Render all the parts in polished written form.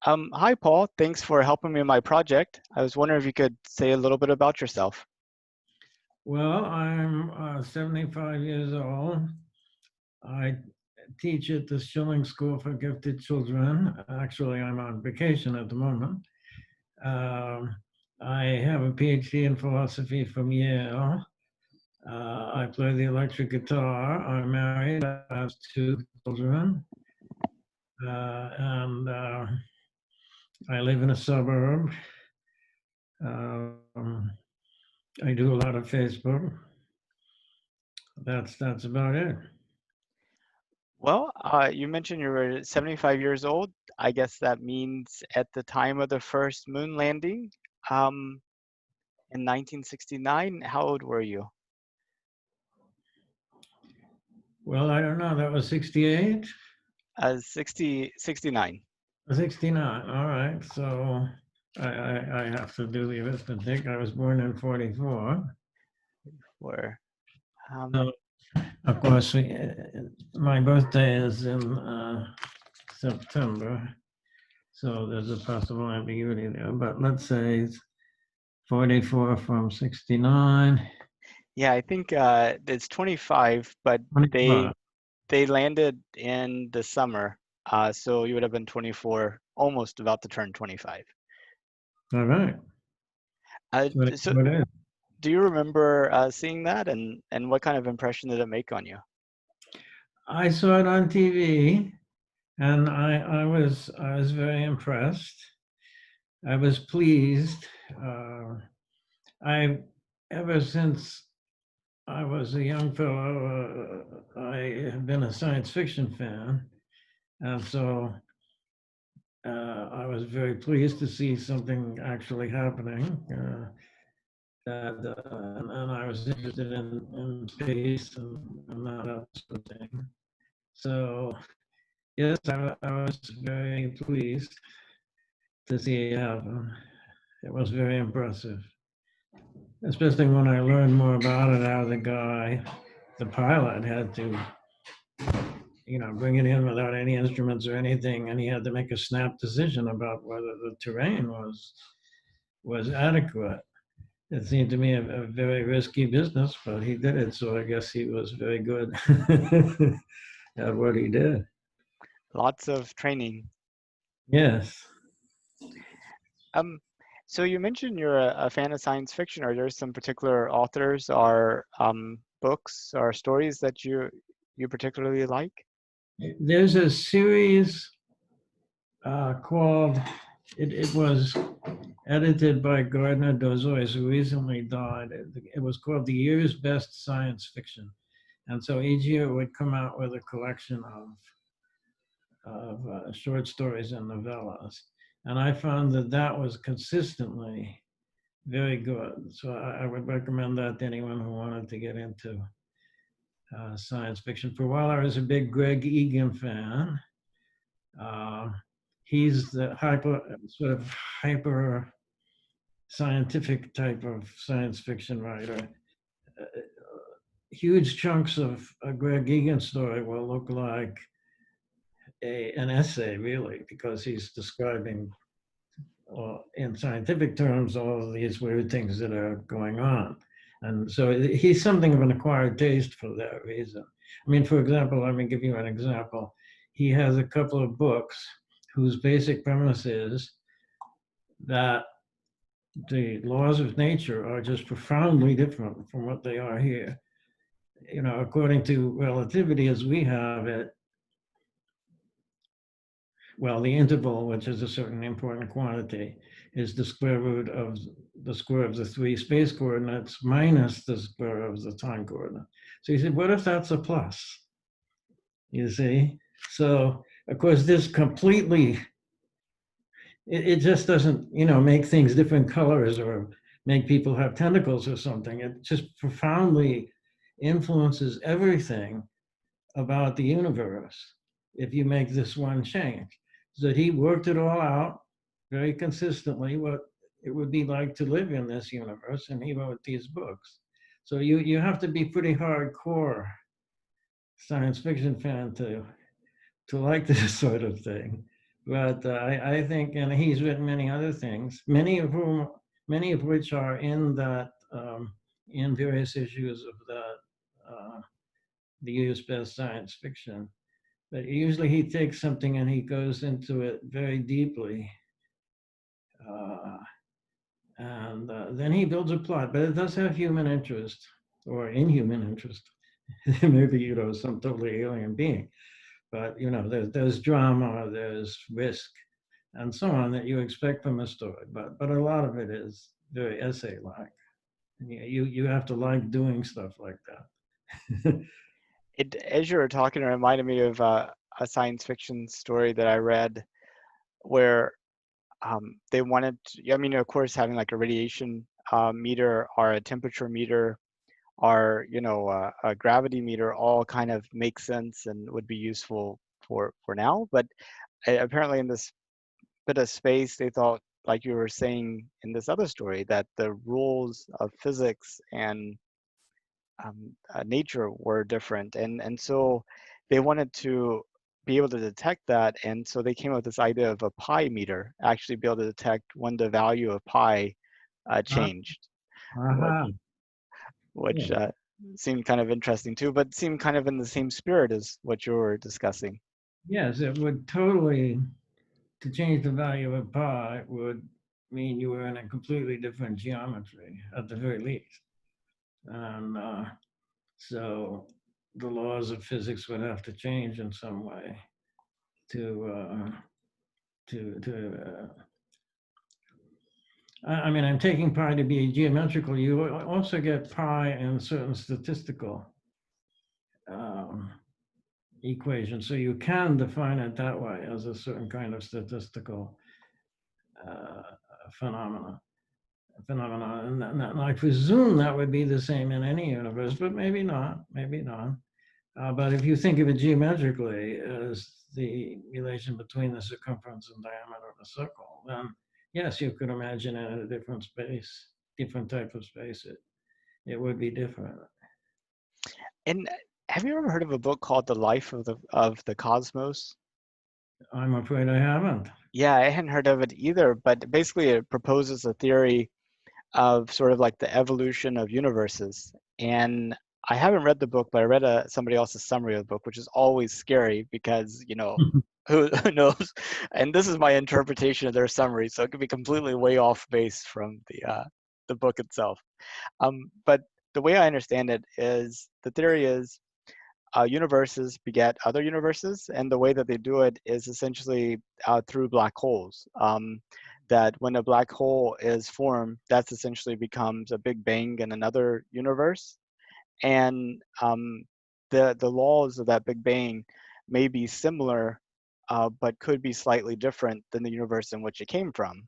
Hi, Paul. Thanks for helping me in my project. I was wondering if you could say a little bit about yourself. Well, I'm 75 years old. I teach at the Schilling School for Gifted Children. Actually, I'm on vacation at the moment. Um, I have a PhD in philosophy from Yale. I play the electric guitar. I'm married. I have two children. And I live in a suburb. Um, I do a lot of Facebook. That's about it. Well, you mentioned you were 75 years old. I guess that means at the time of the first moon landing, um, in 1969. How old were you? Well, I don't know. That was 68, 69. 69. All right. So I have to do the arithmetic. I was born in 44. Were So, of course, my birthday is in September. So there's a possible ambiguity there. But let's say it's 44 from 69. yeah, I think it's 25, but 25. they landed in the summer, so you would have been 24, almost about to turn 25. All right. So that's So what it is. do you remember seeing that, and what kind of impression did it make on you? I saw it on TV, and I was very impressed. I was pleased. I ever since I was a young fellow, I have been a science fiction fan, and so I was very pleased to see something actually happening. And I was interested in space and that sort of thing. So yes, I was very pleased to see it happen. It was very impressive, especially when I learned more about it, how the pilot had to, bring it in without any instruments or anything, and he had to make a snap decision about whether the terrain was adequate. It seemed to me a very risky business, but he did it, so I guess he was very good at what he did. Lots of training. Yes. Um, so you mentioned you're a fan of science fiction. Are there some particular authors or books or stories that you particularly like? There's a series called, it was edited by Gardner Dozois, who recently died. It was called The Year's Best Science Fiction. And so each year it would come out with a collection of short stories and novellas. And I found that was consistently very good. So I would recommend that to anyone who wanted to get into science fiction. For a while, I was a big Greg Egan fan. Uh, he's the hyper scientific type of science fiction writer. Uh, Huge chunks of a Greg Egan story will look like an essay, really, because he's describing in scientific terms all of these weird things that are going on. And so he's something of an acquired taste for that reason. I mean, for example, let me give you an example. He has a couple of books whose basic premise is that the laws of nature are just profoundly different from what they are here. According to relativity as we have it, well, the interval, which is a certain important quantity, is the square root of the square of the three space coordinates minus the square of the time coordinate. So you said, what if that's a plus? You see? So, of course, this completely, it just doesn't, make things different colors or make people have tentacles or something. It just profoundly influences everything about the universe if you make this one change. So he worked it all out very consistently, what it would be like to live in this universe, and he wrote these books. So you have to be pretty hardcore science fiction fan to like this sort of thing. But I think, and he's written many other things, many of which are in that in various issues of the year's best science fiction. But usually he takes something and he goes into it very deeply, uh, and then he builds a plot. But it does have human interest or inhuman interest. Maybe some totally alien being. But there's drama, there's risk, and so on that you expect from a story. But a lot of it is very essay-like. You have to like doing stuff like that. It, as you were talking, it reminded me of a science fiction story that I read where they wanted to, I mean, of course, having like a radiation meter or a temperature meter or, a gravity meter all kind of make sense and would be useful for now. But apparently in this bit of space, they thought, like you were saying in this other story, that the rules of physics and nature were different, and so they wanted to be able to detect that, and so they came up with this idea of a pi meter, actually be able to detect when the value of pi changed, which Aha. which Yeah. uh, seemed kind of interesting too, but seemed kind of in the same spirit as what you were discussing. Yes, it would totally, to change the value of pi would mean you were in a completely different geometry at the very least. And so the laws of physics would have to change in some way to I mean, I'm taking pi to be geometrical. You also get pi in certain statistical um, equations, so you can define it that way as a certain kind of statistical uh, phenomena. And I presume that would be the same in any universe, but maybe not. Maybe not. But if you think of it geometrically as the relation between the circumference and diameter of a circle, then yes, you could imagine it in a different space, different type of space. It would be different. And have you ever heard of a book called The Life of the Cosmos? I'm afraid I haven't. Yeah, I hadn't heard of it either, but basically it proposes a theory of sort of like the evolution of universes. And I haven't read the book, but I read somebody else's summary of the book, which is always scary because, who knows? And this is my interpretation of their summary, so it could be completely way off base from the book itself. But the way I understand it is the theory is universes beget other universes, and the way that they do it is essentially through black holes. That when a black hole is formed, that's essentially becomes a big bang in another universe, and the laws of that big bang may be similar, but could be slightly different than the universe in which it came from.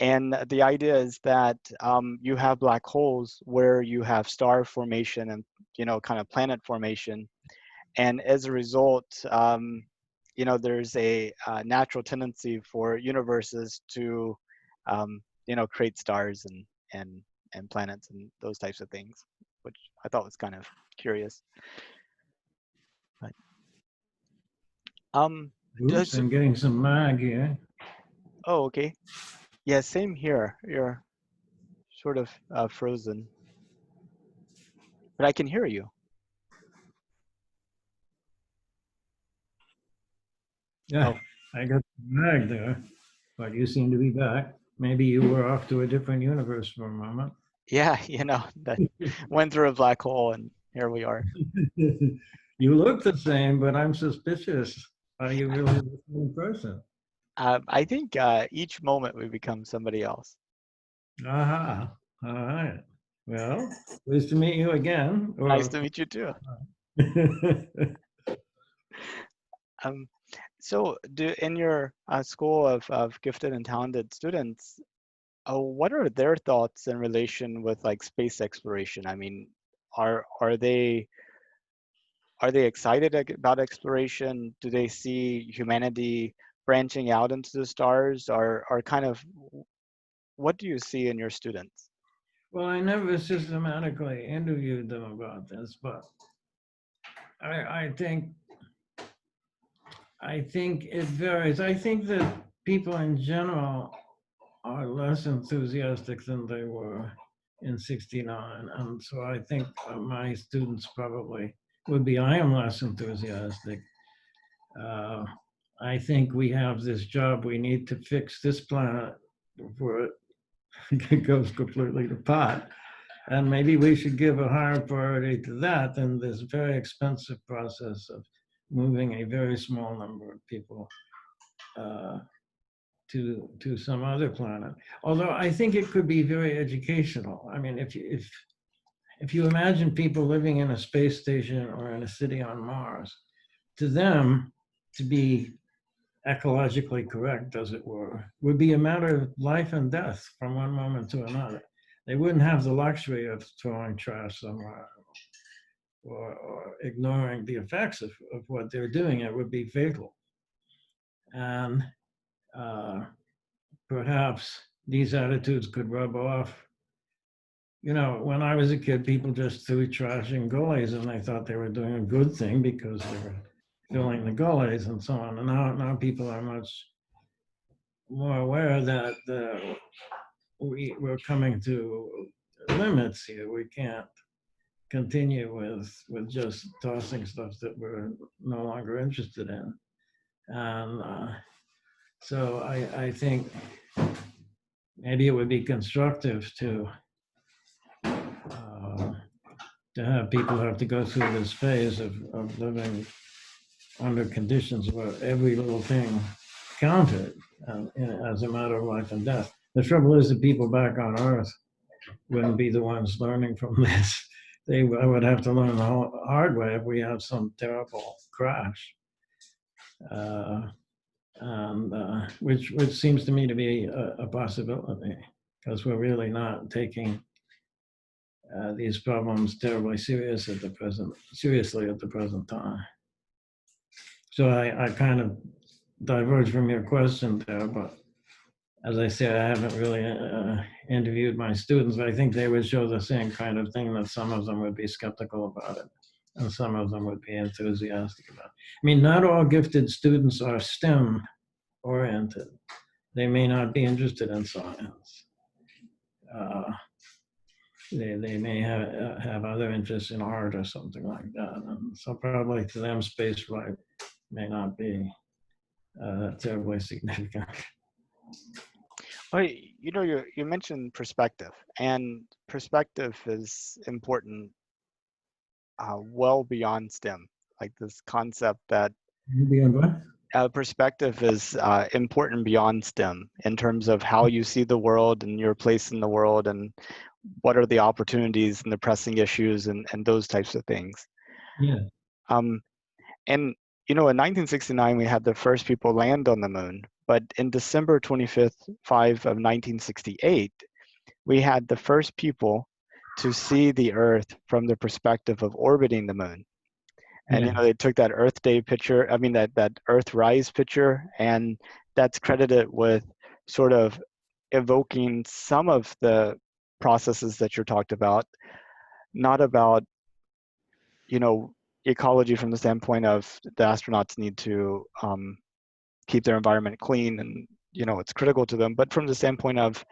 And the idea is that you have black holes where you have star formation and kind of planet formation, and as a result, there's a natural tendency for universes to, create stars and planets and those types of things, which I thought was kind of curious. But um, Oops, does I'm getting some mag here. oh, okay, yeah, same here. You're sort of frozen, but I can hear you. Yeah, Oh, I got mag there, but you seem to be back. Maybe you were off to a different universe for a moment. yeah, that went through a black hole, and here we are. You look the same, but I'm suspicious. Are you really the same person? I think each moment we become somebody else. Aha. All right. Well, pleased to meet you again. Nice Or to meet you too. Um, so, in your school of gifted and talented students, what are their thoughts in relation with like space exploration? I mean, are they excited about exploration? Do they see humanity branching out into the stars, or kind of what do you see in your students? well, I never systematically interviewed them about this, but I think I think it varies. I think that people in general are less enthusiastic than they were in 69. And so I think my students probably would be, I am less enthusiastic. Uh, I think we have this job, we need to fix this planet before it goes completely to pot. And maybe we should give a higher priority to that than this very expensive process of moving a very small number of people uh, to some other planet. Although I think it could be very educational. I mean, if you imagine people living in a space station or in a city on Mars, to them, to be ecologically correct, as it were, would be a matter of life and death from one moment to another. They wouldn't have the luxury of throwing trash somewhere or ignoring the effects of what they're doing. It would be fatal. And uh, perhaps these attitudes could rub off. You know, when I was a kid, people just threw trash in gullies and they thought they were doing a good thing because they were filling the gullies and so on. And now people are much more aware that we're coming to limits here. We can't continue with just tossing stuff that we're no longer interested in. And so I think maybe it would be constructive uh, to have people have to go through this phase of living under conditions where every little thing counted as a matter of life and death. The trouble is that people back on Earth wouldn't be the ones learning from this. They would have to learn the hard way if we have some terrible crash, uh, and which seems to me to be a possibility because we're really not taking these problems terribly seriously at the present time. So I kind of diverge from your question there, but as I said, I haven't really interviewed my students, but I think they would show the same kind of thing, that some of them would be skeptical about it and some of them would be enthusiastic about it. I mean, not all gifted students are STEM oriented. They may not be interested in science. Uh, they may have other interests in art or something like that. And so probably to them, space flight may not be terribly significant. Well, you mentioned perspective, and perspective is important well beyond STEM. Like this concept that Beyond what? perspective is important beyond STEM in terms of how you see the world and your place in the world and what are the opportunities and the pressing issues and those types of things. Yeah. Um, and, in 1969, we had the first people land on the moon, but in December 25th of 1968, we had the first people to see the Earth from the perspective of orbiting the moon. And Yeah. they took that Earth Day picture, I mean that Earth Rise picture, and that's credited with sort of evoking some of the processes that you talked about, not about, ecology from the standpoint of the astronauts need to keep their environment clean and it's critical to them, but from the standpoint of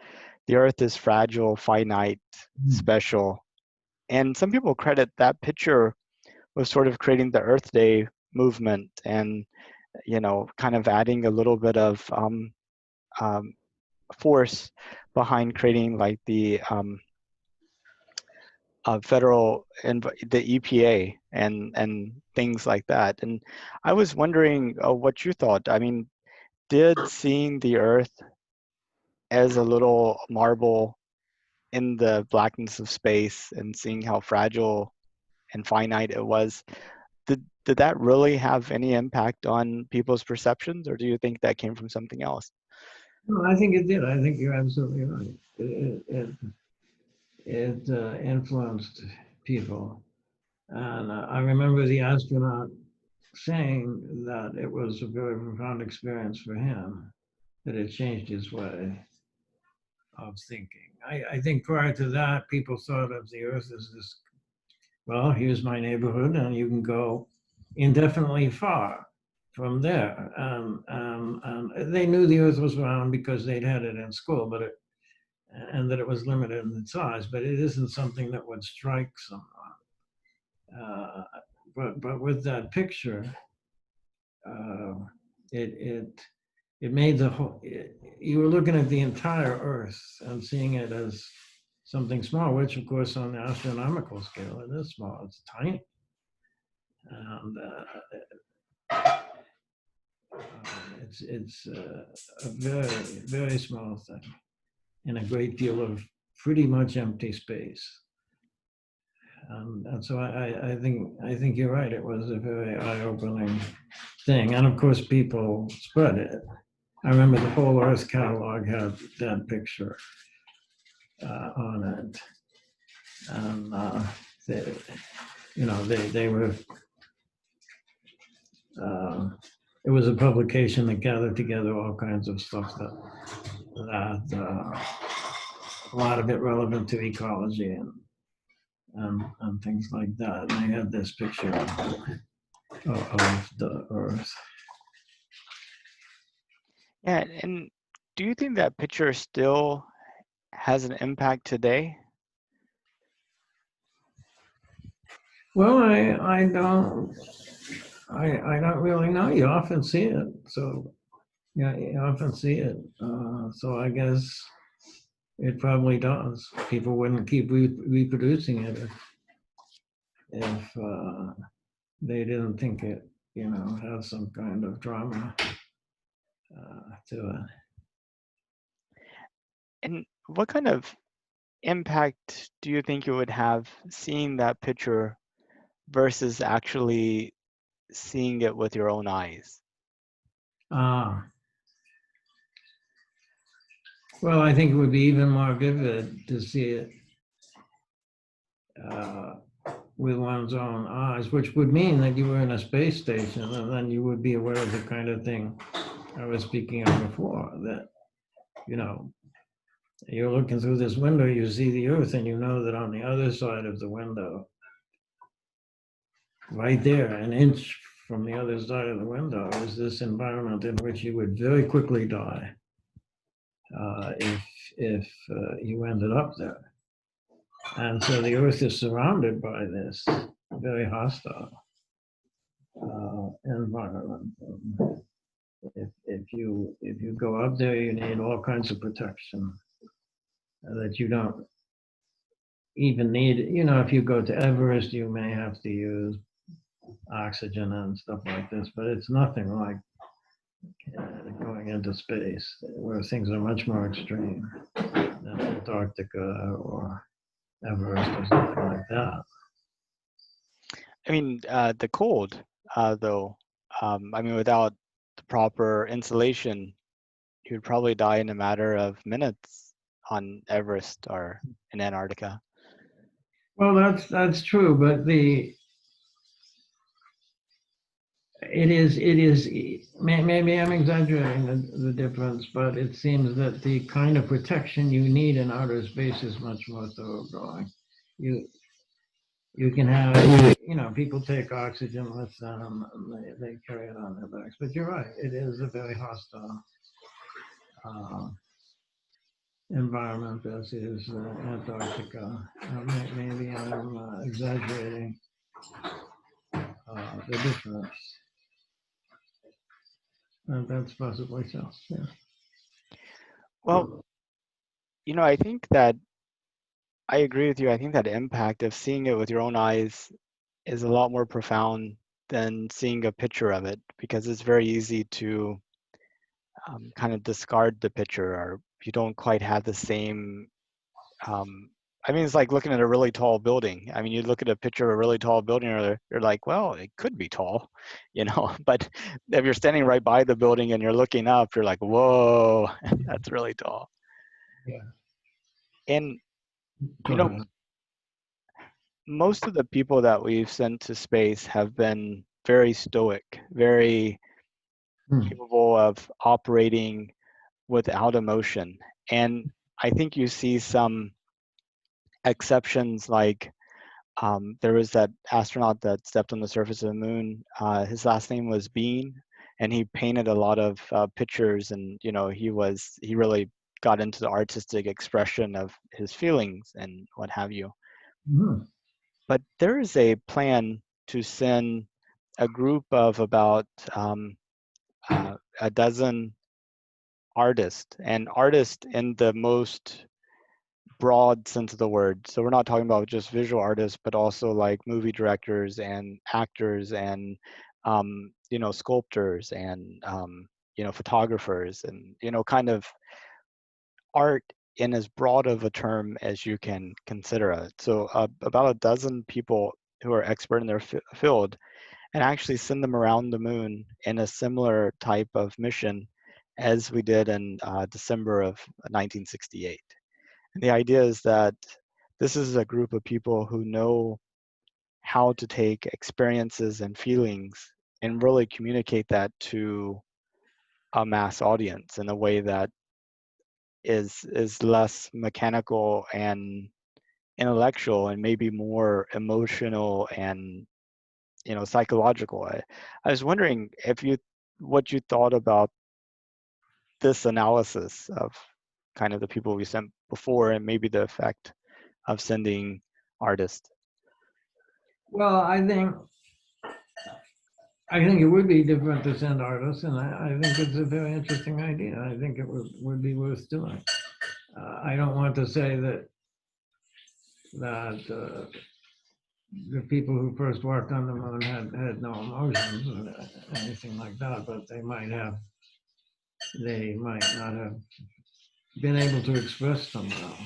the Earth is fragile, finite, Mm. special. And some people credit that picture with sort of creating the Earth Day movement and kind of adding a little bit of um, force behind creating like the federal and the EPA and things like that. And I was wondering what you thought. I mean, did seeing the Earth as a little marble in the blackness of space and seeing how fragile and finite it was, did that really have any impact on people's perceptions, or do you think that came from something else? No, I think it did. I think you're absolutely right. It influenced people. And I remember the astronaut saying that it was a very profound experience for him, that it changed his way of thinking. I think prior to that, people thought of the Earth as this, well, here's my neighborhood, and you can go indefinitely far from there. They knew the Earth was round because they'd had it in school, and that it was limited in size. But it isn't something that would strike someone. But with that picture, uh, it made the whole. You were looking at the entire Earth and seeing it as something small, which of course on the astronomical scale it is small. It's tiny, and it's a very very small thing in a great deal of pretty much empty space. And so I think you're right. It was a very eye-opening thing, and of course people spread it. I remember the whole Earth catalog had that picture on it, and they, they were. It was a publication that gathered together all kinds of stuff that a lot of it relevant to ecology and things like that. And they had this picture of the Earth. Yeah, and do you think that picture still has an impact today? Well, I don't really know. You often see it, so yeah, you often see it. So I guess it probably does. People wouldn't keep reproducing it if they didn't think it, had some kind of drama to it. And what kind of impact do you think it would have seeing that picture versus actually seeing it with your own eyes? Well, I think it would be even more vivid to see it with one's own eyes, which would mean that you were in a space station, and then you would be aware of the kind of thing I was speaking of before, that, you're looking through this window, you see the Earth, and you know that on the other side of the window, right there, an inch from the other side of the window, is this environment in which you would very quickly die if you ended up there. And so the Earth is surrounded by this very hostile environment. If you go up there, you need all kinds of protection that you don't even need. If you go to Everest, you may have to use oxygen and stuff like this, but it's nothing like going into space, where things are much more extreme than Antarctica or Everest or something like that. I mean, the cold, though, I mean, without the proper insulation, you'd probably die in a matter of minutes on Everest or in Antarctica. Well, that's true, but it is maybe I'm exaggerating the difference, but it seems that the kind of protection you need in outer space is much more thoroughgoing. You can have, people take oxygen with them, and they carry it on their backs. But you're right, it is a very hostile environment, as is Antarctica. Maybe I'm exaggerating the difference. That's possibly so, yeah. Well, I think that I agree with you. I think that impact of seeing it with your own eyes is a lot more profound than seeing a picture of it, because it's very easy to kind of discard the picture, or you don't quite have the same. I mean, it's like looking at a really tall building. I mean, you look at a picture of a really tall building, or you're like, well, it could be tall, But if you're standing right by the building and you're looking up, you're like, whoa, that's really tall. Yeah. And Go ahead. most of the people that we've sent to space have been very stoic, very capable of operating without emotion. And I think you see some exceptions, like there was that astronaut that stepped on the surface of the moon. His last name was Bean, and he painted a lot of pictures, and he really got into the artistic expression of his feelings and what have you. Mhm. But there is a plan to send a group of about a dozen artists, and artists in the most broad sense of the word. So we're not talking about just visual artists, but also like movie directors and actors and sculptors and photographers and kind of art in as broad of a term as you can consider it. So about a dozen people who are expert in their field, and actually send them around the moon in a similar type of mission as we did in December of 1968. And the idea is that this is a group of people who know how to take experiences and feelings and really communicate that to a mass audience in a way that is less mechanical and intellectual and maybe more emotional and psychological. I was wondering if what you thought about this analysis of kind of the people we sent before and maybe the effect of sending artists. Well, I think it would be different to send artists, and I think it's a very interesting idea. I think it would be worth doing. I don't want to say that the people who first walked on the moon had no emotions or anything like that, but they might not have been able to express them well.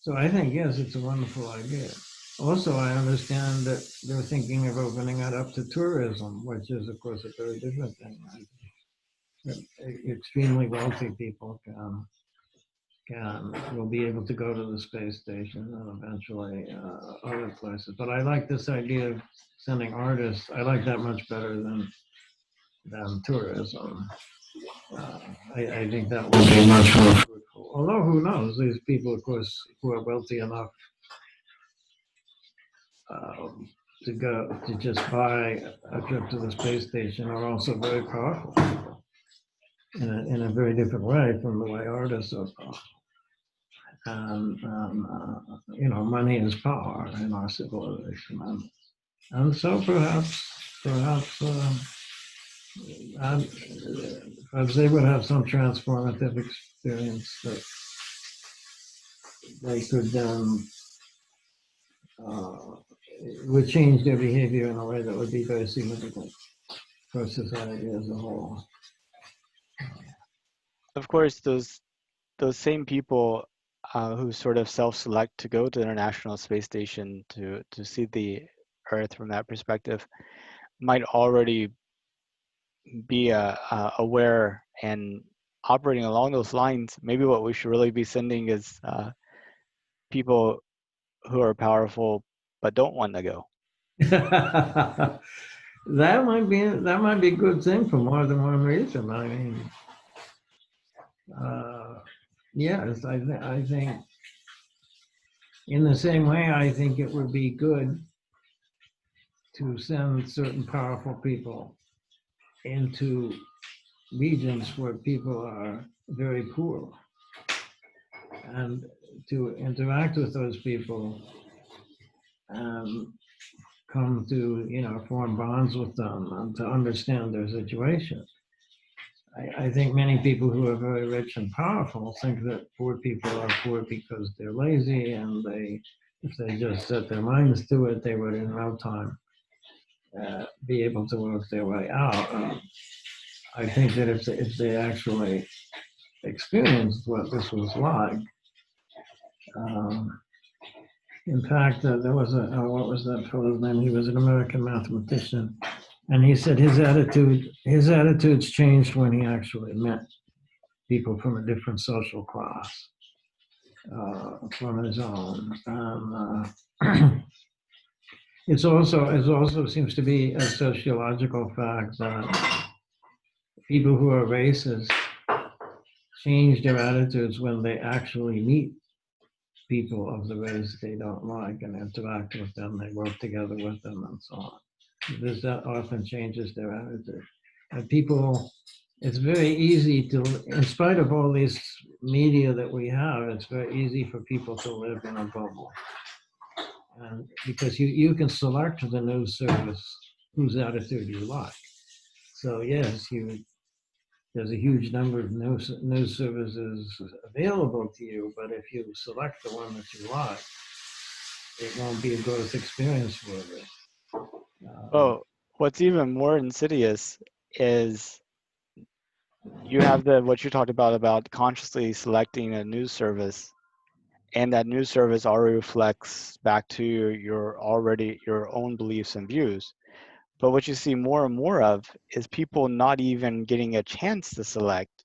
So I think, yes, it's a wonderful idea. Also, I understand that they're thinking of opening it up to tourism, which is, of course, a very different thing. Extremely wealthy people will be able to go to the space station and eventually other places. But I like this idea of sending artists. I like that much better than tourism. I think that would be much more fruitful. Although, who knows? These people, of course, who are wealthy enough to go to just buy a trip to the space station are also very powerful in a very different way from the way artists are powerful. Money is power in our civilization, and so um, perhaps they would have some transformative experience that they could uh, would change their behavior in a way that would be very significant for society as a whole. Of course, those same people who sort of self-select to go to the International Space Station to see the Earth from that perspective might already be aware and operating along those lines. Maybe what we should really be sending is people who are powerful but don't want to go. That might be a good thing for more than one reason. I mean, uh, yes, I think in the same way, I think it would be good to send certain powerful people into regions where people are very poor and to interact with those people and come to, form bonds with them and to understand their situation. I think many people who are very rich and powerful think that poor people are poor because they're lazy and if they just set their minds to it, they would in no time be able to work their way out. I think that if they actually experienced what this was like, um, in fact, there was what was that fellow's name? He was an American mathematician, and he said his attitudes changed when he actually met people from a different social class from his own. It also seems to be a sociological fact that people who are racist change their attitudes when they actually meet people of the race they don't like and interact with them, they work together with them, and so on. This often changes their attitude. people, it's very easy to, in spite of all this media that we have, it's very easy for people to live in a bubble. And because you can select the news service whose attitude you like. So yes, there's a huge number of news services available to you, but if you select the one that you like, it won't be a growth experience for you. Well, what's even more insidious is you have what you talked about consciously selecting a news service, and that news service already reflects back to your own beliefs and views. But what you see more and more of is people not even getting a chance to select,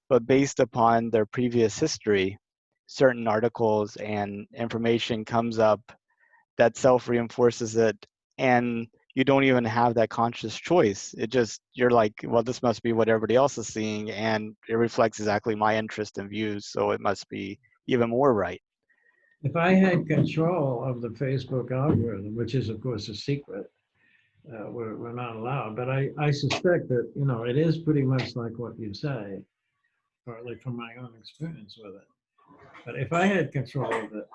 but based upon their previous history, certain articles and information comes up that self-reinforces it, and you don't even have that conscious choice. It just, you're like, well, this must be what everybody else is seeing, and it reflects exactly my interest and views, so it must be even more right. If I had control of the Facebook algorithm, which is of course a secret, we're not allowed, but I suspect that, it is pretty much like what you say, partly from my own experience with it. But if I had control of it,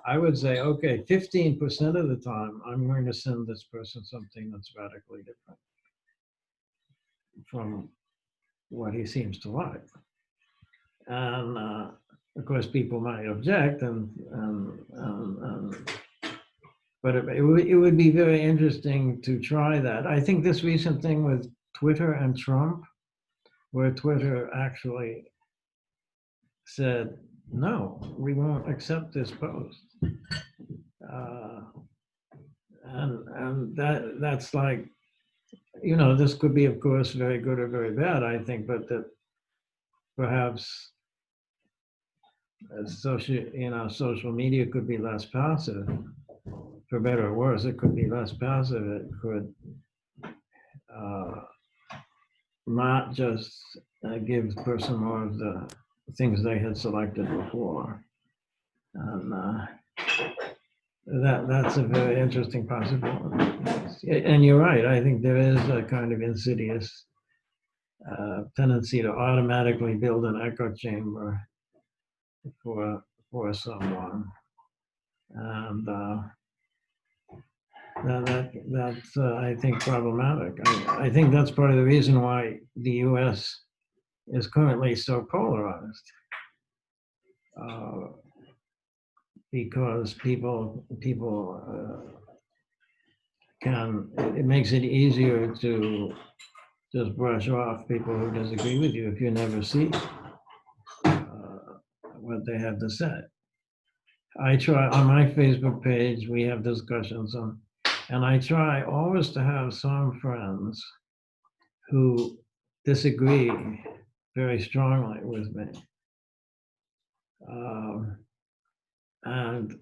I would say, okay, 15% of the time, I'm going to send this person something that's radically different from what he seems to like. And of course, people might object, but it would be very interesting to try that. I think this recent thing with Twitter and Trump, where Twitter actually said, no, we won't accept this post. Uh, and that's like, this could be, of course, very good or very bad, I think, but that perhaps social media could be less passive, for better or worse. It could be less passive. It could uh, not just give the person more of the things they had selected before. And that's a very interesting possibility. And you're right. I think there is a kind of insidious tendency to automatically build an echo chamber for someone, and that's I think problematic. I think that's part of the reason why the U.S. is currently so polarized, because people it makes it easier to just brush off people who disagree with you if you never see what they have to say. I try on my Facebook page, we have discussions on, and I try always to have some friends who disagree very strongly with me. And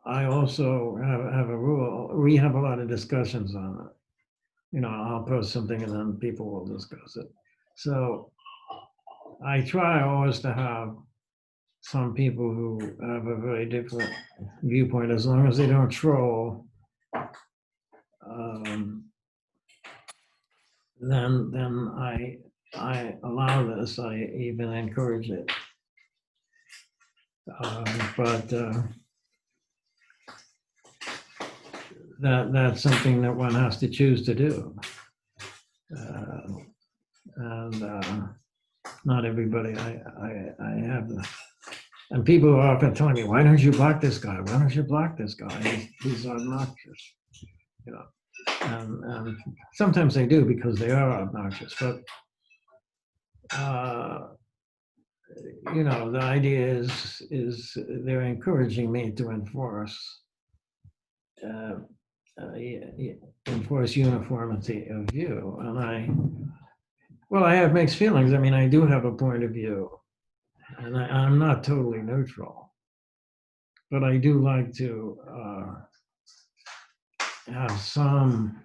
I also have a rule, we have a lot of discussions on it. I'll post something and then people will discuss it. So I try always to have some people who have a very different viewpoint, as long as they don't troll. Then I allow this. I even encourage it. But that's something that one has to choose to do. And not everybody. I have the. And people are often telling me, why don't you block this guy? Why don't you block this guy? He's obnoxious. And sometimes they do because they are obnoxious. But the idea is they're encouraging me to enforce uniformity of view. And I have mixed feelings. I mean, I do have a point of view, and I'm not totally neutral, but I do like to have some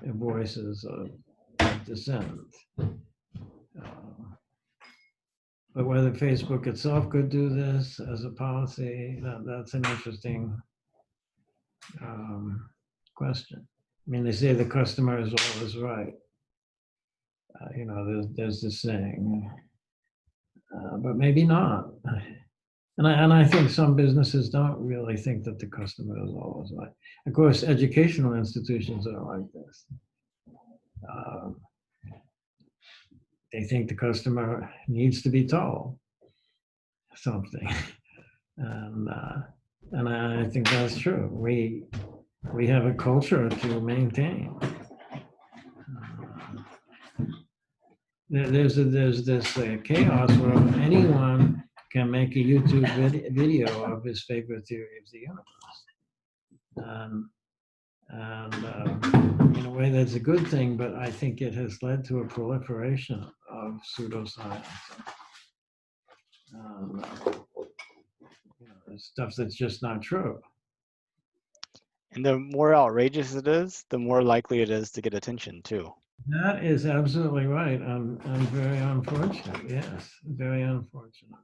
voices of dissent. But whether Facebook itself could do this as a policy, that's an interesting question. I mean, they say the customer is always right. there's this saying, but maybe not. And I think some businesses don't really think that the customer is always right. Of course, educational institutions are like this. Um, they think the customer needs to be told something, and I think that's true. We have a culture to maintain. There's this chaos where anyone can make a YouTube video of his favorite theory of the universe. And in a way, that's a good thing, but I think it has led to a proliferation of pseudoscience. Um, stuff that's just not true. And the more outrageous it is, the more likely it is to get attention too. That is absolutely right. And very unfortunate. Yes, very unfortunate.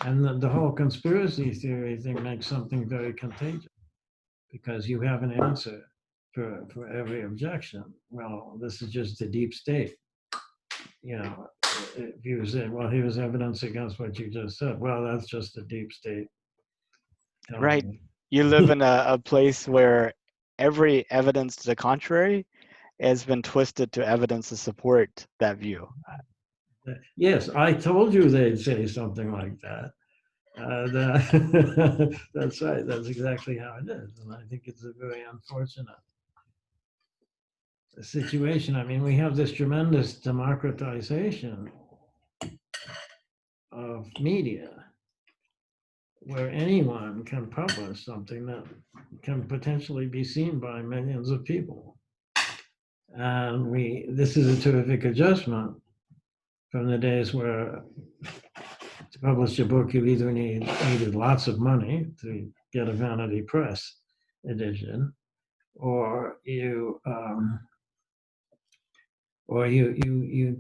And the whole conspiracy theory thing makes something very contagious because you have an answer for every objection. Well, this is just the deep state. If you say, well, here's evidence against what you just said. Well, that's just the deep state. Right. You live in a place where every evidence to the contrary has been twisted to evidence to support that view. Yes, I told you they'd say something like that. That's right. That's exactly how it is. And I think it's a very unfortunate situation. I mean, we have this tremendous democratization of media where anyone can publish something that can potentially be seen by millions of people. And this is a terrific adjustment from the days where to publish a book, you either needed lots of money to get a vanity press edition, or you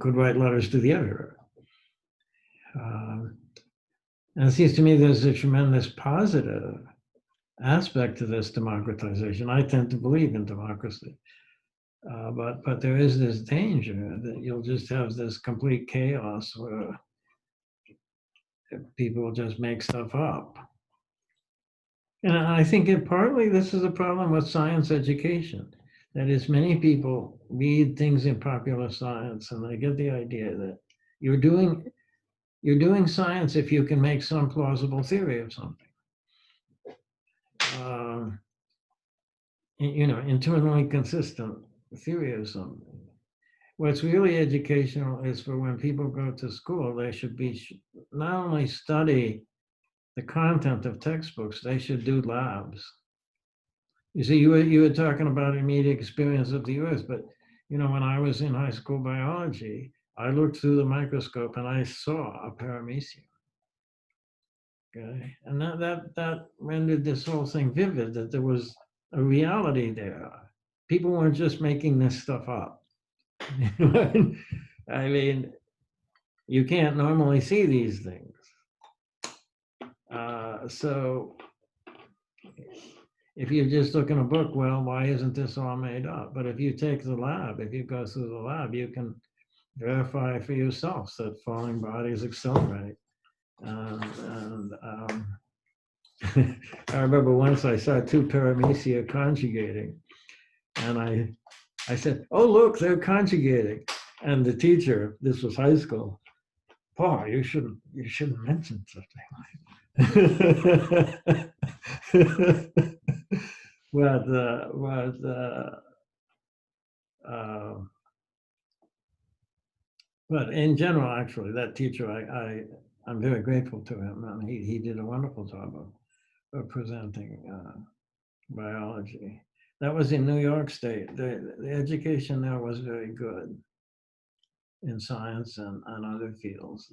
could write letters to the editor. And it seems to me there's a tremendous positive aspect to this democratization. I tend to believe in democracy. But there is this danger that you'll just have this complete chaos where people just make stuff up. And I think partly this is a problem with science education. That is, many people read things in popular science and they get the idea that you're doing science if you can make some plausible theory of something. Internally consistent theory of something. What's really educational is for when people go to school, they should be not only study the content of textbooks, they should do labs. You see, you were talking about immediate experience of the earth, but when I was in high school biology, I looked through the microscope and I saw a paramecium. Okay, and that rendered this whole thing vivid, that there was a reality there. People weren't just making this stuff up. I mean, you can't normally see these things. So if you just look in a book, well, why isn't this all made up? But if you take the lab, if you go through the lab, you can verify for yourself that falling bodies accelerate. I remember once I saw two paramecia conjugating, and I said, "Oh, look, they're conjugating." And the teacher, this was high school, Paul, you shouldn't mention something like that. But in general, actually, that teacher, I'm very grateful to him, and he did a wonderful job of presenting biology. That was in New York State. The education there was very good in science and other fields.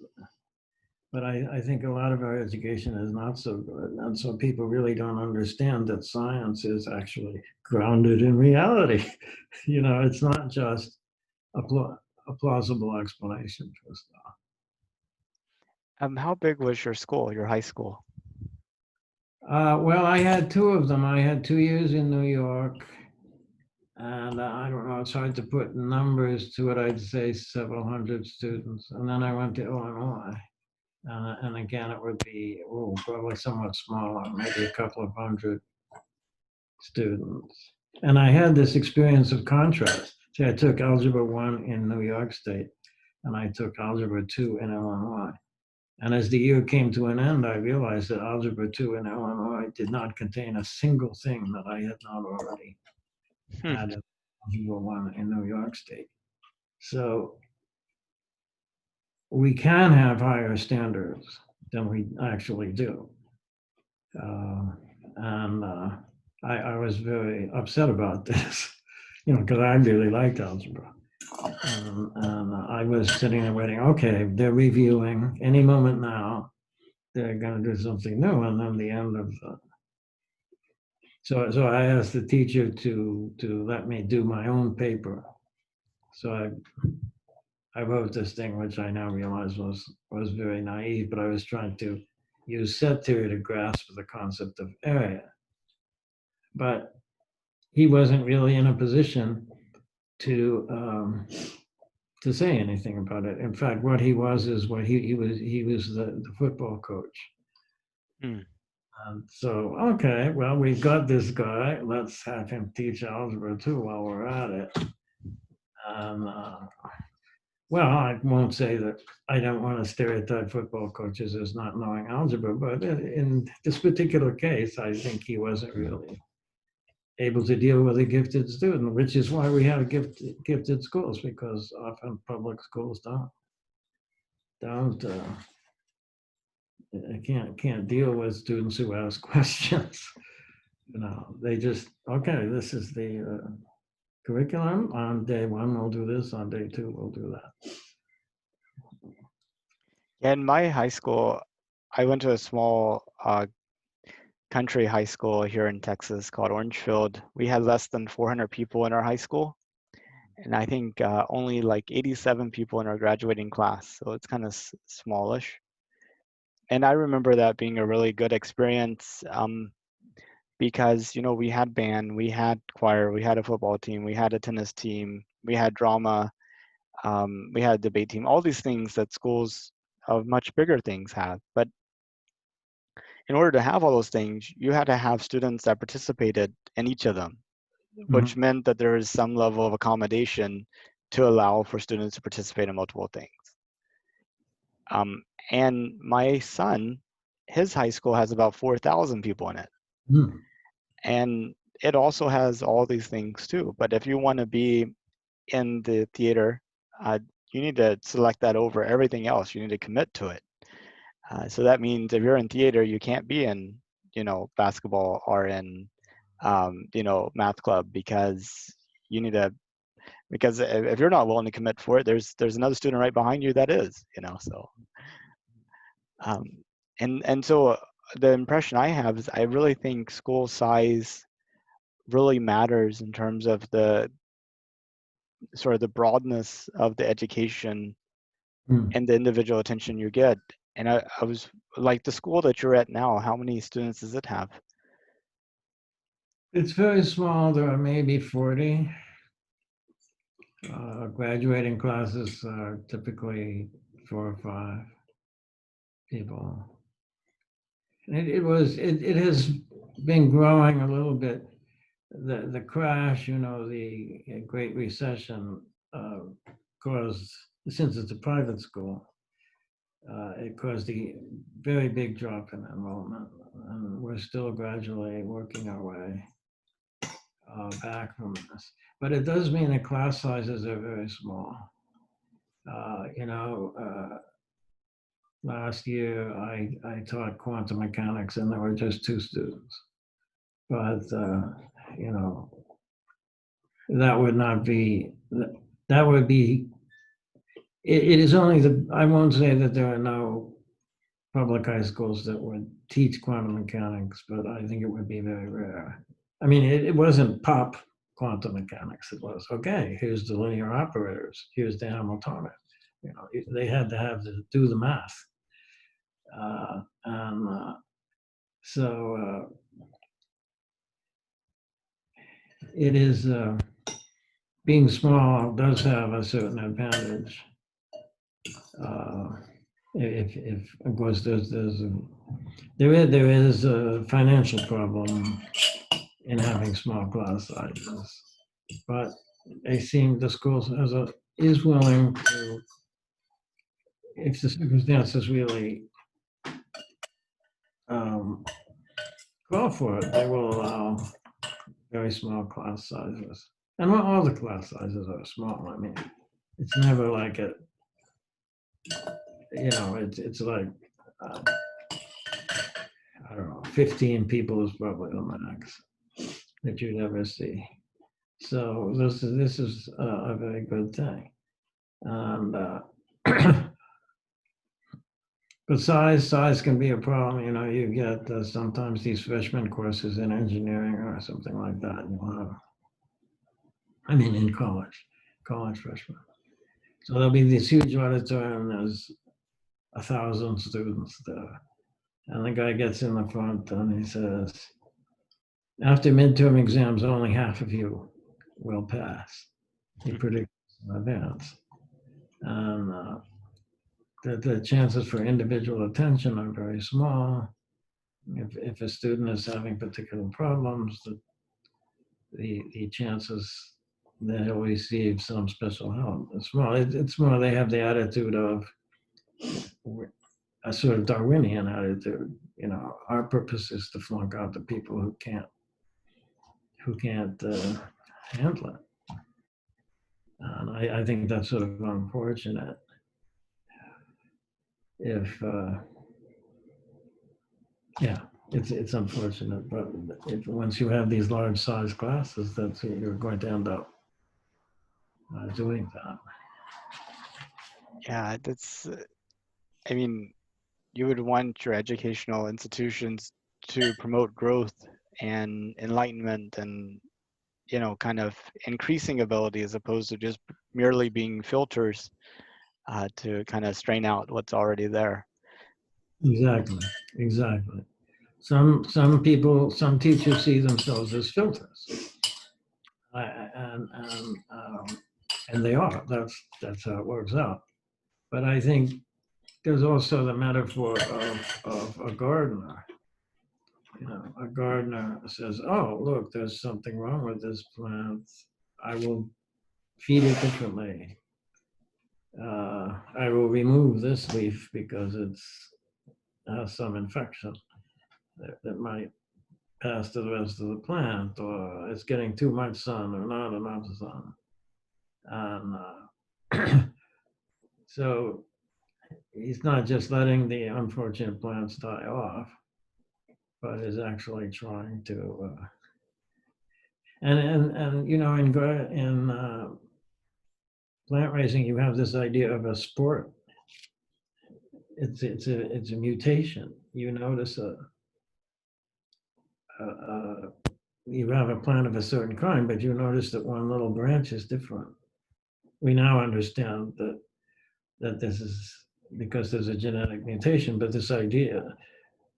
But I think a lot of our education is not so good. And so people really don't understand that science is actually grounded in reality. It's not just a plausible explanation for stuff. How big was your school, your high school? Well, I had two of them. I had 2 years in New York, And I don't know, it's hard to put numbers to it. I'd say several hundred students. And then I went to Illinois. And again, it would be probably somewhat smaller, maybe a couple of hundred students. And I had this experience of contrast. See, I took Algebra 1 in New York State, and I took Algebra 2 in Illinois. And as the year came to an end, I realized that Algebra 2 in Illinois did not contain a single thing that I had not already Hmm. had in Algebra 1 in New York State. So we can have higher standards than we actually do. Uh, and I was very upset about this, because I really liked algebra. And I was sitting there waiting, okay, they're reviewing any moment now, they're going to do something new. And then the end of so I asked the teacher to let me do my own paper. So I wrote this thing, which I now realize was very naive, but I was trying to use set theory to grasp the concept of area. But he wasn't really in a position to say anything about it. In fact, what he was is what he was the football coach. Hmm. So okay, well, we've got this guy. Let's have him teach algebra too while we're at it. Um, uh, well, I won't say that I don't want to stereotype football coaches as not knowing algebra, but in this particular case, I think he wasn't really able to deal with a gifted student, which is why we have gifted schools, because often public schools don't can't deal with students who ask questions. They just, okay, this is the curriculum. On day one we'll do this, on day two we'll do that. Yeah, in my high school, I went to a small country high school here in Texas called Orangefield. We had less than 400 people in our high school, and I think only like 87 people in our graduating class. So it's kind of smallish. And I remember that being a really good experience because, we had band, we had choir, we had a football team, we had a tennis team, we had drama, we had a debate team, all these things that schools of much bigger things have. But in order to have all those things, you had to have students that participated in each of them, which Mhm. meant that there is some level of accommodation to allow for students to participate in multiple things. Um, and my son, his high school has about 4,000 people in it. Mhm. And it also has all these things too. But if you want to be in the theater, uh, you need to select that over everything else. You need to commit to it. So that means if you're in theater, you can't be in, basketball or in, math club because you need to. Because if you're not willing to commit for it, there's another student right behind you that is. So um, and so the impression I have is I really think school size really matters in terms of the sort of the broadness of the education Mhm. and the individual attention you get. And I was like, the school that you're at now, how many students does it have? It's very small. There are maybe 40. Graduating classes are typically 4 or 5 people. It has been growing a little bit. The crash, the Great Recession, caused, since it's a private school, it caused a very big drop in enrollment, and we're still gradually working our way back from this. But it does mean that class sizes are very small. Uh, you know, uh, Last year I taught quantum mechanics, and there were just 2 students. But you know, that would not be that would be. It is only the. I won't say that there are no public high schools that would teach quantum mechanics, but I think it would be very rare. I mean, it wasn't pop quantum mechanics. It was, okay, here's the linear operators, here's the Hamiltonian. They had to have to do the math. And so it is. being small does have a certain advantage. Uh, if of course there is a financial problem in having small class sizes, but they seem the schools is willing to, if the circumstances really um, call for it, they will allow very small class sizes. And all the class sizes are small. I mean, it's never like it's like, uh, I don't know, 15 people is probably the max that you'd ever see. So this is a very good thing. And but size can be a problem. You know, you get sometimes these freshman courses in engineering or something like that. I mean, in college freshmen. So there'll be this huge auditorium. There's 1,000 students there, and the guy gets in the front and he says, "After midterm exams, only half of you will pass." He predicts in advance, and the chances for individual attention are very small. If a student is having particular problems, the chances that he'll receive some special help is small. It's more they have the attitude of a sort of Darwinian attitude. You know, our purpose is to flunk out the people who can't handle it. And I think that's sort of unfortunate. If Yeah, it's unfortunate, but once you have these large size classes, that's you're going to end up doing that. Yeah, I mean, you would want your educational institutions to promote growth and enlightenment and, kind of increasing ability as opposed to just merely being filters to kind of strain out what's already there. Exactly, exactly. Some teachers see themselves as filters, and they are. That's how it works out. But I think there's also the metaphor of a gardener. You know, a gardener says, "Oh, look, there's something wrong with this plant. I will feed it differently. I will remove this leaf because it's has some infection that might pass to the rest of the plant, or it's getting too much sun or not enough sun." And so he's not just letting the unfortunate plants die off, but is actually trying to. And in plant raising, you have this idea of a sport. It's a mutation. You notice you have a plant of a certain kind, but you notice that one little branch is different. We now understand that this is because there's a genetic mutation, but this idea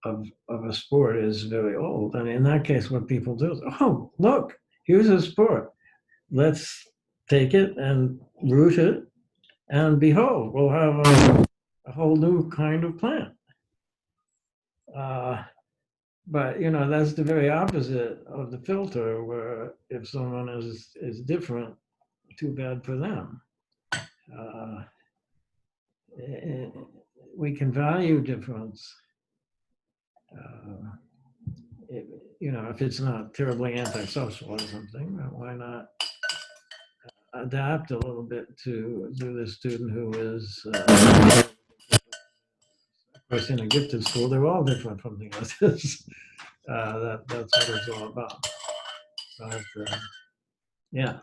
of a sport is very old. And in that case, what people do is, oh, look, here's a sport. Let's take it and root it, and behold, we'll have a whole new kind of plant. Uh, but that's the very opposite of the filter, where if someone is different, too bad for them. Uh, we can value difference. Uh, if it's not terribly antisocial or something, why not adapt a little bit to the student who is, of course, in a gifted school, they're all different from the others. That's what it's all about. But yeah,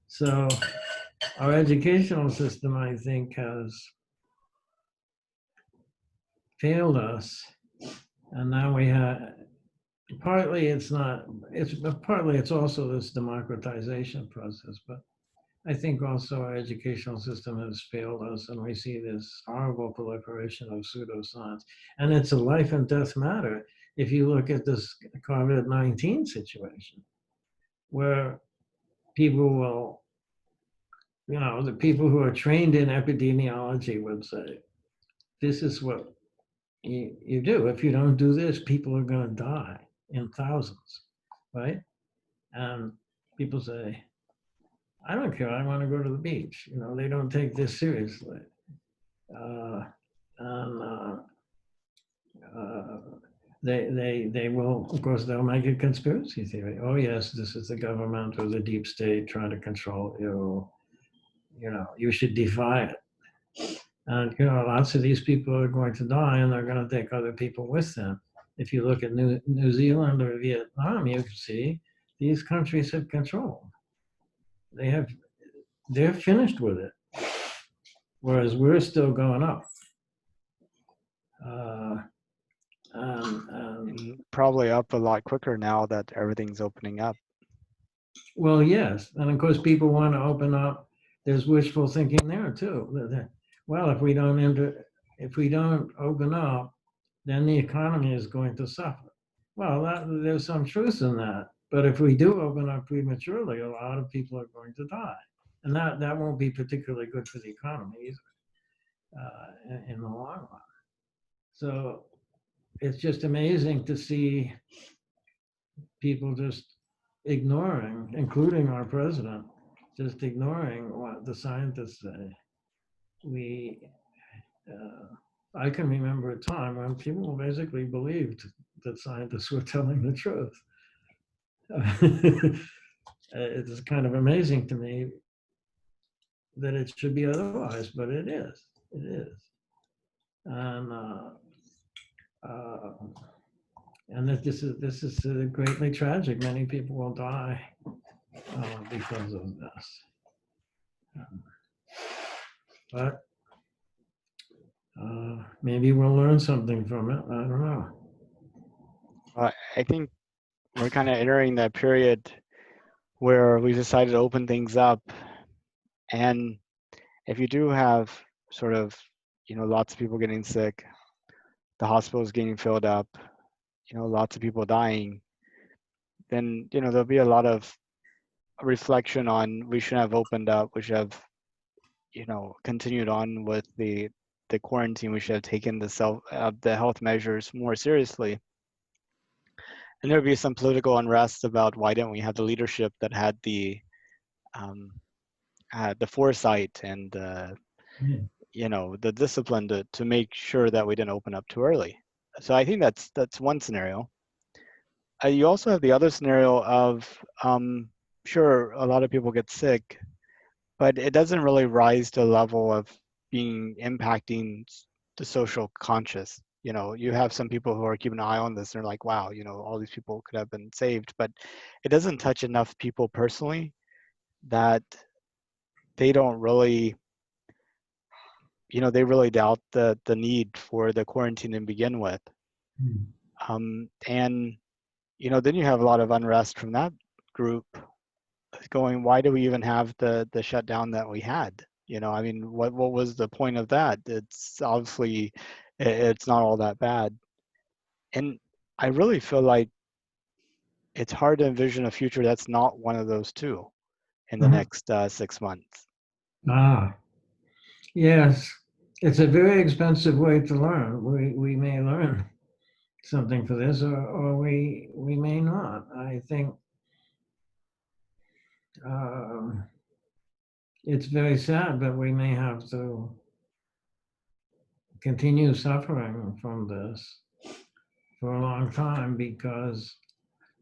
so our educational system, I think, has failed us, and now we have. Partly it's not. It's also this democratization process, but I think also our educational system has failed us, and we see this horrible proliferation of pseudoscience. And it's a life and death matter if you look at this COVID-19 situation, where people will The people who are trained in epidemiology would say, this is what you do. If you don't do this, people are going to die in thousands, right? And people say, I don't care. I want to go to the beach. They don't take this seriously. Uh, and uh, they will, of course, they'll make a conspiracy theory. Oh, yes, this is the government or the deep state trying to control you. You should defy it. And lots of these people are going to die, and they're going to take other people with them. If you look at New Zealand or Vietnam, you can see these countries have control. They're finished with it, whereas we're still going up. Uh, And probably up a lot quicker now that everything's opening up. well, yes, and of course, people want to open up. There's wishful thinking there too. Well, if we don't open up, then the economy is going to suffer. Well, there's some truth in that. But if we do open up prematurely, a lot of people are going to die, and that won't be particularly good for the economy either in the long run. So it's just amazing to see people just ignoring, including our president, just ignoring what the scientists say. I can remember a time when people basically believed that scientists were telling the truth. It's kind of amazing to me that it should be otherwise, but it is. It is. And uh, and that this is greatly tragic. Many people will die because of this. But maybe we'll learn something from it. I don't know. I think we're kind of entering that period where we decided to open things up. And if you do have sort of, lots of people getting sick, the hospitals getting filled up, lots of people dying, then, there'll be a lot of reflection on we should have opened up, we should have, continued on with the quarantine, we should have taken the health measures more seriously. And there'll be some political unrest about why didn't we have the leadership that had the foresight and the discipline to make sure that we didn't open up too early. So I think that's one scenario. You also have the other scenario of sure, a lot of people get sick, but it doesn't really rise to the level of impacting the social conscious. You have some people who are keeping an eye on this, and they're like, wow, all these people could have been saved, but it doesn't touch enough people personally that they don't really, they really doubt the need for the quarantine to begin with. And then you have a lot of unrest from that group going, why do we even have the shutdown that we had? I mean, what was the point of that? It's obviously, it's not all that bad. And I really feel like it's hard to envision a future that's not one of those two in the next 6 months. Ah, yes. It's a very expensive way to learn. We may learn something for this, or we may not. I think it's very sad, but we may have to continue suffering from this for a long time, because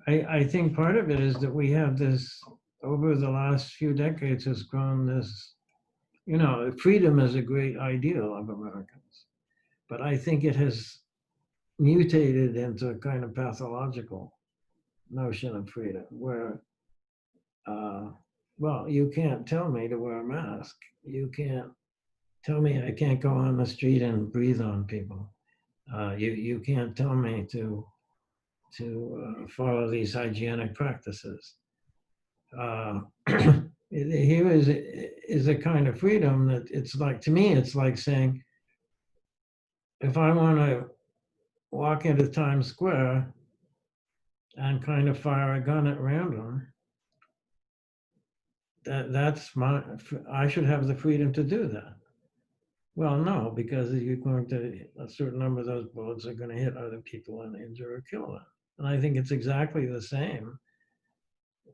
I think part of it is that we have this, over the last few decades, has grown this, freedom is a great ideal of Americans, but I think it has mutated into a kind of pathological notion of freedom where, well, you can't tell me to wear a mask. You can't tell me I can't go on the street and breathe on people. You can't tell me to follow these hygienic practices. Here is a kind of freedom that it's like, to me, it's like saying, if I want to walk into Times Square and kind of fire a gun at random, that's my, I should have the freedom to do that. Well, no, because you're going to, a certain number of those bullets are going to hit other people and injure or kill them. And I think it's exactly the same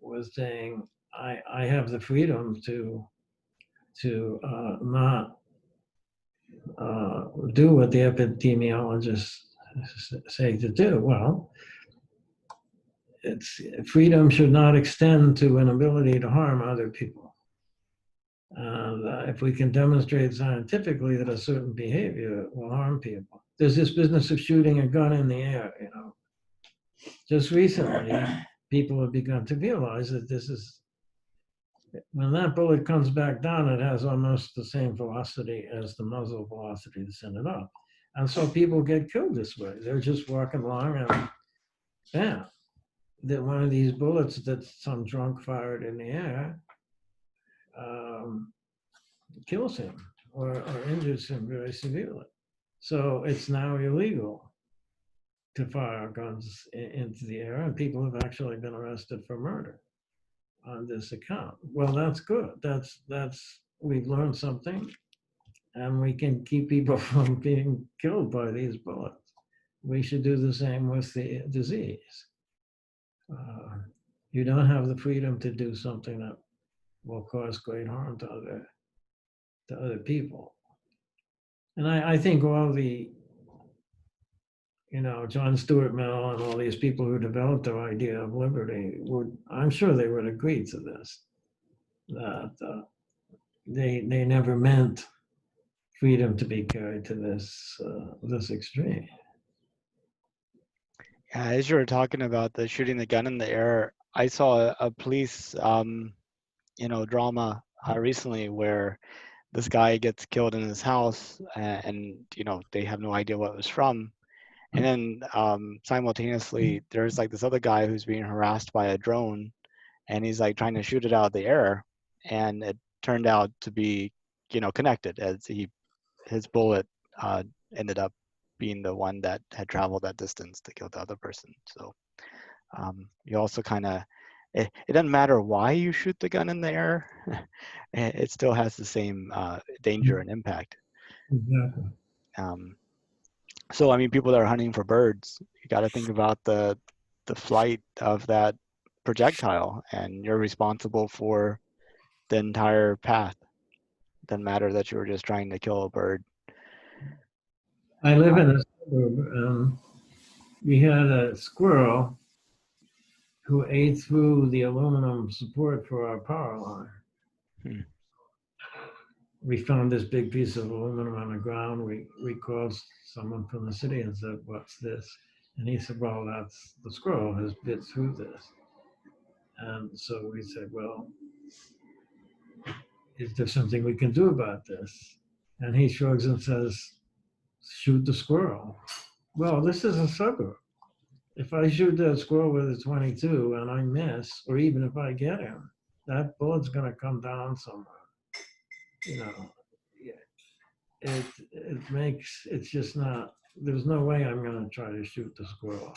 with saying I have the freedom to not do what the epidemiologists say to do. Well, it's freedom should not extend to an ability to harm other people. And if we can demonstrate scientifically that a certain behavior will harm people, there's this business of shooting a gun in the air. You know, just recently, people have begun to realize that this is when that bullet comes back down, it has almost the same velocity as the muzzle velocity to send it up. And so people get killed this way. They're just walking along and bam, that one of these bullets that some drunk fired in the air um, kills him or injures him very severely. So it's now illegal to fire guns into the air, and people have actually been arrested for murder on this account. Well, that's good. That's we've learned something, and we can keep people from being killed by these bullets. We should do the same with the disease. Uh, you don't have the freedom to do something that will cause great harm to other people. And I think all the John Stuart Mill and all these people who developed their idea of liberty would, I'm sure they would agree to this, that they never meant freedom to be carried to this extreme. Yeah, as you were talking about the shooting the gun in the air, I saw a police, drama recently where this guy gets killed in his house, and they have no idea what it was from. And then simultaneously, there's like this other guy who's being harassed by a drone, and he's like trying to shoot it out of the air, and it turned out to be, connected, as his bullet uh, ended up being the one that had traveled that distance to kill the other person. So you also kind of, it doesn't matter why you shoot the gun in the air, it still has the same danger and impact. Exactly. Um, so I mean, people that are hunting for birds, you got to think about the flight of that projectile, and you're responsible for the entire path. It doesn't matter that you were just trying to kill a bird. I live in a suburb. We had a squirrel who ate through the aluminum support for our power line. Hmm. We found this big piece of aluminum on the ground. We called someone from the city and said, "What's this?" And he said, "Well, that's the squirrel has bit through this." And so we said, "Well, is there something we can do about this?" And he shrugs and says, "Shoot the squirrel." Well, this is a suburb. If I shoot that squirrel with a 22 and I miss, or even if I get him, that bullet's going to come down somewhere. You know, it makes it's just not. There's no way I'm going to try to shoot the squirrel.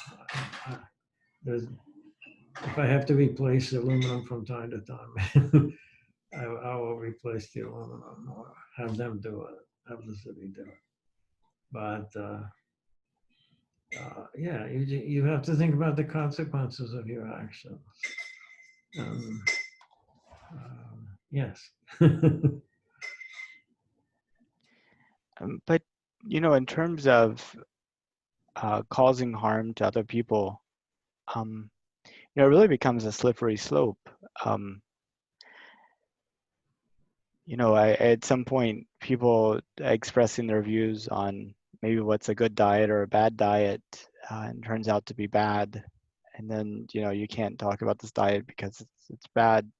There's, if I have to replace the aluminum from time to time, I will replace the aluminum or have them do it, have the city do it. But yeah, you have to think about the consequences of your actions. Um, yes. But in terms of causing harm to other people, it really becomes a slippery slope. Um, at some point, people expressing their views on maybe what's a good diet or a bad diet, and turns out to be bad. And then, you can't talk about this diet because it's bad.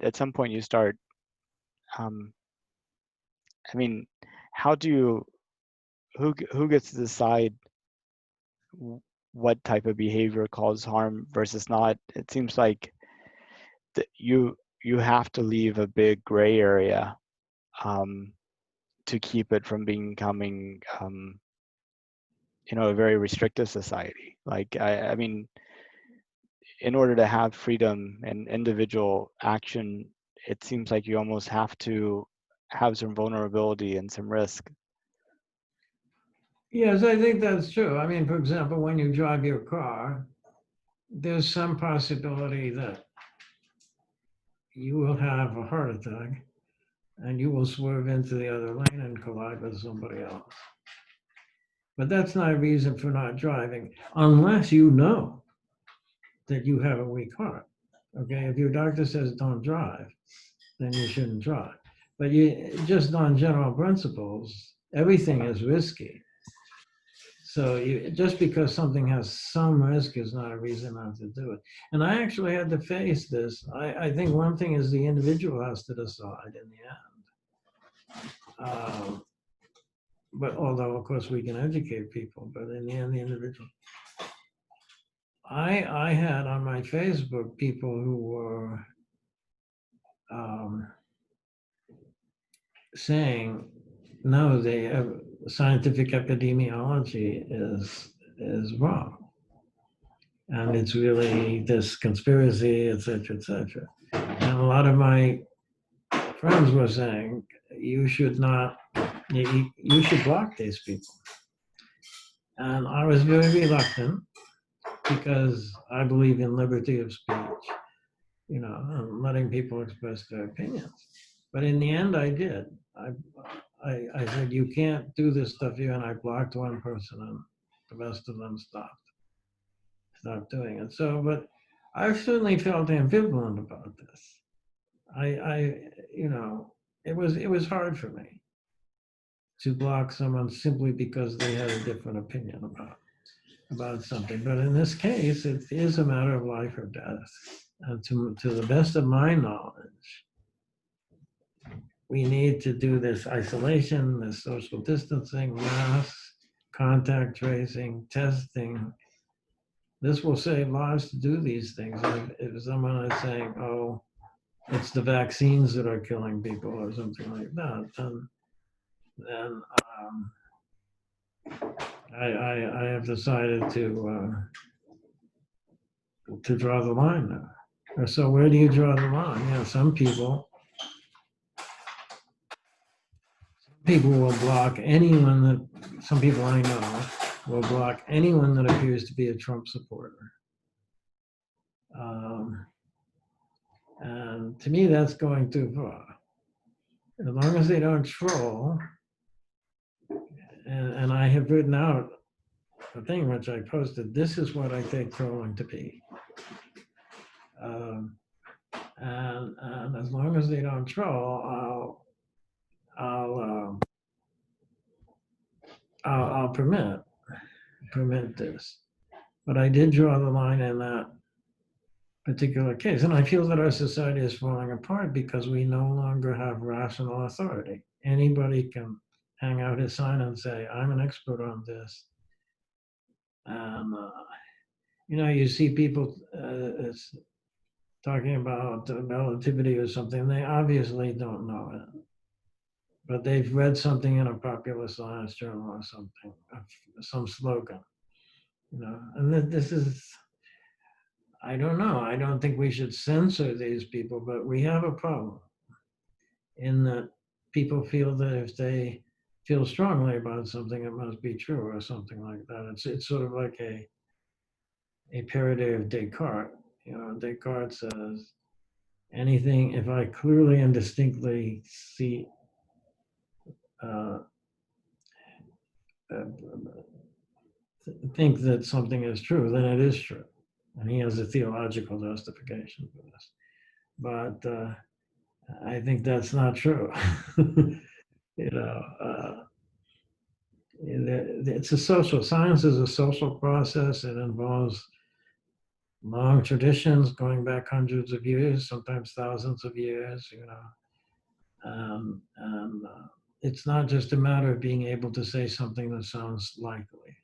At some point you start, um, I mean, how do you, who gets to decide what type of behavior causes harm versus not? It seems like you have to leave a big gray area, um, to keep it from becoming, a very restrictive society. Like I mean, in order to have freedom and individual action it seems like you almost have to have some vulnerability and some risk. Yes, I think that's true. I mean, for example, when you drive your car, there's some possibility that you will have a heart attack and you will swerve into the other lane and collide with somebody else. But that's not a reason for not driving, unless you know that you have a weak heart. Okay, if your doctor says don't drive, then you shouldn't drive. But you just on general principles, everything is risky. So just because something has some risk is not a reason not to do it. And I actually had to face this. I think one thing is the individual has to decide in the end. But although, of course, we can educate people, but in the end, the individual. I had on my Facebook people who were um, saying, no, scientific epidemiology is wrong. And it's really this conspiracy, et cetera, et cetera. And a lot of my friends were saying, you should not, you should block these people. And I was very reluctant because I believe in liberty of speech, and letting people express their opinions. But in the end, I did. I said, you can't do this stuff here, and I blocked one person, and the rest of them stopped doing it. So, but I've certainly felt ambivalent about this. I it was hard for me to block someone simply because they had a different opinion about something. But in this case, it is a matter of life or death. And to the best of my knowledge, we need to do this isolation, this social distancing, mass contact tracing, testing. This will save lives to do these things. If someone is saying, oh, it's the vaccines that are killing people or something like that, then I have decided to draw the line there. So where do you draw the line? Some people will block anyone that, some people I know will block anyone that appears to be a Trump supporter. And to me, that's going too far. As long as they don't troll, and I have written out a thing which I posted, this is what I take trolling to be. And as long as they don't troll, I'll permit this. But I did draw the line in that particular case, and I feel that our society is falling apart because we no longer have rational authority. Anybody can hang out his sign and say, "I'm an expert on this," and you see people talking about relativity or something. They obviously don't know it, but they've read something in a popular science journal or something, some slogan, and this is, I don't know. I don't think we should censor these people, but we have a problem in that people feel that if they feel strongly about something, it must be true or something like that. It's sort of like a parody of Descartes. Descartes says, anything, if I clearly and distinctly see, uh, uh, think that something is true, then it is true. And he has a theological justification for this. But I think that's not true. you know, uh, it's a social, science is a social process. It involves long traditions going back hundreds of years, sometimes thousands of years, and it's not just a matter of being able to say something that sounds likely.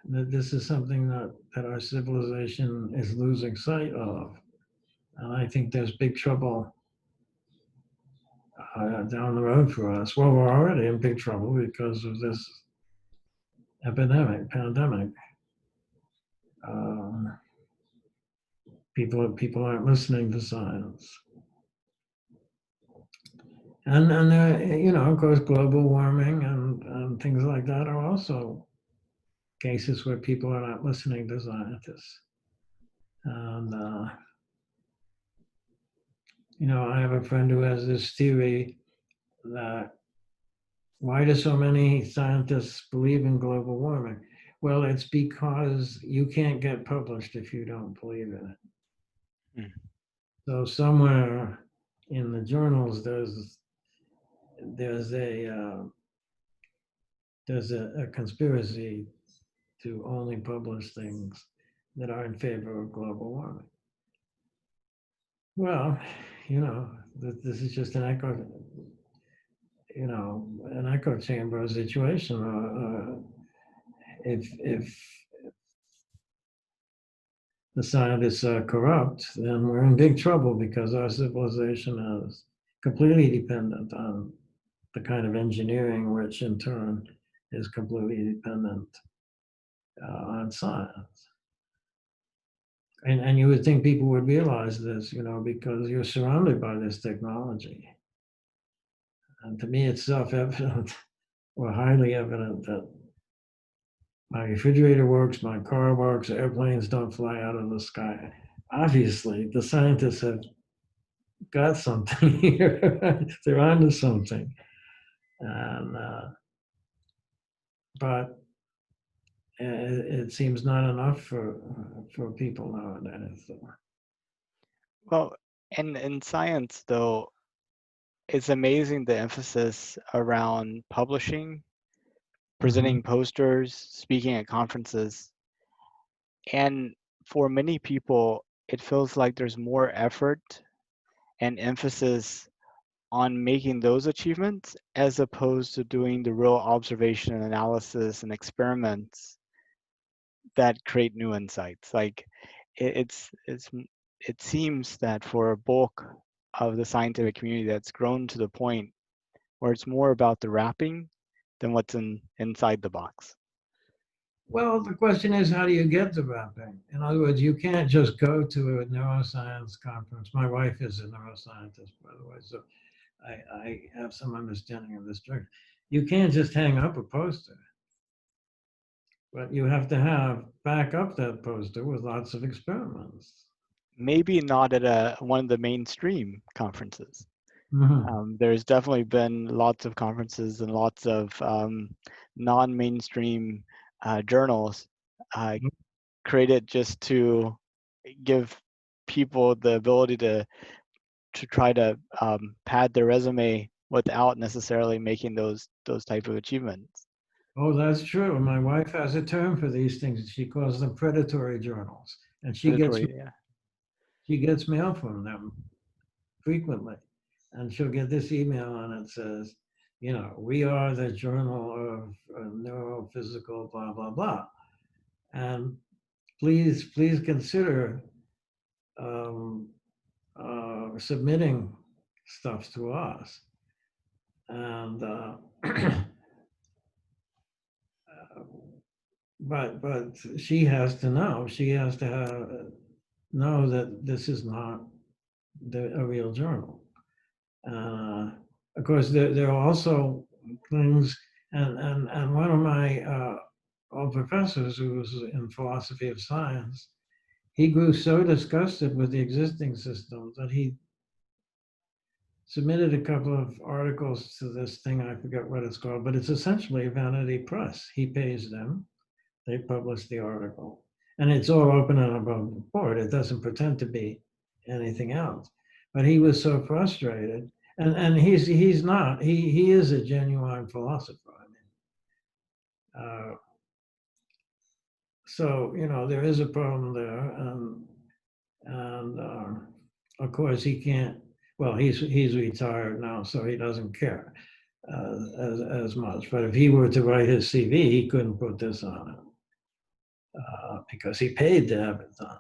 This is something that our civilization is losing sight of. And I think there's big trouble down the road for us. Well, we're already in big trouble because of this pandemic. People aren't listening to science. And of course, global warming and things like that are also cases where people are not listening to scientists. And I have a friend who has this theory that why do so many scientists believe in global warming? Well, it's because you can't get published if you don't believe in it. Mm. So somewhere in the journals, there's a a conspiracy to only publish things that are in favor of global warming. Well, this is just an echo chamber situation. If the scientists are corrupt, then we're in big trouble because our civilization is completely dependent on the kind of engineering, which in turn is completely dependent on science. And you would think people would realize this, because you're surrounded by this technology. And to me, it's self-evident or highly evident that my refrigerator works, my car works, airplanes don't fly out of the sky. Obviously, the scientists have got something here. They're onto something. And but it seems not enough for people nowadays. So. Well, and in science, though, it's amazing the emphasis around publishing, Mm-hmm. presenting posters, speaking at conferences. And for many people, it feels like there's more effort and emphasis on making those achievements as opposed to doing the real observation and analysis and experiments that create new insights. Like it seems that for a bulk of the scientific community that's grown to the point where it's more about the wrapping than what's inside the box. Well, the question is, how do you get the wrapping? In other words, you can't just go to a neuroscience conference. My wife is a neuroscientist, by the way, so I have some understanding of this drug. You can't just hang up a poster, but you have to have back up that poster with lots of experiments. Maybe not at one of the mainstream conferences. Mm-hmm. There's definitely been lots of conferences and lots of non-mainstream journals uh, created just to give people the ability to try to pad their resume without necessarily making those type of achievements. Oh, that's true. My wife has a term for these things. She calls them predatory journals, and Predatory, yeah. she gets mail from them frequently, and she'll get this email and it says, we are the Journal of Neurophysical blah blah blah, and please consider um, submitting stuff to us, and but she has to know. She has to know that this is not a real journal. Of course, there are also things, and one of my old professors who was in philosophy of science, he grew so disgusted with the existing system that he submitted a couple of articles to this thing. I forget what it's called, but it's essentially a vanity press. He pays them, they publish the article, and it's all open and above board. It doesn't pretend to be anything else. But he was so frustrated, and he's not. He is a genuine philosopher. So there is a problem there, and of course he can't. Well, he's retired now, so he doesn't care as much. But if he were to write his CV, he couldn't put this on it because he paid to have it done.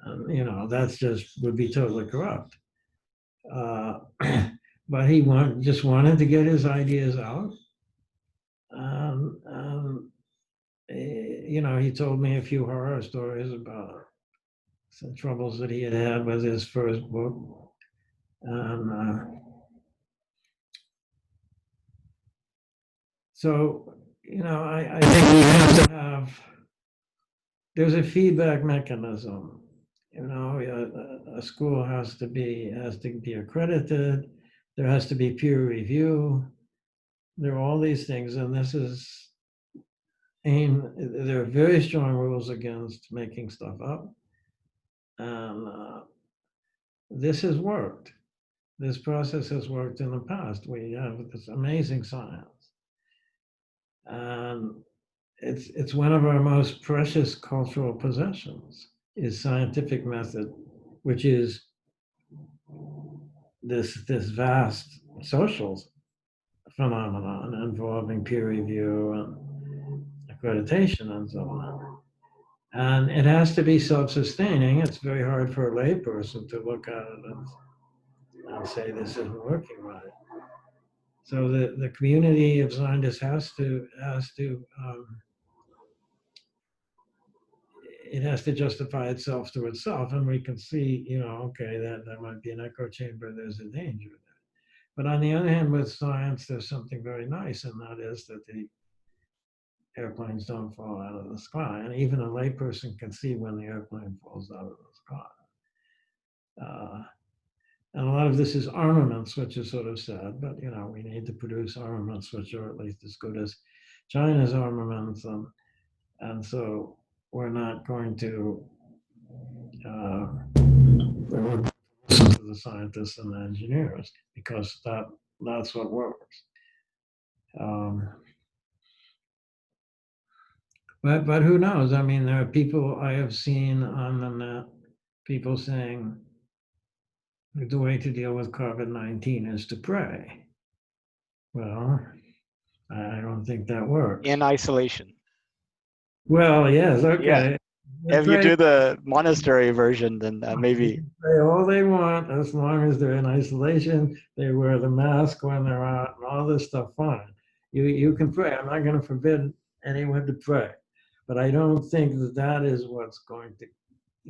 And, that's just would be totally corrupt. Uh, but he just wanted to get his ideas out. He told me a few horror stories about some troubles that he had with his first book. And So, I think we have to have, there's a feedback mechanism. A school has to be accredited. There has to be peer review. There are all these things, and this is there are very strong rules against making stuff up. And this has worked. This process has worked in the past. We have this amazing science. And it's one of our most precious cultural possessions is scientific method, which is this vast social phenomenon involving peer review and accreditation and so on. And it has to be self-sustaining. It's very hard for a layperson to look at it and say this isn't working right. So the community of scientists it has to justify itself to itself, and we can see, okay, that might be an echo chamber. There's a danger there. But on the other hand, with science, there's something very nice, and that is that the airplanes don't fall out of the sky, and even a layperson can see when the airplane falls out of the sky. And a lot of this is armaments, which is sort of sad, but we need to produce armaments which are at least as good as China's armaments, and so we're not going to listen to the scientists and the engineers because that's what works. Um, but who knows? I mean, there are people I have seen on the net, people saying the way to deal with COVID-19 is to pray. Well, I don't think that works. In isolation. Well, yes, Yeah. okay. If you do the monastery version, then maybe. Say all they want as long as they're in isolation. They wear the mask when they're out and all this stuff. Fine. You can pray. I'm not going to forbid anyone to pray, but I don't think that is what's going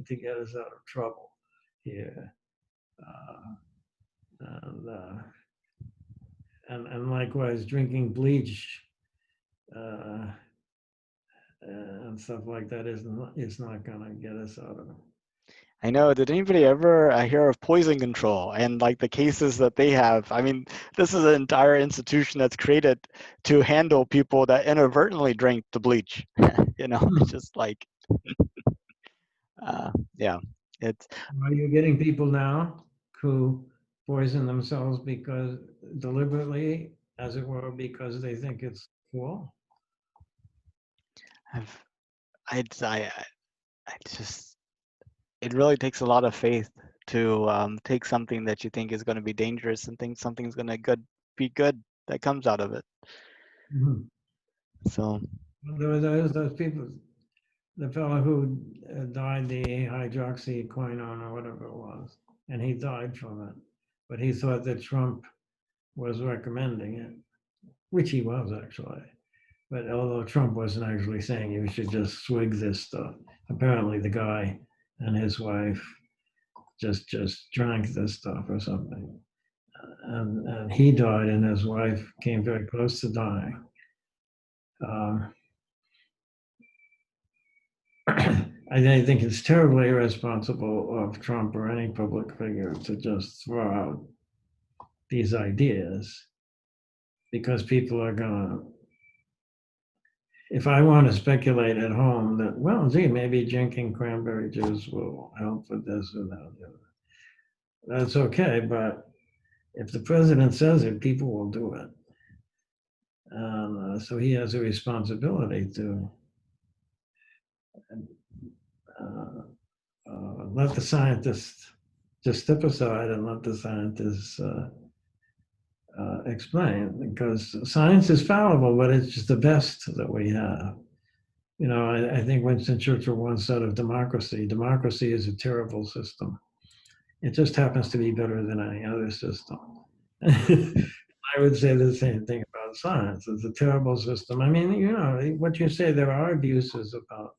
to get us out of trouble here. And likewise, drinking bleach and stuff like that is not going to get us out of it. I know. Did anybody ever hear of poison control and like the cases that they have? I mean, this is an entire institution that's created to handle people that inadvertently drink the bleach. It's just like, yeah, it's. Are you getting people now who poison themselves because deliberately, as it were, because they think it's cool? I just. It really takes a lot of faith to take something that you think is going to be dangerous and think something's going to be good that comes out of it. Mm-hmm. So. There were those people, the fellow who died, the hydroxyquinone or whatever it was, and he died from it. But he thought that Trump was recommending it, which he was actually. But although Trump wasn't actually saying you should just swig this stuff, apparently the guy and his wife just drank this stuff or something. And he died, and his wife came very close to dying. I think it's terribly irresponsible of Trump or any public figure to just throw out these ideas because people are gonna. If I want to speculate at home that, well, gee, maybe drinking cranberry juice will help with this or that, that's okay. But if the president says it, people will do it. So he has a responsibility to let the scientists just step aside and let the scientists explain, because science is fallible, but it's just the best that we have. I think Winston Churchill once said of democracy is a terrible system. It just happens to be better than any other system. I would say the same thing about science. It's a terrible system. I mean, what you say, there are abuses about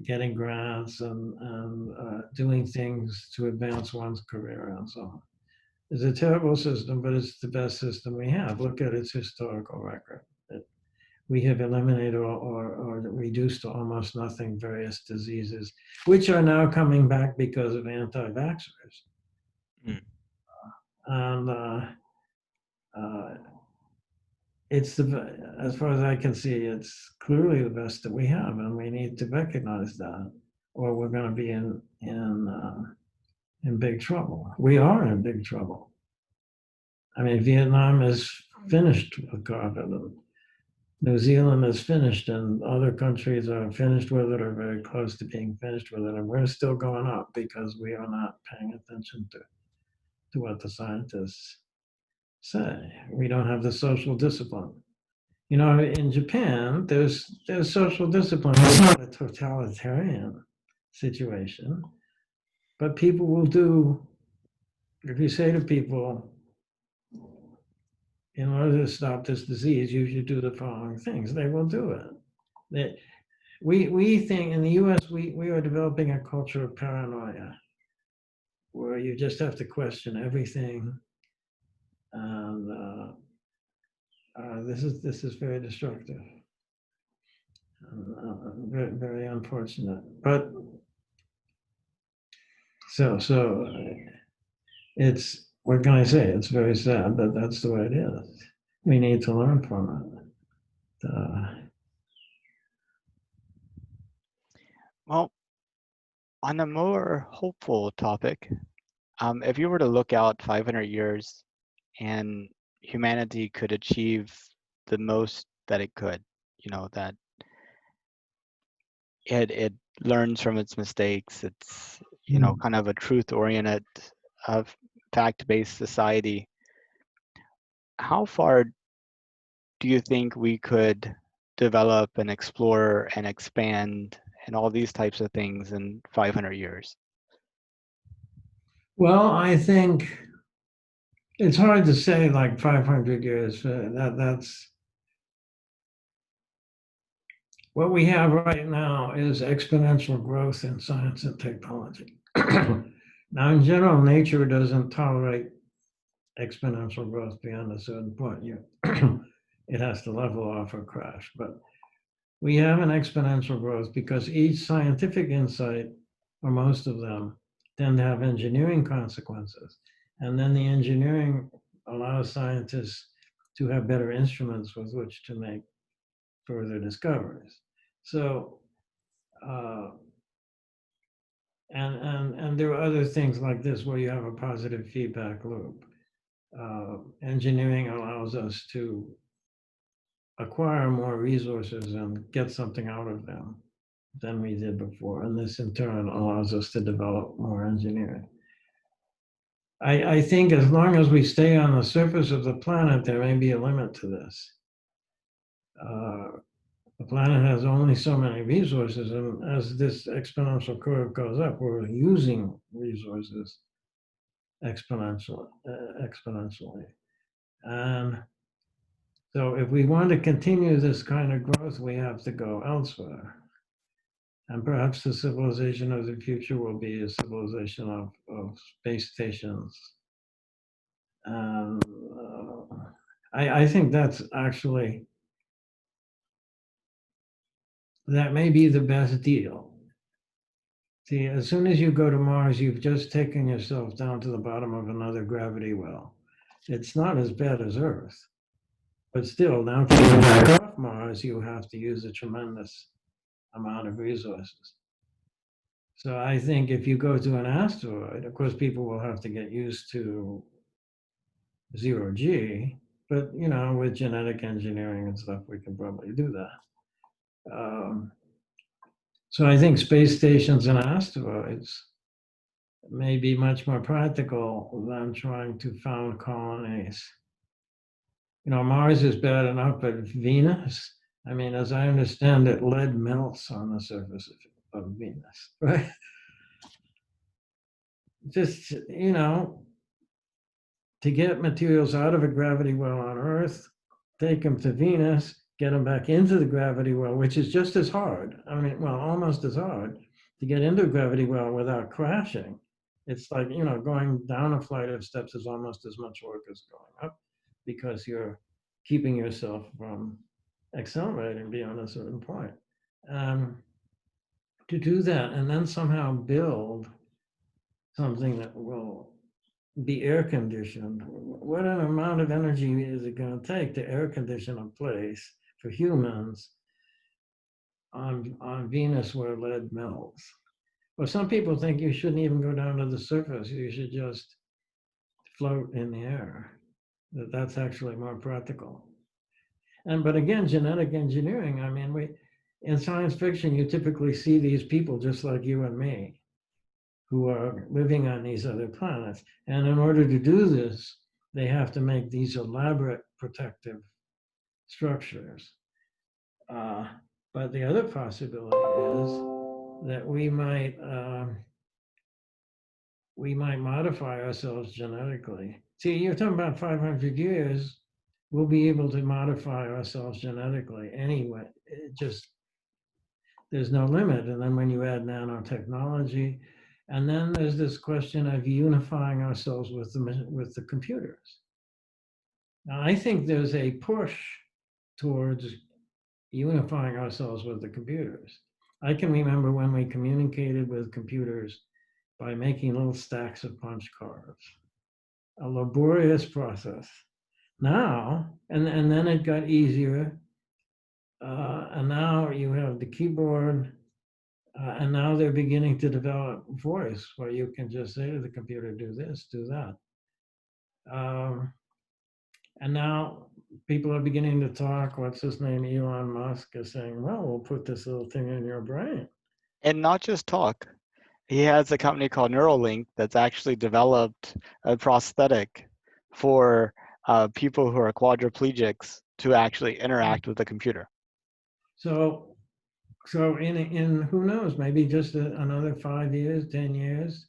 getting grants and doing things to advance one's career and so on. It's a terrible system, but it's the best system we have. Look at its historical record. We have eliminated or reduced to almost nothing various diseases, which are now coming back because of anti-vaxxers. Mm. And uh, it's as far as I can see, it's clearly the best that we have, and we need to recognize that, or we're going to be in big trouble. We are in big trouble. I mean, Vietnam is finished with COVID, and New Zealand is finished, and other countries are finished with it or very close to being finished with it, and we're still going up because we are not paying attention to what the scientists say. We don't have the social discipline. You know, in Japan, there's social discipline. It's not a totalitarian situation, but people will do. If you say to people, in order to stop this disease, you should do the following things, they will do it. We think in the U.S. we are developing a culture of paranoia, where you just have to question everything, and this is very destructive. Very, very unfortunate. But so it's, what can I say? It's very sad, but that's the way it is. We need to learn from it. Well, on a more hopeful topic, if you were to look out 500 years and humanity could achieve the most that it could, that it learns from its mistakes, it's, kind of a truth-oriented, fact-based society, how far do you think we could develop and explore and expand and all these types of things in 500 years? Well, I think it's hard to say like 500 years. That's what we have right now is exponential growth in science and technology. Now, in general, nature doesn't tolerate exponential growth beyond a certain point. It has to level off or crash. But we have an exponential growth because each scientific insight, or most of them, tend to have engineering consequences. And then the engineering allows scientists to have better instruments with which to make further discoveries. So, and there are other things like this where you have a positive feedback loop. Engineering allows us to acquire more resources and get something out of them than we did before. And this in turn allows us to develop more engineering. I think as long as we stay on the surface of the planet, there may be a limit to this. The planet has only so many resources, and as this exponential curve goes up, we're using resources exponentially. And so if we want to continue this kind of growth, we have to go elsewhere. And perhaps the civilization of the future will be a civilization of space stations. And I think that's actually, that may be the best deal. See, as soon as you go to Mars, you've just taken yourself down to the bottom of another gravity well. It's not as bad as Earth. But still, now to get back off Mars, you have to use a tremendous amount of resources. So I think if you go to an asteroid, of course, people will have to get used to zero G, but with genetic engineering and stuff, we can probably do that. So I think space stations and asteroids may be much more practical than trying to found colonies. Mars is bad enough, but Venus, I mean, as I understand it, lead melts on the surface of Venus, right? Just, to get materials out of a gravity well on Earth, take them to Venus, get them back into the gravity well, which is just as hard. I mean, well, almost as hard to get into a gravity well without crashing It's like, you know, going down a flight of steps is almost as much work as going up because you're keeping yourself from accelerating beyond a certain point. Um, to do that and then somehow build something that will be air conditioned, what an amount of energy is it going to take to air condition a place for humans on Venus where lead melts? Well, some people think you shouldn't even go down to the surface. You should just float in the air. That's actually more practical. And but again, genetic engineering. I mean, we in science fiction you typically see these people just like you and me, who are living on these other planets. And in order to do this, they have to make these elaborate protective structures. Uh, but the other possibility is that we might modify ourselves genetically. See, you're talking about 500 years. We'll be able to modify ourselves genetically anyway. It just there's no limit. And then when you add nanotechnology, and then there's this question of unifying ourselves with the computers. Now, I think there's a push towards unifying ourselves with the computers. I can remember when we communicated with computers by making little stacks of punch cards, a laborious process. Now, and then it got easier, and now you have the keyboard, and now they're beginning to develop voice where you can just say to the computer, do this, do that. Um, and now people are beginning to talk. What's his name? Elon Musk is saying, well, we'll put this little thing in your brain. And not just talk. He has a company called Neuralink that's actually developed a prosthetic for people who are quadriplegics to actually interact with the computer. So, so in who knows, maybe just another 5 years, 10 years.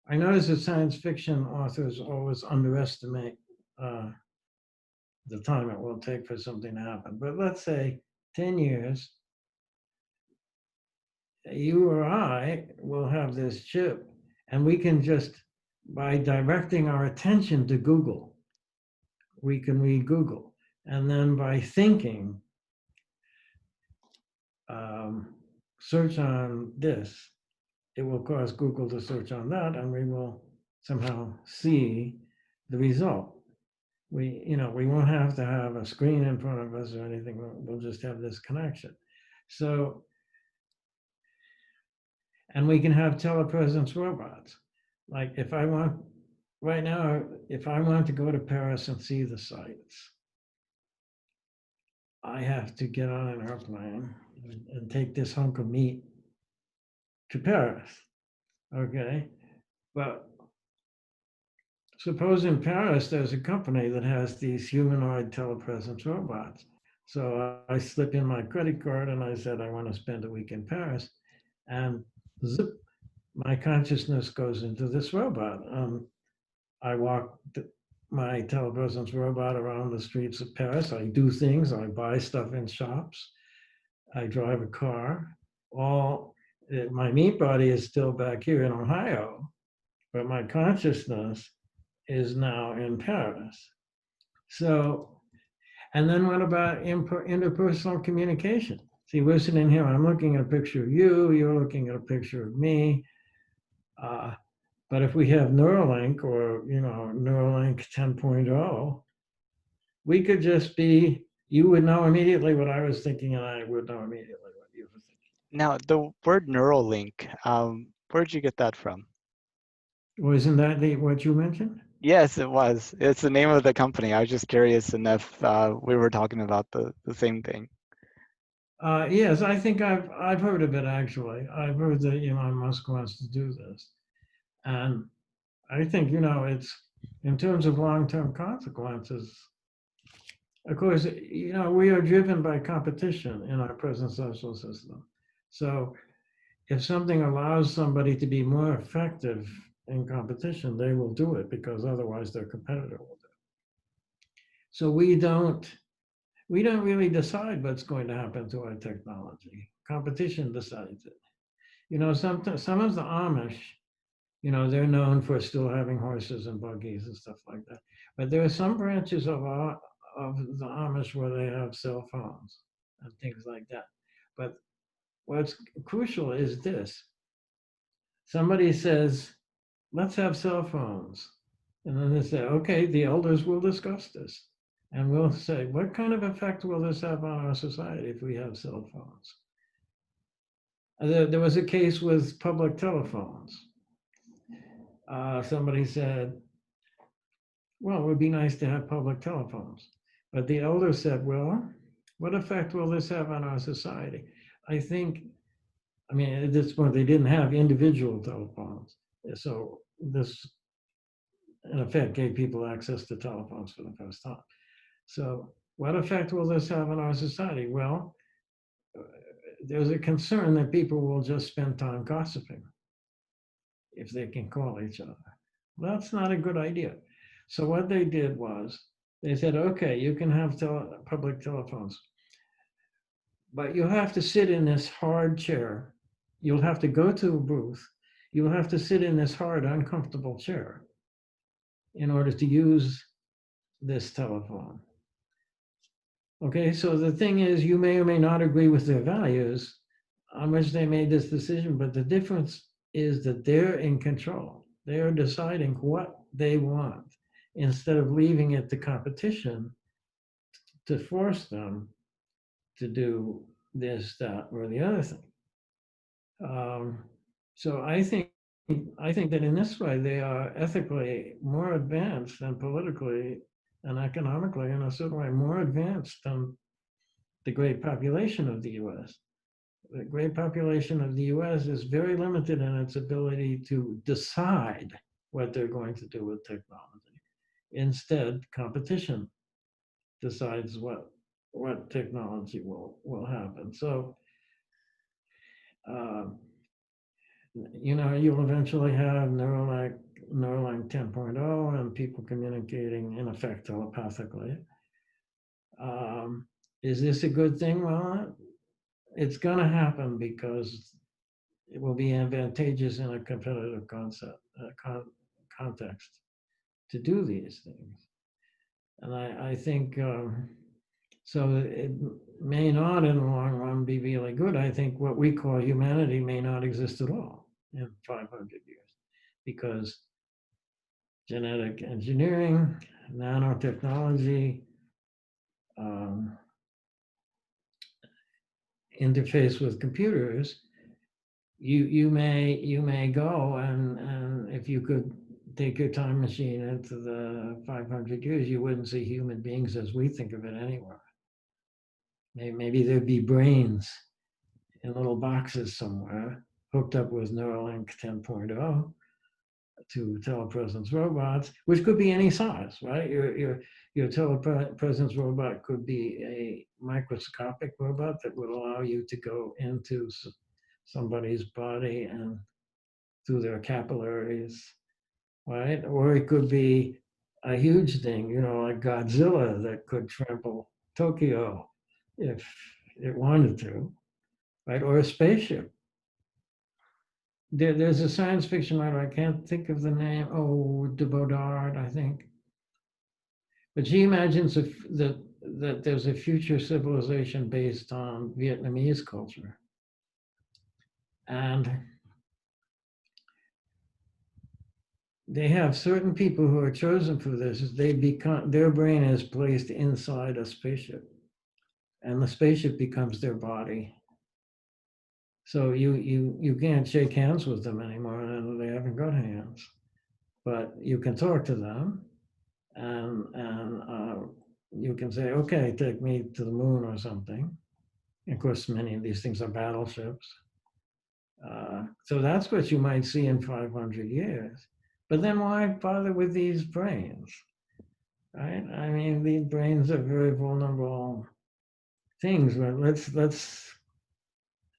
I notice that science fiction authors always underestimate the time it will take for something to happen. But let's say 10 years, you or I will have this chip, and we can just, by directing our attention to Google, we can read Google. And then by thinking, search on this, it will cause Google to search on that, and we will somehow see the result. We won't have to have a screen in front of us or anything. We'll just have this connection. So, and we can have telepresence robots. Like if I want, right now, if I want to go to Paris and see the sights, I have to get on an airplane and take this hunk of meat to Paris. Okay. But suppose in Paris there's a company that has these humanoid telepresence robots. So I slip in my credit card and I said, I want to spend a week in Paris. And zip, my consciousness goes into this robot. I walk my telepresence robot around the streets of Paris. I do things, I buy stuff in shops, I drive a car. All my meat body is still back here in Ohio, but my consciousness is now in Paris. So, and then what about interpersonal communication? See, we're sitting here, I'm looking at a picture of you, you're looking at a picture of me. But if we have Neuralink or, Neuralink 10.0, we could just be, you would know immediately what I was thinking and I would know immediately what you were thinking. Now, the word Neuralink, where'd you get that from? Well, isn't that what you mentioned? Yes, it was. It's the name of the company. I was just curious enough we were talking about the same thing. Yes, I think I've heard of it actually. I've heard that Elon Musk wants to do this. And I think, it's in terms of long-term consequences, of course, we are driven by competition in our present social system. So if something allows somebody to be more effective in competition, they will do it because otherwise their competitor will do it. So we don't really decide what's going to happen to our technology. Competition decides it. Some of the Amish They're known for still having horses and buggies and stuff like that. But there are some branches of the Amish where they have cell phones and things like that. But what's crucial is this: somebody says, "Let's have cell phones," and then they say, "Okay, the elders will discuss this." And we'll say, what kind of effect will this have on our society if we have cell phones? There was a case with public telephones. Somebody said, well, it would be nice to have public telephones. But the elder said, well, what effect will this have on our society? I think, I mean, at this point, they didn't have individual telephones. So this, in effect, gave people access to telephones for the first time. So what effect will this have on our society? Well, there's a concern that people will just spend time gossiping if they can call each other. That's not a good idea. So what they did was they said, okay, you can have public telephones, but you have to sit in this hard chair. You'll have to go to a booth. You'll have to sit in this hard, uncomfortable chair in order to use this telephone. Okay, so the thing is, you may or may not agree with their values on which they made this decision, but the difference is that they're in control. They are deciding what they want instead of leaving it to competition to force them to do this, that, or the other thing. Um, so I think that in this way they are ethically more advanced and politically and economically, in a certain way, more advanced than the great population of the U.S. The great population of the US is very limited in its ability to decide what they're going to do with technology. Instead, competition decides what technology will happen. So, uh, you'll eventually have Neuralink 10.0 and people communicating in effect telepathically. Is this a good thing? Well, it's going to happen because it will be advantageous in a competitive context to do these things. And I think so. It may not, in the long run, be really good. I think what we call humanity may not exist at all in 500 years because genetic engineering, nanotechnology, um, interface with computers, you may go and if you could take your time machine into the 500 years, you wouldn't see human beings as we think of it anywhere. Maybe there'd be brains in little boxes somewhere hooked up with Neuralink 10.0 to telepresence robots, which could be any size, right? Your telepresence robot could be a microscopic robot that would allow you to go into somebody's body and through their capillaries, right? Or it could be a huge thing, like Godzilla that could trample Tokyo if it wanted to, right? Or a spaceship. There's a science fiction writer, I can't think of the name, de Bodard, I think. But she imagines that there's a future civilization based on Vietnamese culture. And they have certain people who are chosen for this. Their brain is placed inside a spaceship, and the spaceship becomes their body. So you can't shake hands with them anymore, and they haven't got hands, but you can talk to them, and you can say, okay, take me to the moon or something. Of course, many of these things are battleships. So that's what you might see in 500 years. But then why bother with these brains? Right? I mean, these brains are very vulnerable things. But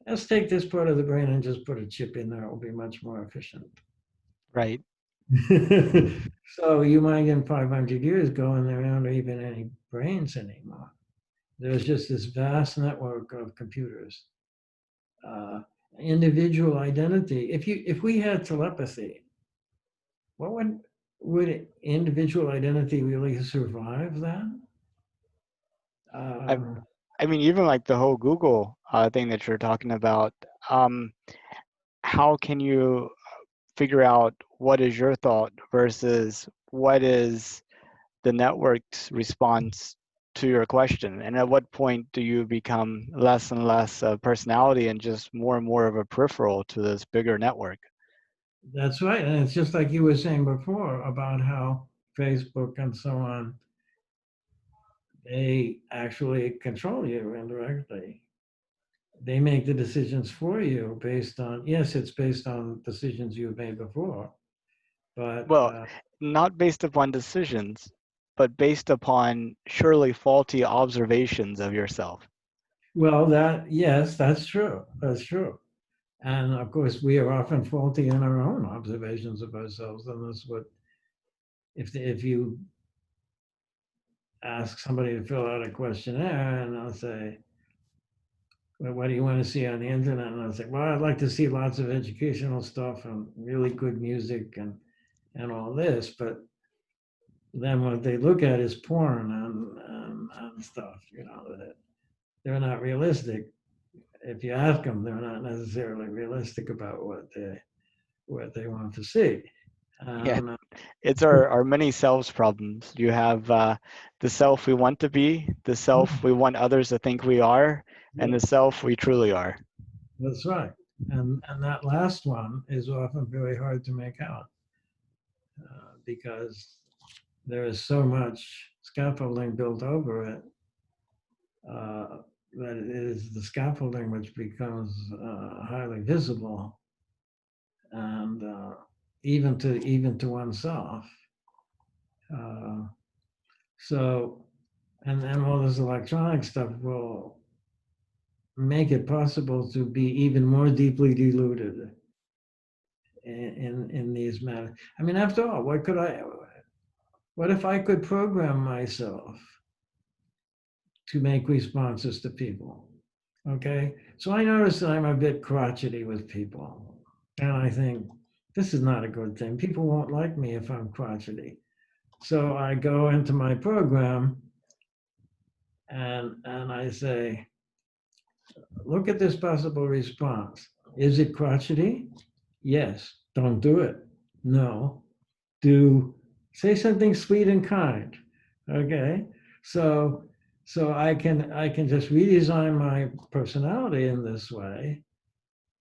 let's take this part of the brain and just put a chip in there. It will be much more efficient. Right. So you might in 500 years go and there aren't even any brains anymore. There's just this vast network of computers. Individual identity. If we had telepathy, what would individual identity really survive that? I, Um, I mean, even like the whole Google thing that you're talking about, um, how can you figure out what is your thought versus what is the network's response to your question? And at what point do you become less and less a personality and just more and more of a peripheral to this bigger network? that's right. And it's just like you were saying before about how Facebook and so on, they actually control you indirectly. They make the decisions for you based on, yes, it's based on decisions you've made before, but Well, not based upon decisions, but based upon surely faulty observations of yourself. well, that, yes, that's true. That's true. And of course, we are often faulty in our own observations of ourselves. And that's what, if you ask somebody to fill out a questionnaire and they'll say, well, what do you want to see on the internet? And I'll say, well, I'd like to see lots of educational stuff and really good music and all this. But then what they look at is porn and stuff, that they're not realistic. If you ask them, they're not necessarily realistic about what they want to see. Yeah, And it's our many selves problems. You have the self we want to be, the self we want others to think we are, and the yes, self we truly are. that's right. And that last one is often very hard to make out because there is so much scaffolding built over it uh, that it is the scaffolding which becomes highly visible and even to oneself. Uh, so and all this electronic stuff will make it possible to be even more deeply deluded in these matters. I mean, after all, what if I could program myself to make responses to people? Okay, so I notice that I'm a bit crotchety with people, and I think this is not a good thing. People won't like me if I'm crotchety. So I go into my program and I say, look at this possible response. Is it crotchety? Yes. Don't do it. No. Do say something sweet and kind. Okay. So I can just redesign my personality in this way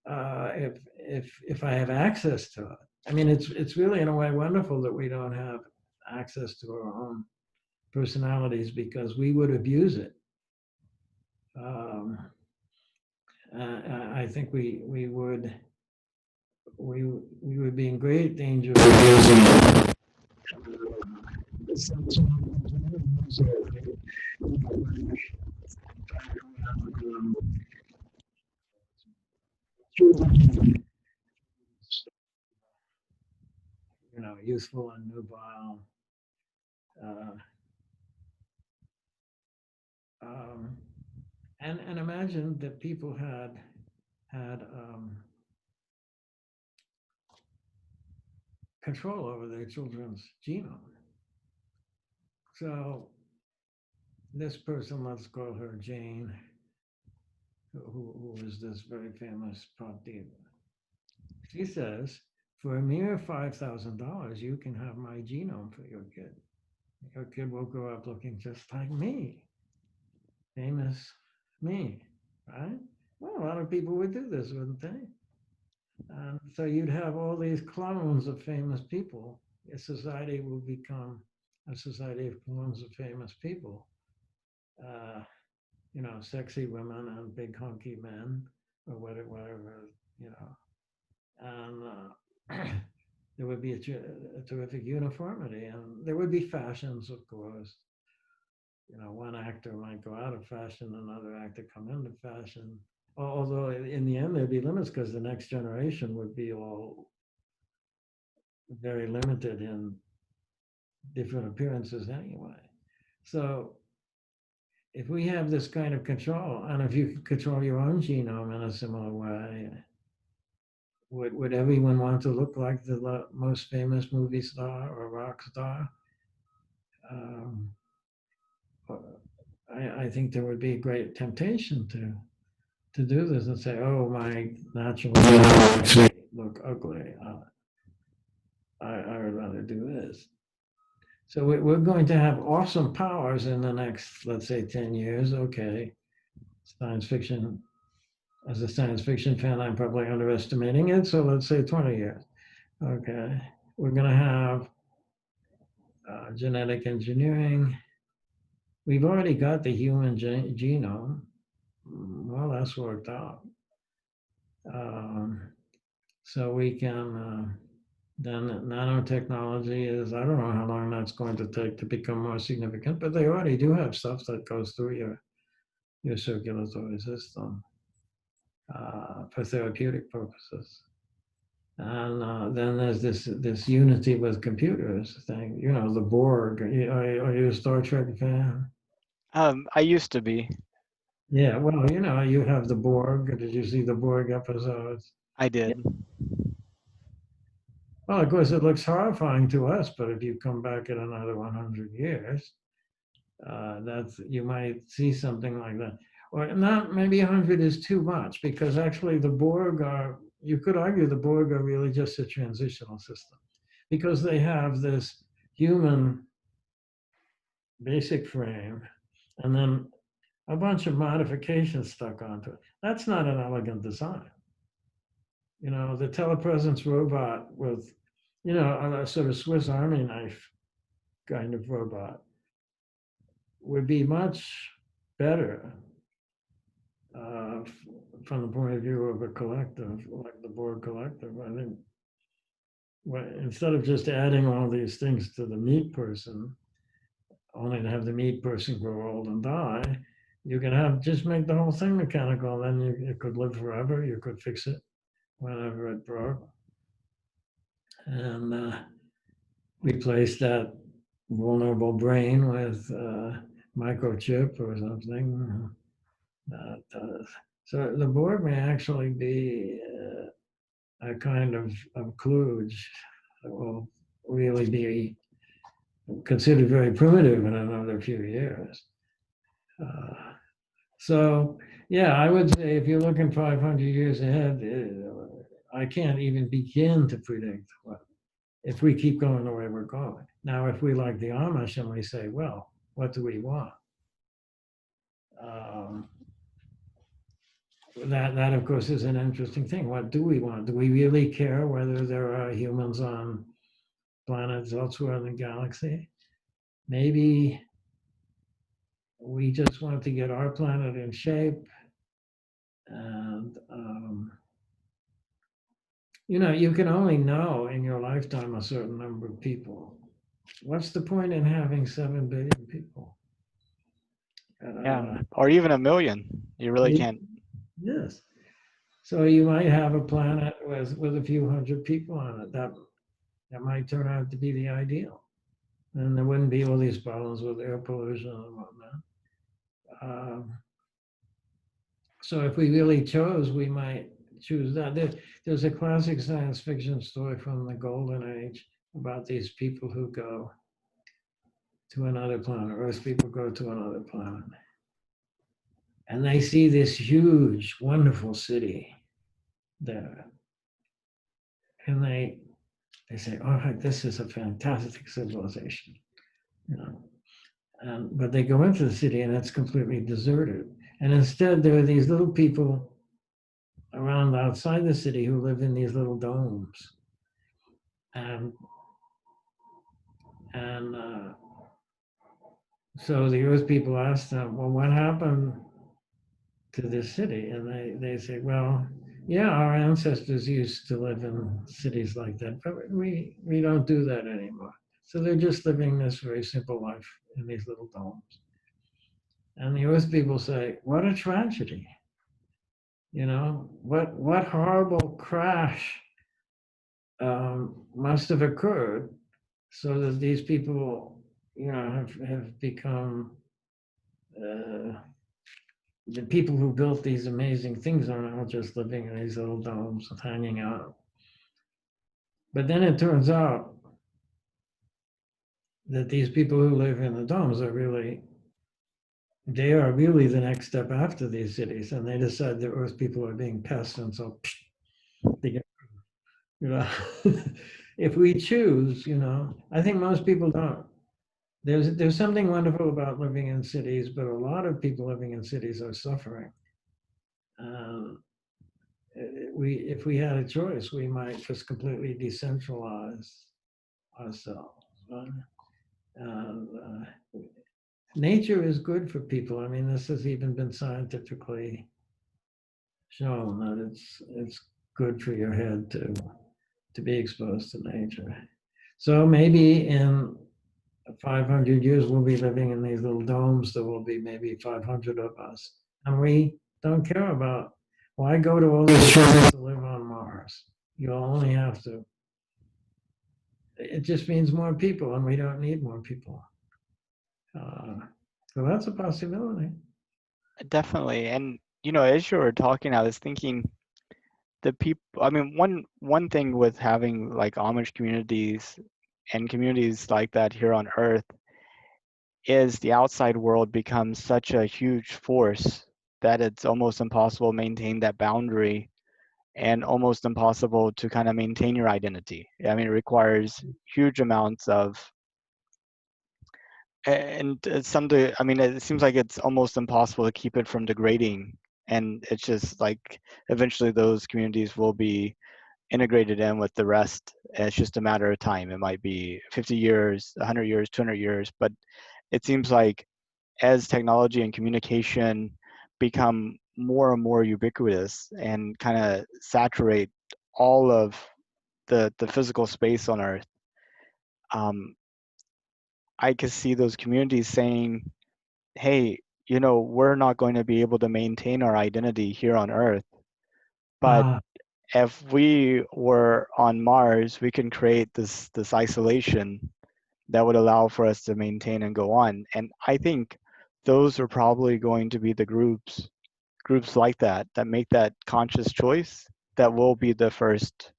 if I have access to it. I mean, it's really in a way wonderful that we don't have access to our own personalities because we would abuse it. Um, I think we would be in great danger of abusing it. Useful and nubile. Uh, um, and imagine that people had control over their children's genome. So this person, let's call her Jane, who is this very famous pop diva. She says, for a mere $5,000, you can have my genome for your kid. Your kid will grow up looking just like me, famous me, right? Well, a lot of people would do this, wouldn't they? And so you'd have all these clones of famous people. A society will become a society of clones of famous people. Uh, sexy women and big hunky men, or whatever, you know. And there would be a terrific uniformity, and there would be fashions, of course. One actor might go out of fashion, another actor come into fashion. Although in the end there'd be limits because the next generation would be all very limited in different appearances anyway. So if we have this kind of control, and if you can control your own genome in a similar way, Would everyone want to look like the most famous movie star or rock star? Um, I think there would be a great temptation to do this and say, "Oh, my natural look ugly. I would rather do this." So we're going to have awesome powers in the next, let's say, 10 years. Okay, science fiction. As a science fiction fan, I'm probably underestimating it. So let's say 20 years. Okay, we're going to have genetic engineering. We've already got the human genome. Well, that's worked out. Um, so we can, then nanotechnology is, I don't know how long that's going to take to become more significant, but they already do have stuff that goes through your circulatory system for therapeutic purposes. And then there's this unity with computers thing, the Borg. Are you a Star Trek fan? I used to be. Yeah, well, you have the Borg. Did you see the Borg episodes? I Yeah. did. Well, of course, it looks horrifying to us, but if you come back in another 100 years, that's you might see something like that. Or not, maybe 100 is too much, because actually the Borg are, you could argue the Borg are really just a transitional system, because they have this human basic frame and then a bunch of modifications stuck onto it. That's not an elegant design. The telepresence robot with, a sort of Swiss Army knife kind of robot would be much better uh, from the point of view of a collective, like the Borg collective. I think instead of just adding all these things to the meat person, only to have the meat person grow old and die, you can just make the whole thing mechanical. Then it could live forever. You could fix it whenever it broke, and replace that vulnerable brain with microchip or something. That, so the Borg may actually be a kind of kludge that will really be considered very primitive in another few years. Uh, so, yeah, I would say if you're looking 500 years ahead, I can't even begin to predict what if we keep going the way we're going. Now, if we like the Amish and we say, well, what do we want? Um, that of course is an interesting thing. What do we want? Do we really care whether there are humans on planets elsewhere in the galaxy? Maybe we just want to get our planet in shape, and you can only know in your lifetime a certain number of people. What's the point in having 7 billion people? Yeah, uh, or even a million. You really can't. yes. So you might have a planet with a few hundred people on it. That might turn out to be the ideal. And there wouldn't be all these problems with air pollution and whatnot. Um, so if we really chose, we might choose that. There's a classic science fiction story from the Golden Age about these people who go to another planet. Earth people go to another planet. And they see this huge, wonderful city there. And they say, "All right, this is a fantastic civilization," you know. But they go into the city and it's completely deserted. And instead, there are these little people around outside the city who live in these little domes. And and so the Earth people ask them, "Well, what happened to this city?" And they say, "Well, yeah, our ancestors used to live in cities like that, but we don't do that anymore." So they're just living this very simple life in these little domes. And the Earth people say, "What a tragedy! What horrible crash must have occurred so that these people, have become uh, the people who built these amazing things are now just living in these little domes, hanging out. But then it turns out that these people who live in the domes are really, they are really the next step after these cities, and they decide the Earth people are being pests, and so they get, you know, if we choose, I think most people don't. There's something wonderful about living in cities, but a lot of people living in cities are suffering. Um, if we had a choice, we might just completely decentralize ourselves. Nature is good for people. I mean, this has even been scientifically shown that it's good for your head to be exposed to nature. So maybe in 500 years, we'll be living in these little domes. There will be maybe 500 of us. And we don't care about, why go to all this trouble to live on Mars? You'll only have to, it just means more people, and we don't need more people. Uh, so that's a possibility. Definitely. And as you were talking, I was thinking the people. I mean, one thing with having like Amish communities and communities like that here on Earth is the outside world becomes such a huge force that it's almost impossible to maintain that boundary and almost impossible to kind of maintain your identity. I mean, it requires huge amounts of, and it's something, I mean, it seems like it's almost impossible to keep it from degrading. And it's just like eventually those communities will be integrated in with the rest. And it's just a matter of time. It might be 50 years, 100 years, 200 years, but it seems like as technology and communication become more and more ubiquitous and kind of saturate all of the physical space on Earth, um, I could see those communities saying, "Hey, we're not going to be able to maintain our identity here on Earth, but Uh, if we were on Mars, we can create this isolation that would allow for us to maintain and go on." And I think those are probably going to be the groups like that make that conscious choice that will be the first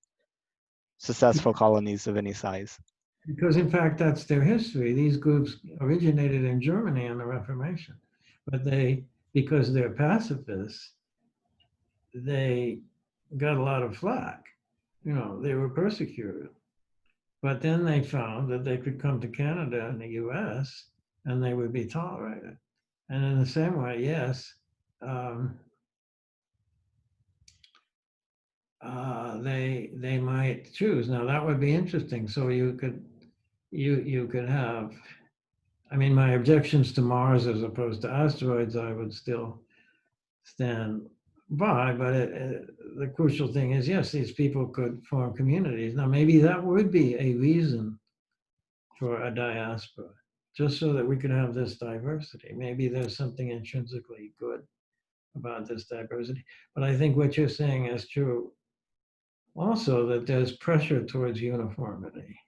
successful colonies of any size. because in fact, that's their history. These groups originated in Germany in the Reformation, but because they're pacifists, they got a lot of flack. They were persecuted. But then they found that they could come to Canada and the US and they would be tolerated. And in the same way, yes, um, they might choose. Now that would be interesting. So you could have. I mean, my objections to Mars as opposed to asteroids, I would still stand by. But the crucial thing is, yes, these people could form communities. Now maybe that would be a reason for a diaspora, just so that we could have this diversity. Maybe there's something intrinsically good about this diversity. But I think what you're saying is true also, that there's pressure towards uniformity.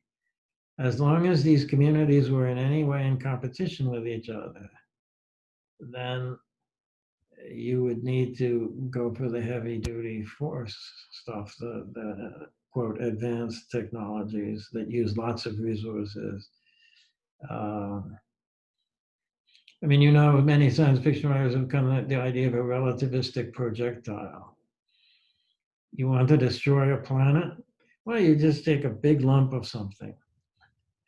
As long as these communities were in any way in competition with each other, then you would need to go for the heavy duty force stuff, the quote advanced technologies that use lots of resources. Um, I mean, many science fiction writers have come up with the idea of a relativistic projectile. You want to destroy a planet? Well, you just take a big lump of something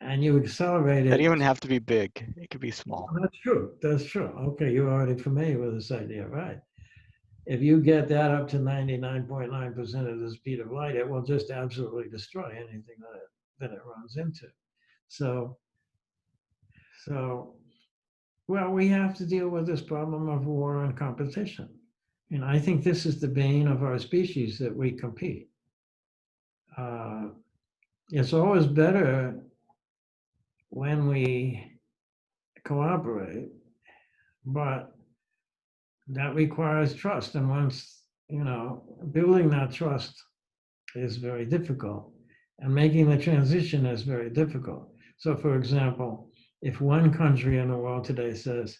and you accelerate It doesn't it. even have to be big. It could be small. That's true. That's true. Okay, you're already familiar with this idea, right? If you get that up to 99.9% of the speed of light, it will just absolutely destroy anything that it runs into. So, so well, we have to deal with this problem of war and competition. And I think this is the bane of our species, that we compete. Uh, it's always better when we cooperate, but that requires trust. And once, building that trust is very difficult, and making the transition is very difficult. So, for example, if one country in the world today says,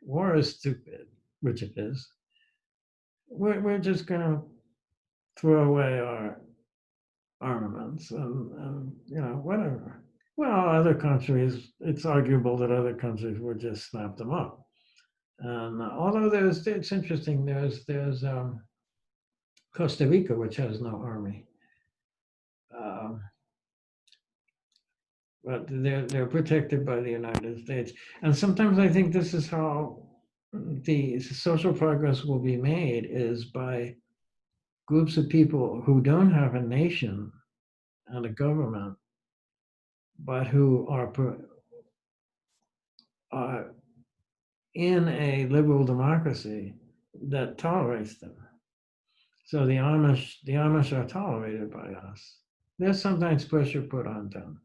war is stupid, which it is, we're just going to throw away our armaments and whatever. Well, other countries, it's arguable that other countries would just snap them up. And although it's interesting, there's Costa Rica, which has no army, um, but they're protected by the United States. And sometimes I think this is how the social progress will be made, is by groups of people who don't have a nation and a government, but who are in a liberal democracy that tolerates them. So the Amish are tolerated by us. There's sometimes pressure put on them.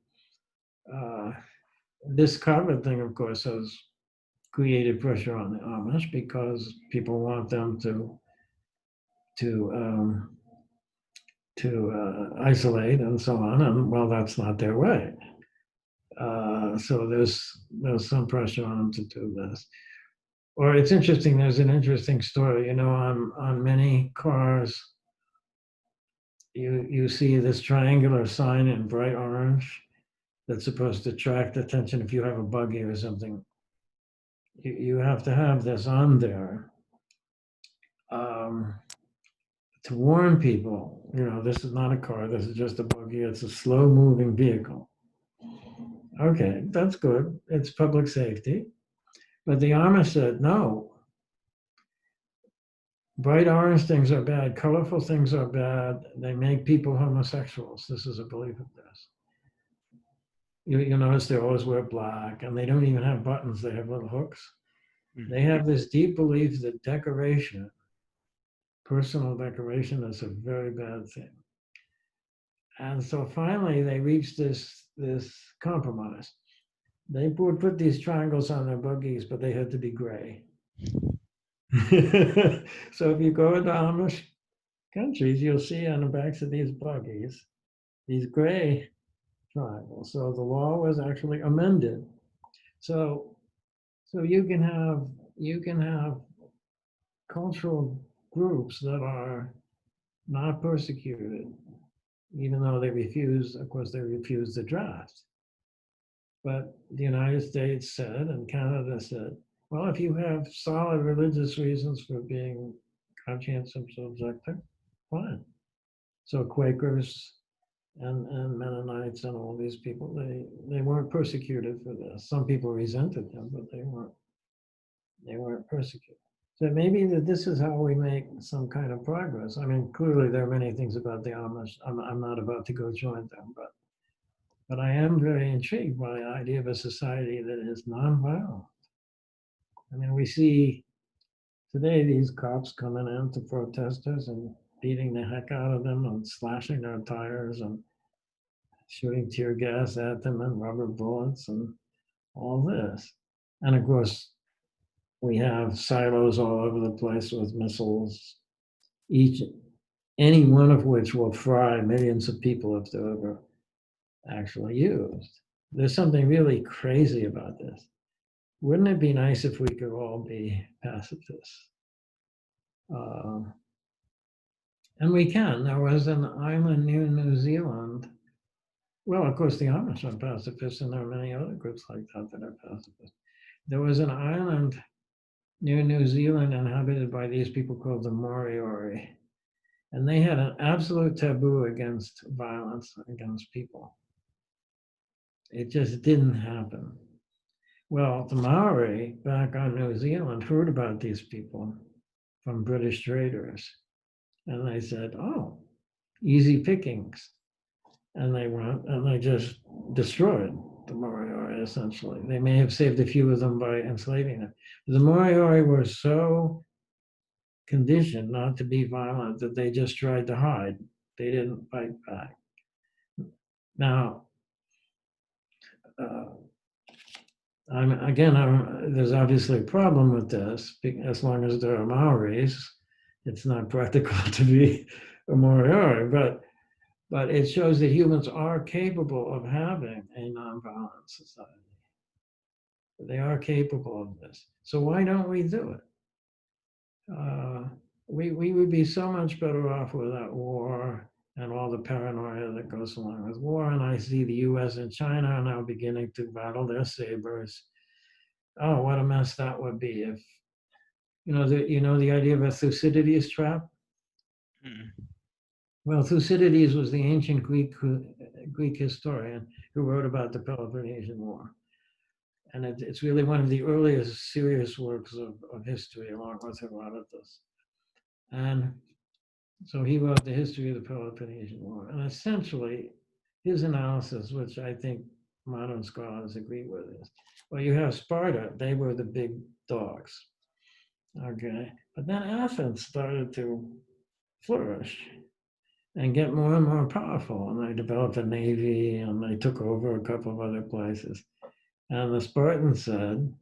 Uh, this COVID thing, of course, has created pressure on the Amish because people want them to um, to isolate and so on, and well, that's not their way. So there's some pressure on them to do this. Or it's interesting. There's an interesting story. On many cars, you see this triangular sign in bright orange that's supposed to attract attention if you have a buggy or something. You have to have this on there um, to warn people. This is not a car. This is just a buggy. It's a slow-moving vehicle. Okay, that's good. It's public safety. But the Amish said, no, bright orange things are bad. Colorful things are bad. They make people homosexuals. This is a belief of theirs. You notice they always wear black, and they don't even have buttons. They have little hooks. They have this deep belief that decoration, personal decoration, is a very bad thing. And so finally they reached this compromise. They would put these triangles on their buggies, but they had to be gray. So if you go into Amish countries, you'll see on the backs of these buggies these gray triangles. So the law was actually amended. So you can have cultural groups that are not persecuted, even though they refused, of course, they refused the draft. But the United States said, and Canada said, well, if you have solid religious reasons for being conscientious objector, fine. So Quakers and Mennonites and all these people, they weren't persecuted for this. Some people resented them, but they weren't persecuted. So maybe that this is how we make some kind of progress. I mean, clearly there are many things about the Amish. I'm not about to go join them, but I am very intrigued by the idea of a society that is nonviolent. I mean, we see today these cops coming in to protesters and beating the heck out of them and slashing their tires and shooting tear gas at them and rubber bullets and all this. And of course, we have silos all over the place with missiles, any one of which will fry millions of people if they're ever actually used. There's something really crazy about this. Wouldn't it be nice if we could all be pacifists? And we can. There was an island near New Zealand. Well, of course, the Amish are pacifists, and there are many other groups like that are pacifists. There was an island near New Zealand inhabited by these people called the Moriori. And they had an absolute taboo against violence against people. It just didn't happen. Well, the Maori back on New Zealand heard about these people from British traders. And they said, oh, easy pickings. And they went and they just destroyed the Moriori, essentially. They may have saved a few of them by enslaving them. The Moriori were so conditioned not to be violent that they just tried to hide. They didn't fight back. Now, there's obviously a problem with this. As long as there are Maoris, it's not practical to be a Moriori, but it shows that humans are capable of having a nonviolent society. They are capable of this. So why don't we do it? We would be so much better off without war and all the paranoia that goes along with war. And I see the US and China are now beginning to battle their sabers. Oh, what a mess that would be if, the idea of a Thucydides trap? Mm. Well, Thucydides was the ancient Greek historian who wrote about the Peloponnesian War. And it's really one of the earliest serious works of history, along with Herodotus. And so he wrote the history of the Peloponnesian War. And essentially, his analysis, which I think modern scholars agree with, is well, you have Sparta, they were the big dogs. Okay. But then Athens started to flourish and get more and more powerful. And they developed a navy and they took over a couple of other places. And the Spartans said,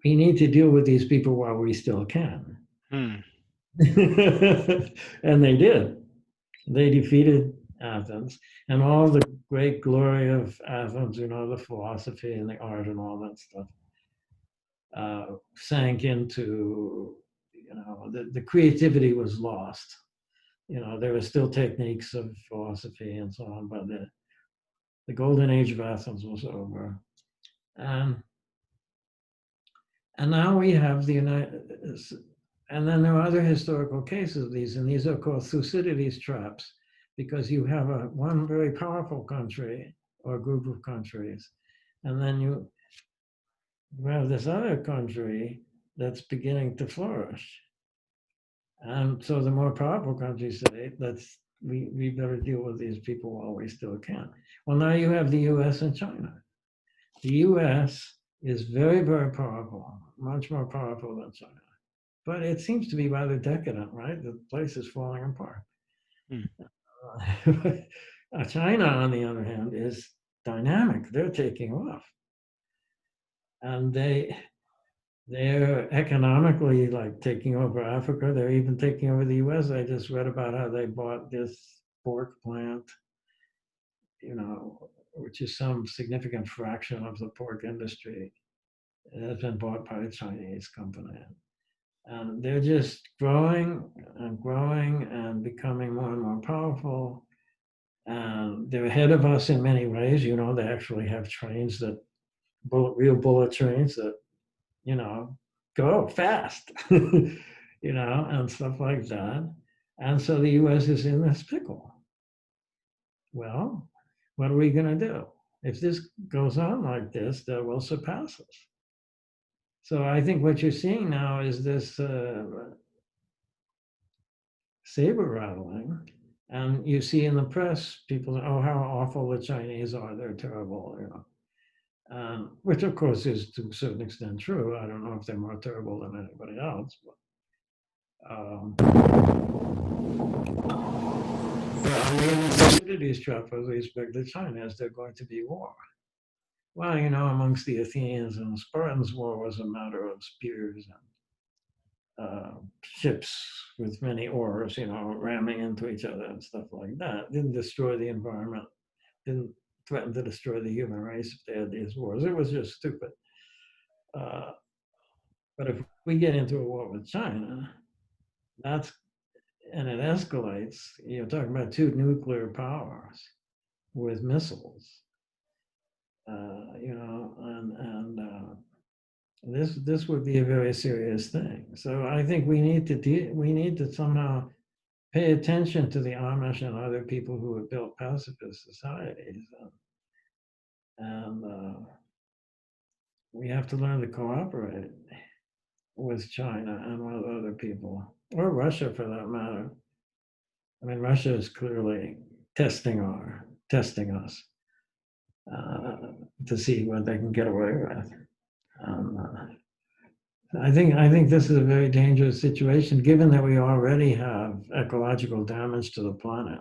we need to deal with these people while we still can. Mm. And they did. They defeated Athens, and all the great glory of Athens, the philosophy and the art and all that stuff, sank into, the creativity was lost. There were still techniques of philosophy and so on, but the golden age of Athens was over. And now we have the and then there are other historical cases of these, and these are called Thucydides traps, because you have one very powerful country or group of countries, and then you have this other country that's beginning to flourish. And so the more powerful countries say, we better deal with these people while we still can. Well, now you have the US and China. The US is very, very powerful, much more powerful than China. But it seems to be rather decadent, right? The place is falling apart. Mm. China, on the other hand, is dynamic. They're taking off. And they're economically like taking over Africa. They're even taking over the US. I just read about how they bought this pork plant, which is some significant fraction of the pork industry. It has been bought by a Chinese company. And they're just growing and becoming more and more powerful. And they're ahead of us in many ways. They actually have trains real bullet trains that, go fast, and stuff like that. And so the US is in this pickle. Well, what are we going to do? If this goes on like this, that will surpass us. So I think what you're seeing now is this saber rattling, and you see in the press people say, "Oh, how awful the Chinese are! They're terrible," which of course is to a certain extent true. I don't know if they're more terrible than anybody else, but Thucydides trap with respect to China is there going to be war? Well, amongst the Athenians and the Spartans, war was a matter of spears and ships with many oars, ramming into each other and stuff like that. Didn't destroy the environment, didn't threaten to destroy the human race if they had these wars. It was just stupid. But if we get into a war with China, and it escalates, you're talking about two nuclear powers with missiles, this would be a very serious thing. So I think we need to somehow pay attention to the Amish and other people who have built pacifist societies, and we have to learn to cooperate with China and with other people, or Russia for that matter. I mean, Russia is clearly testing us to see what they can get away with. I think this is a very dangerous situation, given that we already have ecological damage to the planet.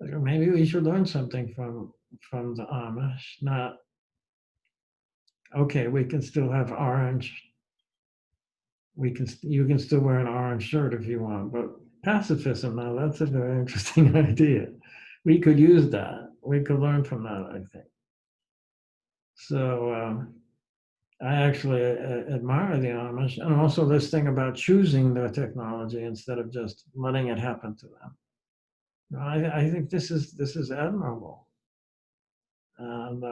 Maybe we should learn something from the Amish. Not okay. We can still have orange. You can still wear an orange shirt if you want, but pacifism now, that's a very interesting idea. we could use that. We could learn from that, I think. So I actually admire the Amish, and also this thing about choosing their technology instead of just letting it happen to them. I think this is admirable. And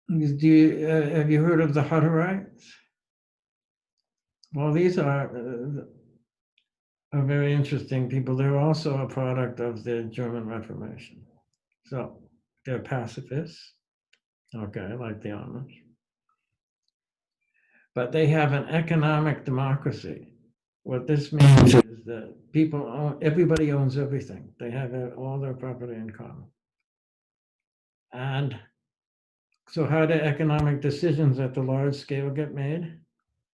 have you heard of the Hutterites? Well, these are very interesting people. They're also a product of the German Reformation. So they're pacifists, okay, like the Amish. But they have an economic democracy. What this means is that everybody owns everything. They have all their property in common. And so how do economic decisions at the large scale get made?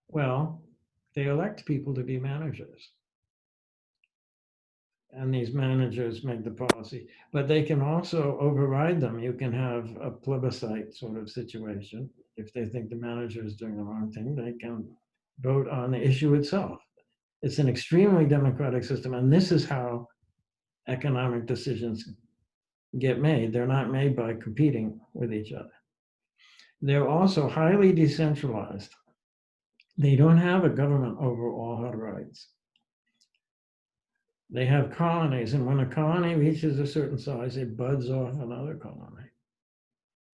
Well, they elect people to be managers. And these managers make the policy, but they can also override them. You can have a plebiscite sort of situation. If they think the manager is doing the wrong thing, they can vote on the issue itself. It's an extremely democratic system, and this is how economic decisions get made. They're not made by competing with each other. They're also highly decentralized. They don't have a government over all Hutterites. They have colonies, and when a colony reaches a certain size, it buds off another colony.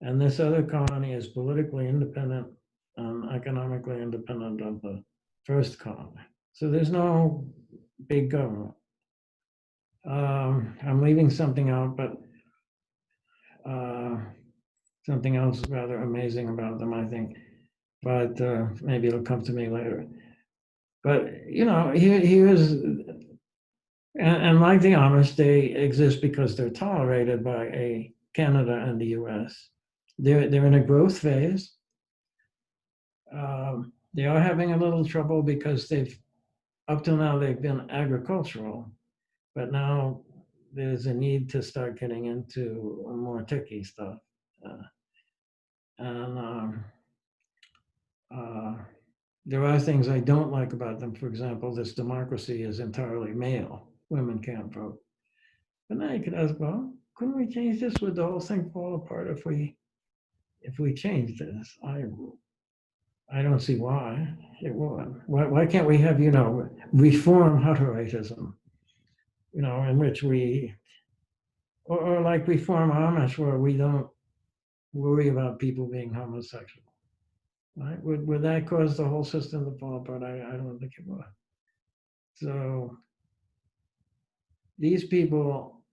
And this other colony is politically independent and economically independent of the first colony. So there's no big government. I'm leaving something out, but something else rather amazing about them, I think. But maybe it'll come to me later. But here's and like the Amish, they exist because they're tolerated by Canada and the U.S. They're in a growth phase. They are having a little trouble because up till now they've been agricultural, but now there's a need to start getting into more techie stuff. And there are things I don't like about them. For example, this democracy is entirely male. Women can't vote. But now you could ask, well, couldn't we change this? Would the whole thing fall apart if we change this? I don't see why it would. Why can't we have, reform Hutteritism, in which or like reform Amish, where we don't worry about people being homosexual, right? Would that cause the whole system to fall apart? I don't think it would. So these people,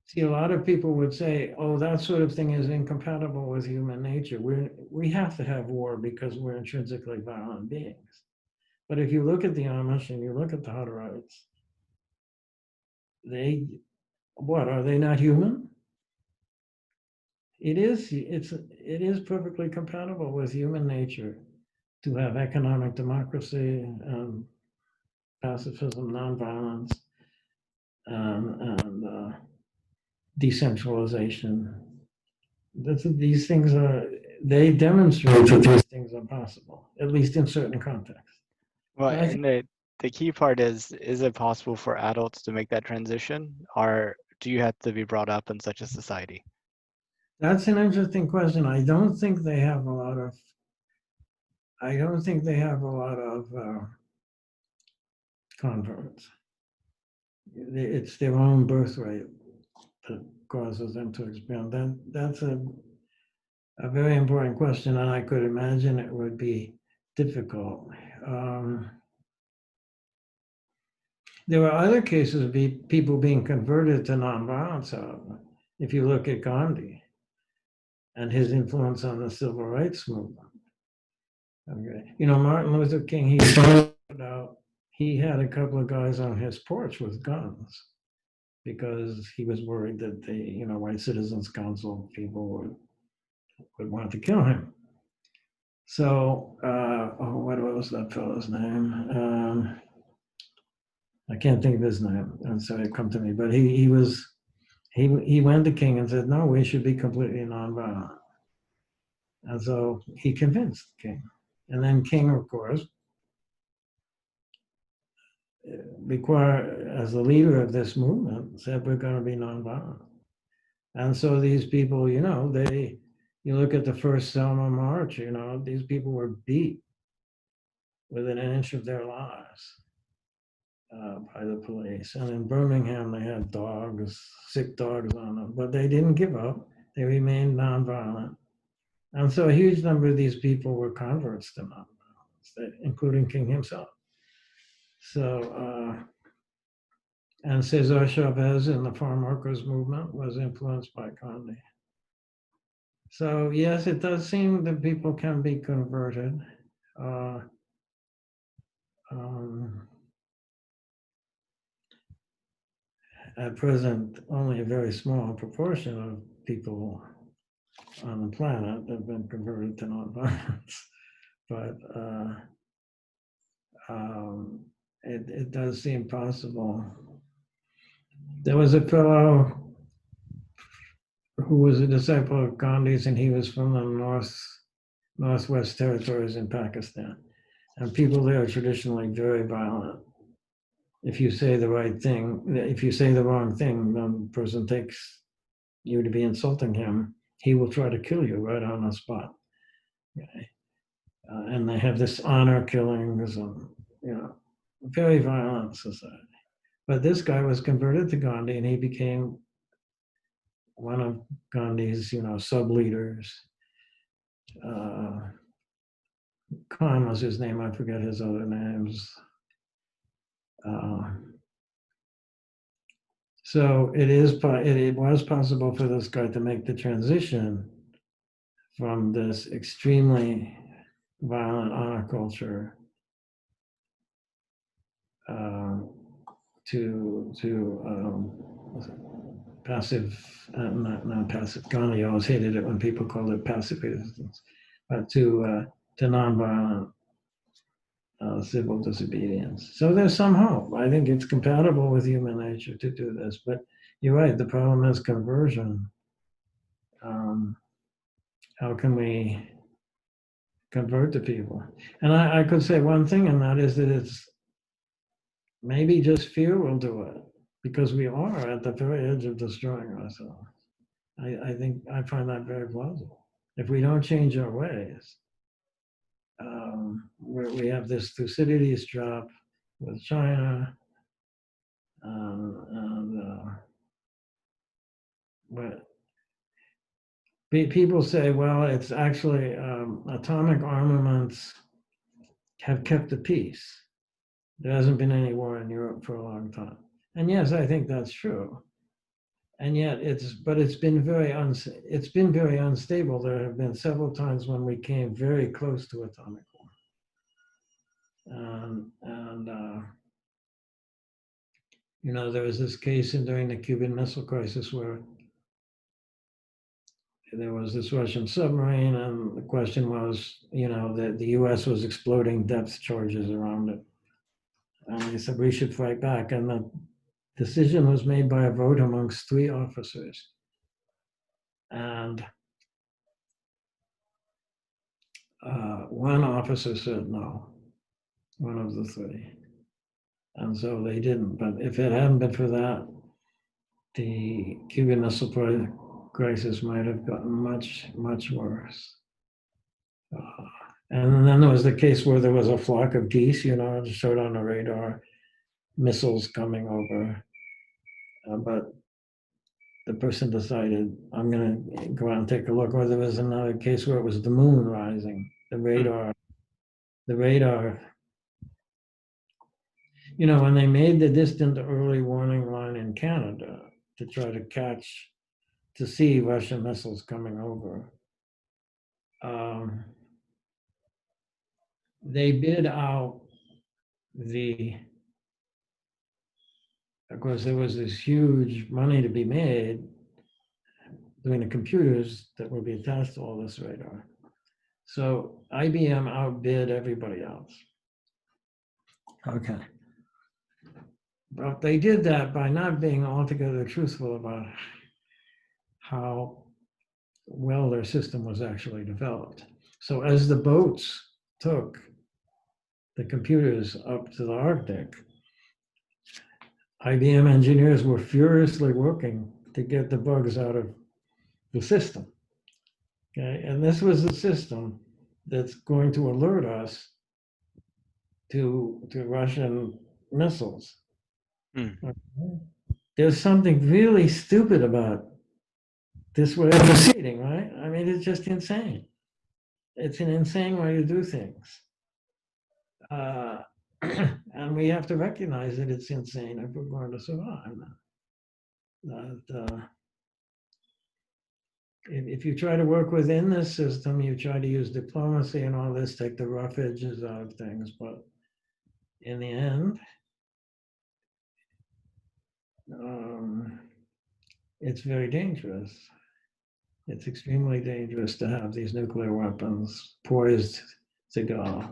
see, a lot of people would say, oh, that sort of thing is incompatible with human nature. We have to have war because we're intrinsically violent beings. But if you look at the Amish and you look at the Hutterites, are they not human? It is perfectly compatible with human nature to have economic democracy, pacifism, nonviolence, and decentralization. These things they demonstrate that these things are possible, at least in certain contexts. Well, And I think and the key part is it possible for adults to make that transition, or do you have to be brought up in such a society? that's an interesting question. I don't think they have a lot of converts. It's their own birthright that causes them to expand. That's a very important question, and I could imagine it would be difficult. There are other cases of people being converted to nonviolence, however. If you look at Gandhi and his influence on the civil rights movement. Okay. Martin Luther King, he started out, he had a couple of guys on his porch with guns because he was worried that the White Citizens Council people would want to kill him. So, what was that fellow's name? I can't think of his name. I'm sorry, it come to me. But he went to King and said, no, we should be completely nonviolent. And so he convinced King. And then King, of course, as the leader of this movement, said we're going to be nonviolent. And so these people, you look at the first Selma March, these people were beat within an inch of their lives by the police. And in Birmingham, they had dogs, sick dogs on them, but they didn't give up. They remained nonviolent. And so a huge number of these people were converts to nonviolence, including King himself. So, and Cesar Chavez in the farm workers movement was influenced by Gandhi. So yes, it does seem that people can be converted. At present, only a very small proportion of people on the planet have been converted to nonviolence, but it does seem possible. There was a fellow who was a disciple of Gandhi's, and he was from the Northwest Territories in Pakistan. And people there are traditionally very violent. If you say the right thing, if you say the wrong thing, the person takes you to be insulting him, he will try to kill you right on the spot. Okay? And they have this honor killings and, very violent society. But this guy was converted to Gandhi, and he became one of Gandhi's, sub-leaders. Khan was his name. I forget his other names. So it was possible for this guy to make the transition from this extremely violent honor culture to passive, not passive. Gandhi always hated it when people called it passive resistance, but to nonviolent civil disobedience. So there's some hope. I think it's compatible with human nature to do this, but you're right. The problem is conversion. How can we convert the people? And I could say one thing, and that is that it's maybe just fear will do it, because we are at the very edge of destroying ourselves. I think I find that very plausible. If we don't change our ways, we have this Thucydides drop with China, but people say, well, it's actually atomic armaments have kept the peace. There hasn't been any war in Europe for a long time. And yes, I think that's true. And yet it's been very unstable. There have been several times when we came very close to atomic war. There was this case during the Cuban Missile Crisis where there was this Russian submarine, and the question was, that the US was exploding depth charges around it. And they said we should fight back. And the decision was made by a vote amongst 3 officers. And one officer said no, one of the 3. And so they didn't. But if it hadn't been for that, the Cuban Missile Crisis might have gotten much, much worse. And then there was the case where there was a flock of geese, it showed on the radar missiles coming over. But the person decided, I'm going to go out and take a look. Or there was another case where it was the moon rising. The radar, when they made the distant early warning line in Canada to try to see Russian missiles coming over, they bid out of course, there was this huge money to be made doing the computers that would be attached to all this radar. So IBM outbid everybody else. Okay. But they did that by not being altogether truthful about how well their system was actually developed. So as the boats took the computers up to the Arctic, IBM engineers were furiously working to get the bugs out of the system. Okay, and this was the system that's going to alert us to Russian missiles. Hmm. There's something really stupid about this way of proceeding, right? I mean, it's just insane. It's an insane way to do things. Uh, and we have to recognize that it's insane if we're going to survive. That, if you try to work within this system, you try to use diplomacy and all this, take the rough edges out of things. But in the end, um, it's very dangerous. It's extremely dangerous to have these nuclear weapons poised to go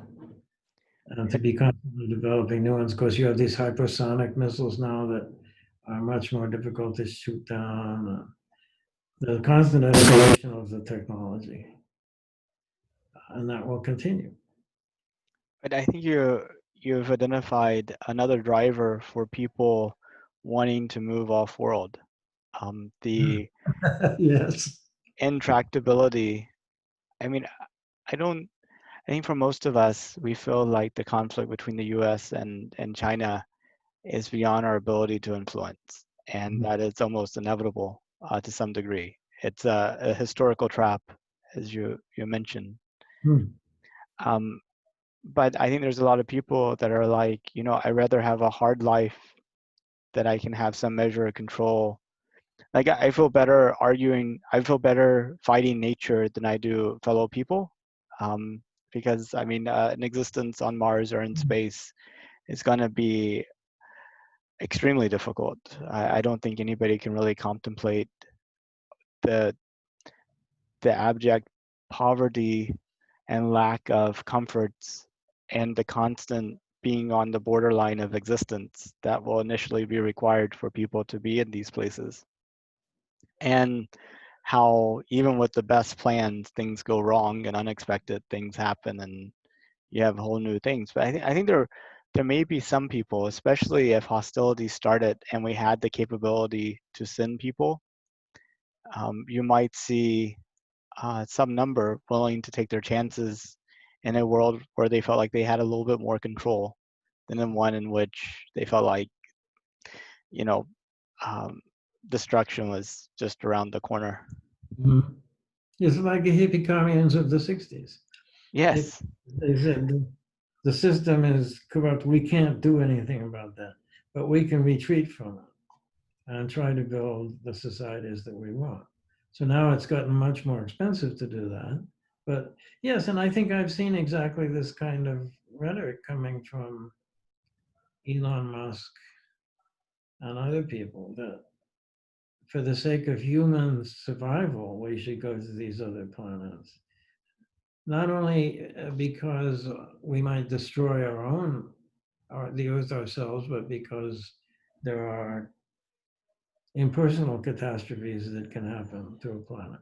and to be constantly developing new ones. Of course, you have these hypersonic missiles now that are much more difficult to shoot down. The constant evolution of the technology, and that will continue. But I think you've identified another driver for people wanting to move off world. The Yes. intractability. I mean, I don't. I think for most of us, we feel like the conflict between the U.S. and China is beyond our ability to influence, and that it's almost inevitable to some degree. It's a historical trap, as you mentioned. Hmm. Um, but I think there's a lot of people that are like, I'd rather have a hard life that I can have some measure of control. Like I feel better arguing, I feel better fighting nature than I do fellow people. Um, because I mean, an existence on Mars or in space is going to be extremely difficult. I don't think anybody can really contemplate the the abject poverty and lack of comforts and the constant being on the borderline of existence that will initially be required for people to be in these places. And how even with the best plans, things go wrong and unexpected things happen and you have whole new things. But I think there may be some people, especially if hostilities started and we had the capability to send people, you might see some number willing to take their chances in a world where they felt like they had a little bit more control than in one in which they felt like, you know, um, destruction was just around the corner. Mhm. It's like the hippie communes of the 60s. Yes. They said the system is corrupt. We can't do anything about that, but we can retreat from it and try to build the societies that we want. So now it's gotten much more expensive to do that. But yes, and I think I've seen exactly this kind of rhetoric coming from Elon Musk and other people that for the sake of human survival, we should go to these other planets. Not only because we might destroy our own, the Earth ourselves, but because there are impersonal catastrophes that can happen to a planet.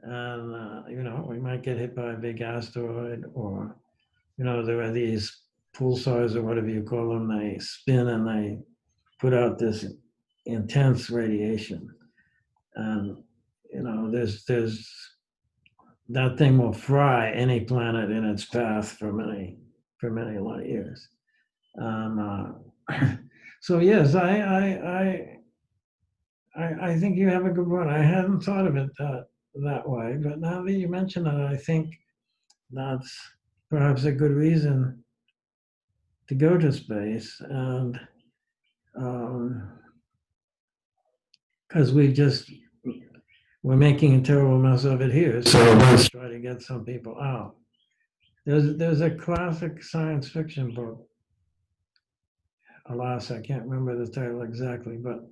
And, we might get hit by a big asteroid, or, there are these pulsars or whatever you call them, they spin and they put out this intense radiation. And, there's that thing will fry any planet in its path for many light years. So yes, I think you have a good point. I hadn't thought of it that way, but now that you mention it, I think that's perhaps a good reason to go to space, and because we're making a terrible mess of it here. So let's try to get some people out. There's a classic science fiction book. Alas, I can't remember the title exactly, but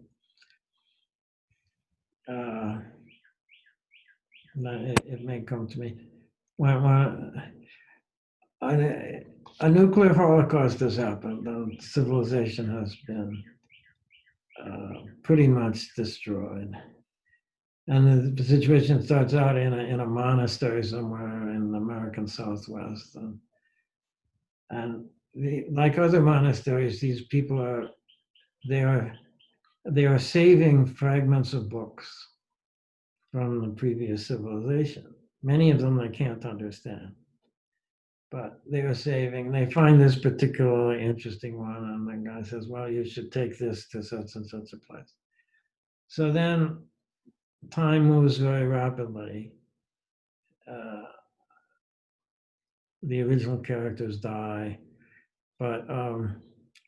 uh, it may come to me. When a nuclear holocaust has happened, and civilization has been pretty much destroyed. And the situation starts out in a monastery somewhere in the American Southwest. And like other monasteries, these people are they are they are saving fragments of books from the previous civilization. Many of them they can't understand, but they are saving. They find this particularly interesting one, and the guy says, "Well, you should take this to such and such a place." So then time moves very rapidly. Uh, the original characters die, but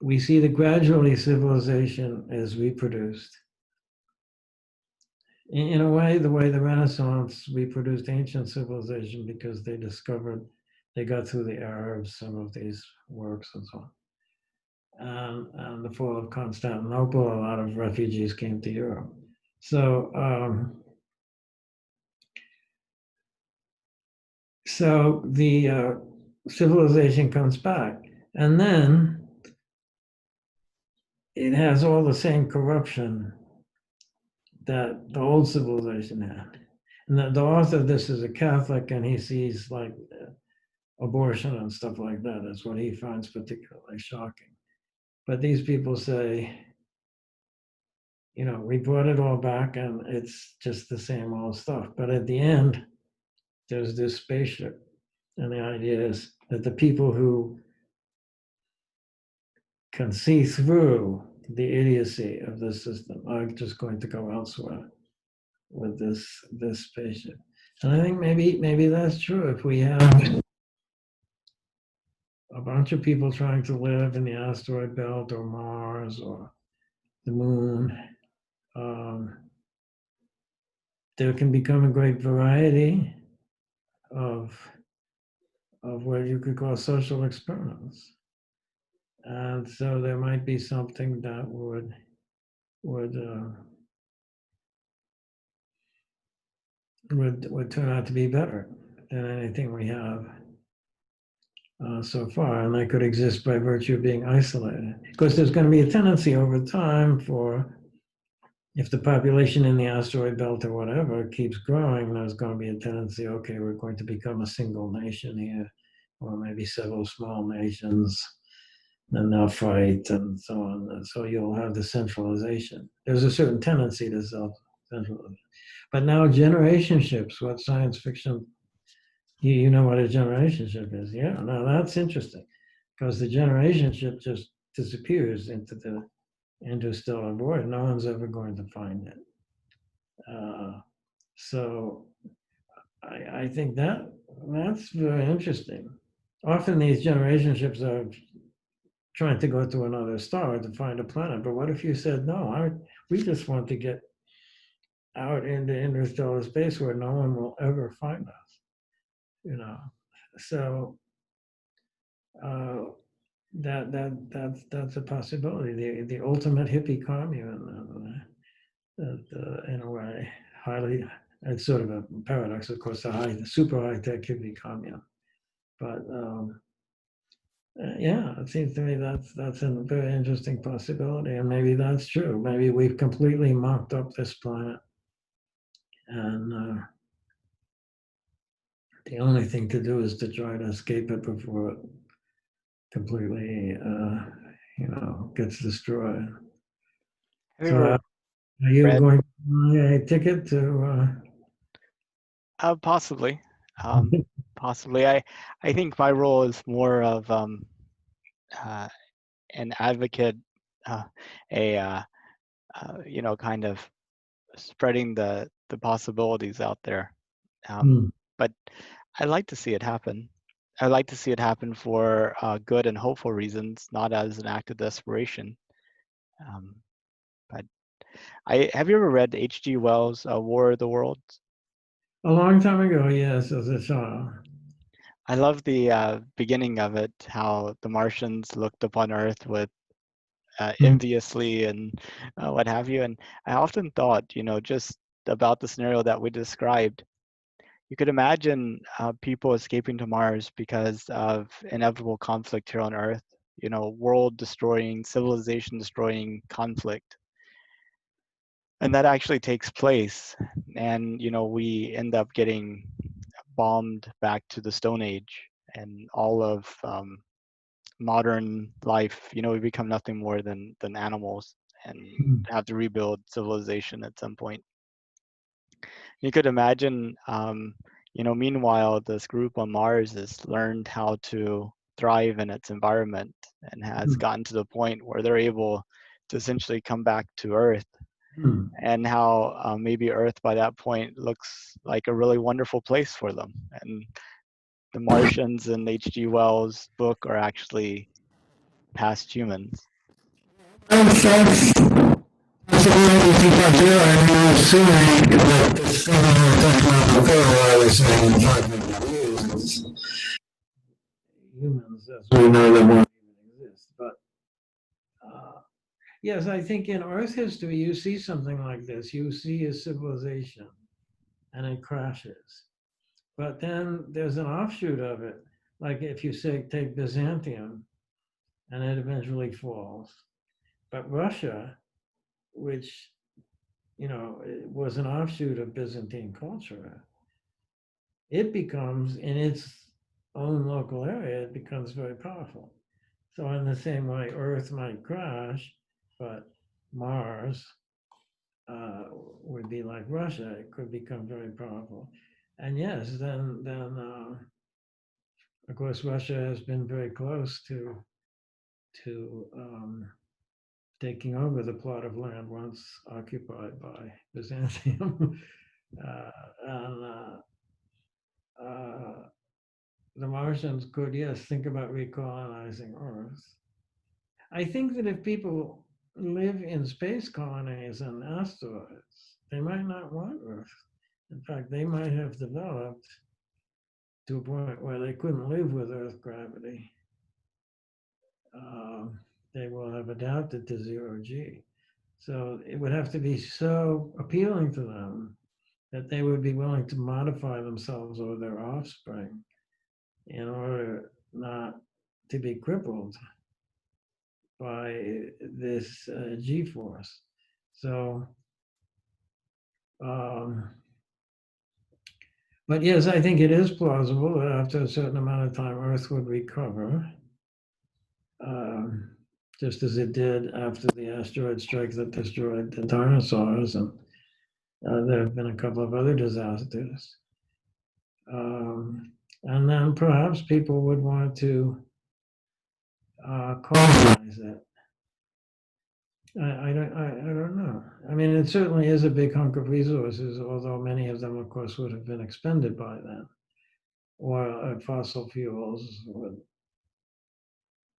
we see that gradually civilization is reproduced. In a way, the way the Renaissance reproduced ancient civilization because they discovered, they got through the Arabs, some of these works and so on. And the fall of Constantinople, a lot of refugees came to Europe. So, so the civilization comes back, and then it has all the same corruption that the old civilization had. And the author of this is a Catholic, and he sees like abortion and stuff like that. That's what he finds particularly shocking. But these people say, you know, we brought it all back and it's just the same old stuff. But at the end, there's this spaceship. And the idea is that the people who can see through the idiocy of the system are just going to go elsewhere with this spaceship. And I think maybe that's true. If we have a bunch of people trying to live in the asteroid belt or Mars or the moon, um, there can become a great variety of what you could call social experiments. And so there might be something that would would turn out to be better than anything we have so far, and that could exist by virtue of being isolated. Of course, there's going to be a tendency over time for, if the population in the asteroid belt or whatever keeps growing, there's going to be a tendency, okay, we're going to become a single nation here, or maybe several small nations, and they'll fight and so on. And so you'll have the centralization. There's a certain tendency to self-centralization. But now generationships, what science fiction, you know what a generationship is. Yeah, now that's interesting because the generationship just disappears into the interstellar void. No one's ever going to find it. So I think that's very interesting. Often these generationships are trying to go to another star to find a planet. But what if you said, no, we just want to get out into interstellar space where no one will ever find us, you know? So uh, that's a possibility. The ultimate hippie commune, in a way, highly. It's sort of a paradox, of course, the super high tech hippie commune. But yeah, it seems to me that's a very interesting possibility, and maybe that's true. Maybe we've completely mocked up this planet, and the only thing to do is to try to escape it before it completely, gets destroyed. Have you So, ever are you read? going to buy a ticket to? Possibly. Possibly. I think my role is more of uh, an advocate, uh, a kind of spreading the possibilities out there. Hmm. But I like to see it happen. I like to see it happen for good and hopeful reasons, not as an act of desperation. Um, but I have you ever read H.G. Wells' War of the Worlds? A long time ago, yes, as a child. I love the beginning of it, how the Martians looked upon Earth with Hmm. enviously and what have you. And I often thought, just about the scenario that we described. You could imagine people escaping to Mars because of inevitable conflict here on Earth, world destroying, civilization destroying conflict. And that actually takes place. And, we end up getting bombed back to the Stone Age and all of modern life, we become nothing more than animals. and have to rebuild civilization at some point. You could imagine, meanwhile, this group on Mars has learned how to thrive in its environment and has gotten to the point where they're able to essentially come back to Earth, and how maybe Earth by that point looks like a really wonderful place for them. And the Martians in H.G. Wells' book are actually past humans. That's what I think I do. I'm assuming that this thing we were talking about before, why I was saying 500 years, humans, as we know, that won't even exist. But yes, I think in Earth history, you see something like this. You see a civilization and it crashes. But then there's an offshoot of it. Like if you say, take Byzantium, and it eventually falls. But Russia, which it was an offshoot of Byzantine culture, it becomes, in its own local area, it becomes very powerful. So in the same way, Earth might crash, but Mars would be like Russia. It could become very powerful. And yes, then of course, Russia has been very close to taking over the plot of land once occupied by Byzantium. And the Martians could, yes, think about recolonizing Earth. I think that if people live in space colonies and asteroids, they might not want Earth. In fact, they might have developed to a point where they couldn't live with Earth gravity. They will have adapted to zero G. So it would have to be so appealing to them that they would be willing to modify themselves or their offspring in order not to be crippled by this G force. So, but yes, I think it is plausible that after a certain amount of time, Earth would recover, just as it did after the asteroid strike that destroyed the dinosaurs, and there have been a couple of other disasters. And then perhaps people would want to colonize it. I don't know. I mean, it certainly is a big hunk of resources, although many of them, of course, would have been expended by then. Oil, fossil fuels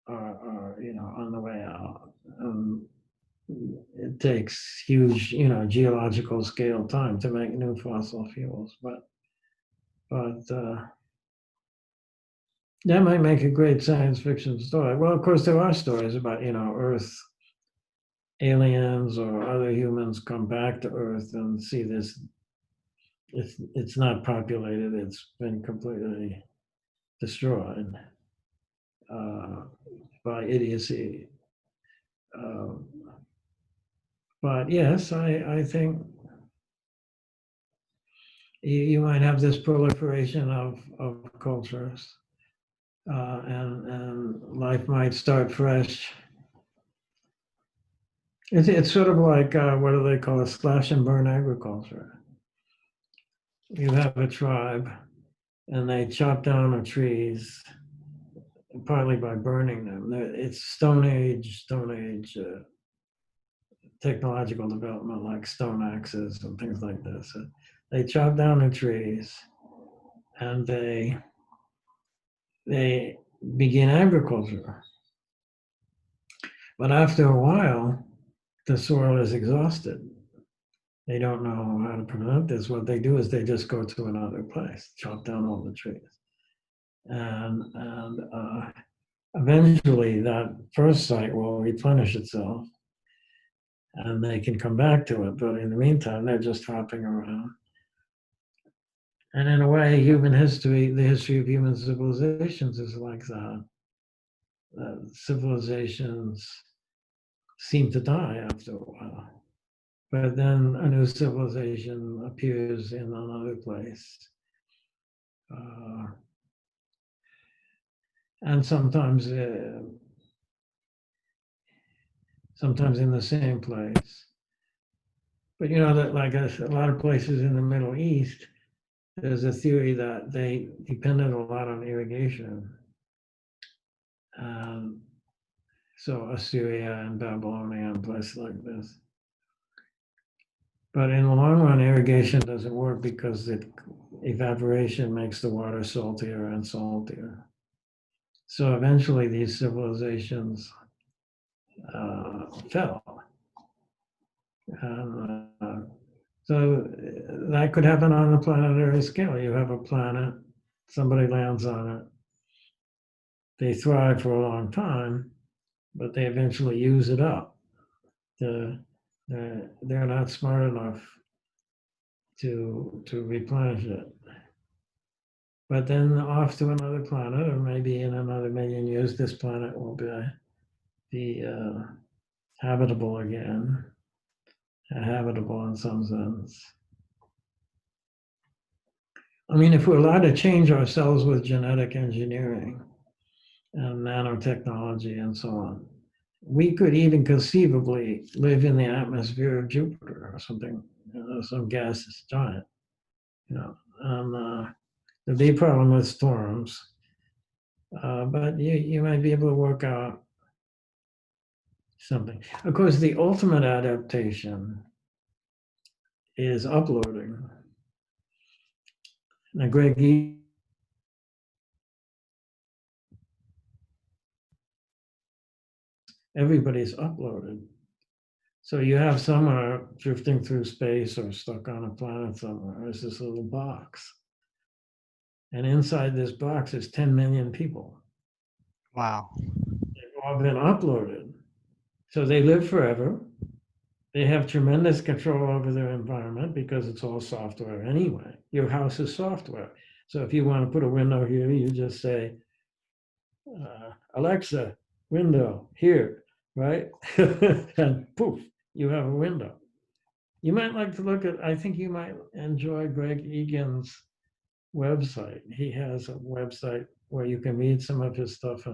are on the way out. It takes huge, geological scale time to make new fossil fuels, but that might make a great science fiction story. Well, of course, there are stories about, Earth aliens or other humans come back to Earth and see this. It's not populated. It's been completely destroyed by idiocy. But yes, I think you might have this proliferation of cultures, and life might start fresh. It's sort of like what do they call it, slash and burn agriculture. You have a tribe, and they chop down the trees, partly by burning them. It's Stone Age technological development, like stone axes and things like this. They chop down the trees, and they begin agriculture. But after a while, the soil is exhausted. They don't know how to prevent this. What they do is they just go to another place, chop down all the trees. And eventually that first site will replenish itself and they can come back to it. But in the meantime, they're just hopping around. And in a way, human history, the history of human civilizations is like that. Civilizations seem to die after a while. But then a new civilization appears in another place. And sometimes sometimes in the same place. But you know that like a lot of places in the Middle East, there's a theory that they depended a lot on irrigation. Um, so Assyria and Babylonia and places like this. But in the long run, irrigation doesn't work because evaporation makes the water saltier and saltier. So eventually, these civilizations fell. So that could happen on a planetary scale. You have a planet, somebody lands on it, they thrive for a long time, but they eventually use it up. The, they're not smart enough to replenish it. But then off to another planet, or maybe in another million years, this planet will be habitable again, habitable in some sense. I mean, if we're allowed to change ourselves with genetic engineering and nanotechnology and so on, we could even conceivably live in the atmosphere of Jupiter or something, some gaseous giant. You know, there'd be a problem with storms, but you might be able to work out something. Of course, the ultimate adaptation is uploading. Now, Greg, everybody's uploaded. So you have someone drifting through space or stuck on a planet somewhere. There's this little box. And inside this box is 10 million people. Wow. They've all been uploaded. So they live forever. They have tremendous control over their environment because it's all software anyway. Your house is software. So if you want to put a window here, you just say, Alexa, window here, right? And poof, you have a window. You might like to look at, I think you might enjoy Greg Egan's website. He has a website where you can read some of his stuff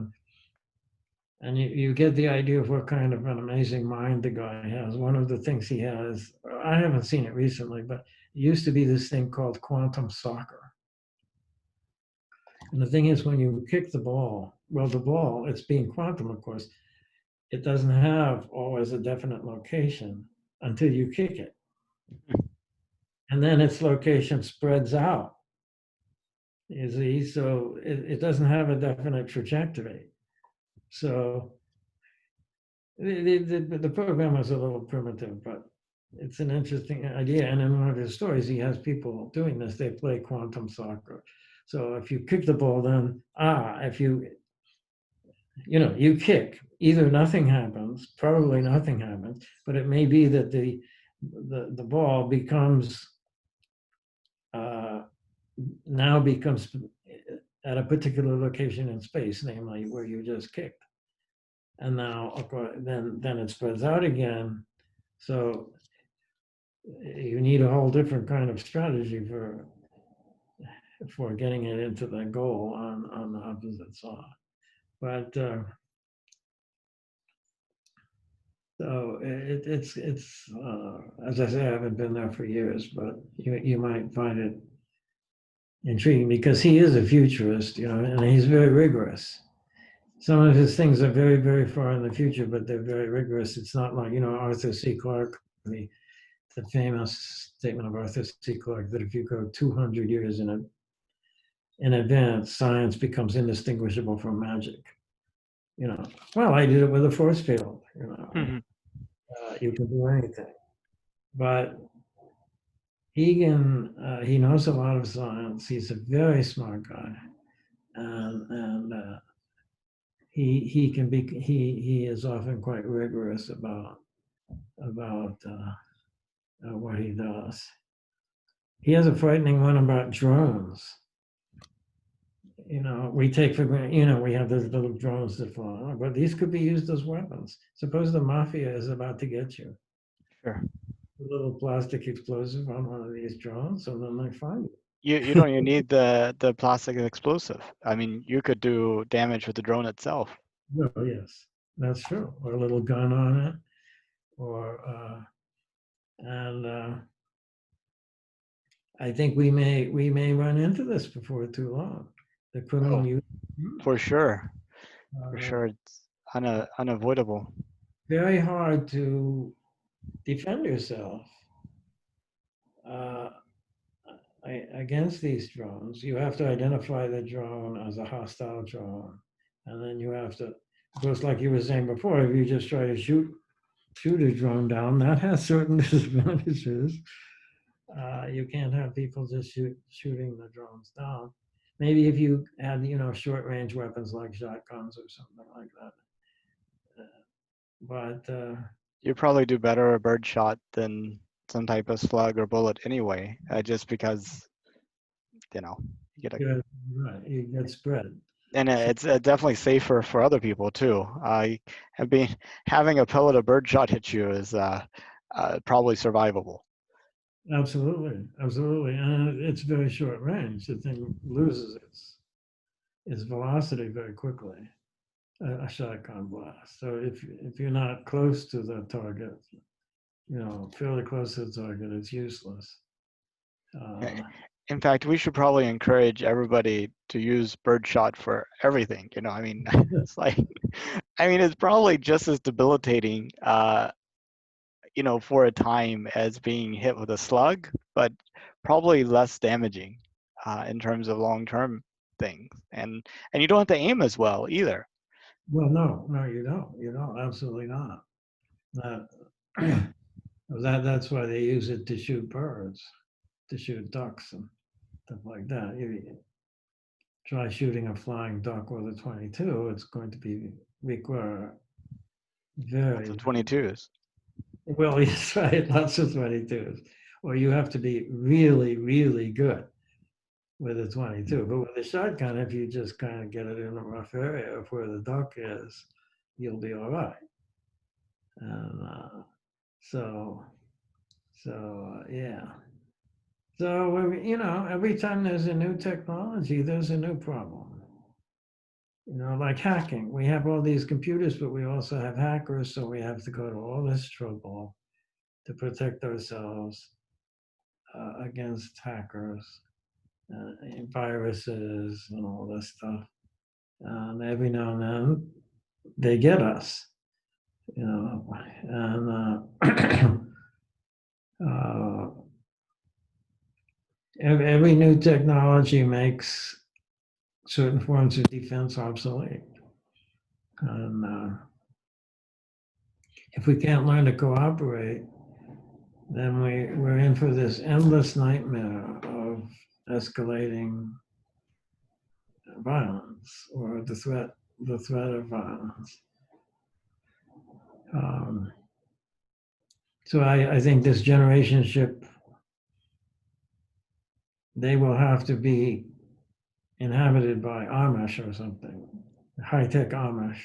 and you get the idea of what kind of an amazing mind the guy has. One of the things he has, I haven't seen it recently, but it used to be this thing called quantum soccer. And the thing is, when you kick the ball, well, the ball, it's being quantum, of course, it doesn't have always a definite location until you kick it. And then its location spreads out. You see, so it doesn't have a definite trajectory. So the program is a little primitive, but it's an interesting idea. And in one of his stories, he has people doing this. They play quantum soccer. So if you kick the ball, then if you kick, either nothing happens, probably nothing happens, but it may be that the ball becomes now becomes at a particular location in space, namely where you just kicked. And now then it spreads out again. So you need a whole different kind of strategy for getting it into the goal on the opposite side. But so it's as I say, I haven't been there for years, but you might find it intriguing because he is a futurist, and he's very rigorous. Some of his things are very, very far in the future, but they're very rigorous. It's not like, Arthur C. Clarke, the famous statement of Arthur C. Clarke that if you go 200 years in advance, science becomes indistinguishable from magic. Well, I did it with a force field. You can do anything. But Egan, he knows a lot of science. He's a very smart guy, and he is often quite rigorous about what he does. He has a frightening one about drones. We take for granted, we have those little drones that fly, but these could be used as weapons. Suppose the mafia is about to get you. Sure. A little plastic explosive on one of these drones, and then they find it. You don't even need the plastic explosive. I mean, you could do damage with the drone itself. Oh, yes, that's true. Or a little gun on it. or and I think we may run into this before too long. The criminal Oh, use for sure. For uh, sure. It's unavoidable. very hard to defend yourself uh, against these drones. You have to identify the drone as a hostile drone, and then you have to, of course, like you were saying before, if you just try to shoot a drone down, that has certain disadvantages. You can't have people just shooting the drones down. Maybe if you had, short range weapons like shotguns or something like that. But You probably do better a bird shot than some type of slug or bullet anyway, just because, you know, you get a, yeah, right, you get spread. and So, it's definitely safer for other people too. Being having a pellet of birdshot hit you is probably survivable. absolutely, absolutely, and it's very short range. The thing loses its velocity very quickly. A shotgun blast. So if you're not close to the target, fairly close to the target, it's useless. Eh, Uh, In fact, we should probably encourage everybody to use birdshot for everything. I mean, it's like, I mean, it's probably just as debilitating, for a time as being hit with a slug, but probably less damaging in terms of long-term things. And you don't have to aim as well either. well, no, no, you don't. You don't. Absolutely not. That, that's why they use it to shoot birds, to shoot ducks and stuff like that. You try shooting a flying duck with a 22, it's going to be require Lots very, of very 22s. well. Yes, right. Lots of 22s, or you have to be really, really good with a 22. But with a shotgun, if you just kind of get it in a rough area of where the duck is, you'll be all right. And so, yeah. So every time there's a new technology, there's a new problem. Like hacking. We have all these computers, but we also have hackers, so we have to go to all this trouble to protect ourselves against hackers, and viruses, and all this stuff. And every now and then, they get us. And uh, every new technology makes certain forms of defense obsolete. And if we can't learn to cooperate, then we're in for this endless nightmare of escalating violence, or the threat of violence. Um, so I think this generation, they will have to be inhabited by Amish or something, high-tech Amish,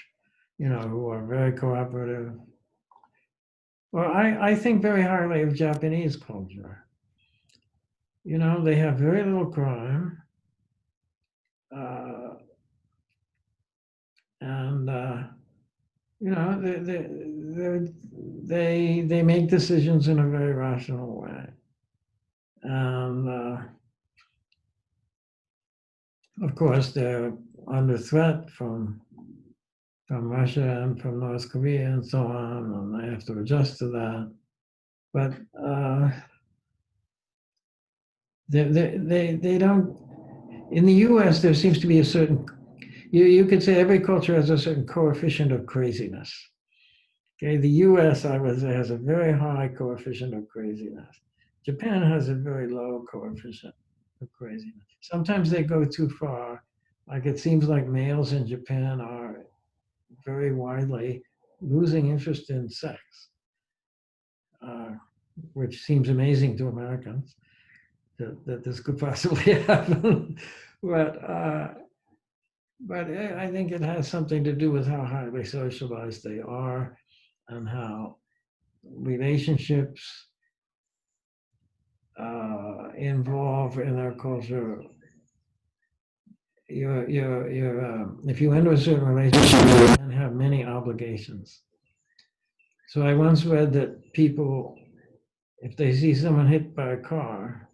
who are very cooperative. Well, I think very highly of Japanese culture. They have very little crime, uh, and they make decisions in a very rational way, and of course they're under threat from Russia and from North Korea and so on, and they have to adjust to that. But they don't. In the U.S., there seems to be a certain. You could say every culture has a certain coefficient of craziness. Okay, the U.S. I would say has a very high coefficient of craziness. Japan has a very low coefficient of craziness. Sometimes they go too far. Like it seems like males in Japan are very widely losing interest in sex, uh, which seems amazing to Americans that this could possibly happen. But I think it has something to do with how highly socialized they are, and how relationships involve in our culture. If you enter a certain relationship, you then have many obligations. So I once read that people, if they see someone hit by a car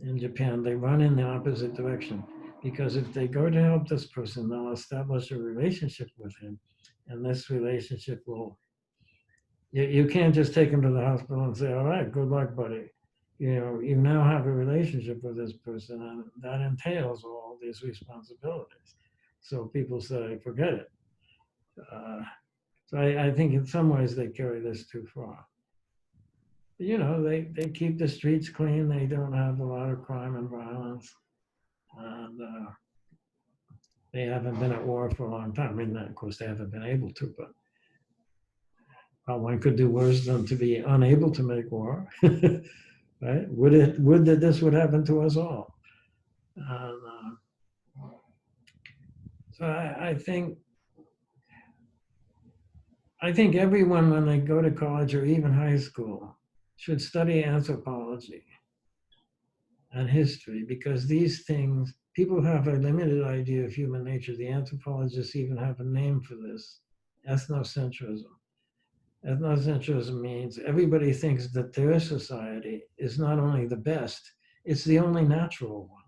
in Japan, they run in the opposite direction because if they go to help this person, they'll establish a relationship with him, and this relationship will. You can't just take him to the hospital and say, "All right, good luck, buddy." You now have a relationship with this person, and that entails all these responsibilities. So people say, "Forget it." Uh, so I think in some ways they carry this too far. They keep the streets clean. They don't have a lot of crime and violence. And they haven't been at war for a long time. I mean, of course, they haven't been able to, but one could do worse than to be unable to make war, right? Would that this would happen to us all? And, so I think everyone, when they go to college or even high school, should study anthropology and history, because these things, people have a limited idea of human nature. The anthropologists even have a name for this: ethnocentrism. Ethnocentrism means everybody thinks that their society is not only the best, it's the only natural one.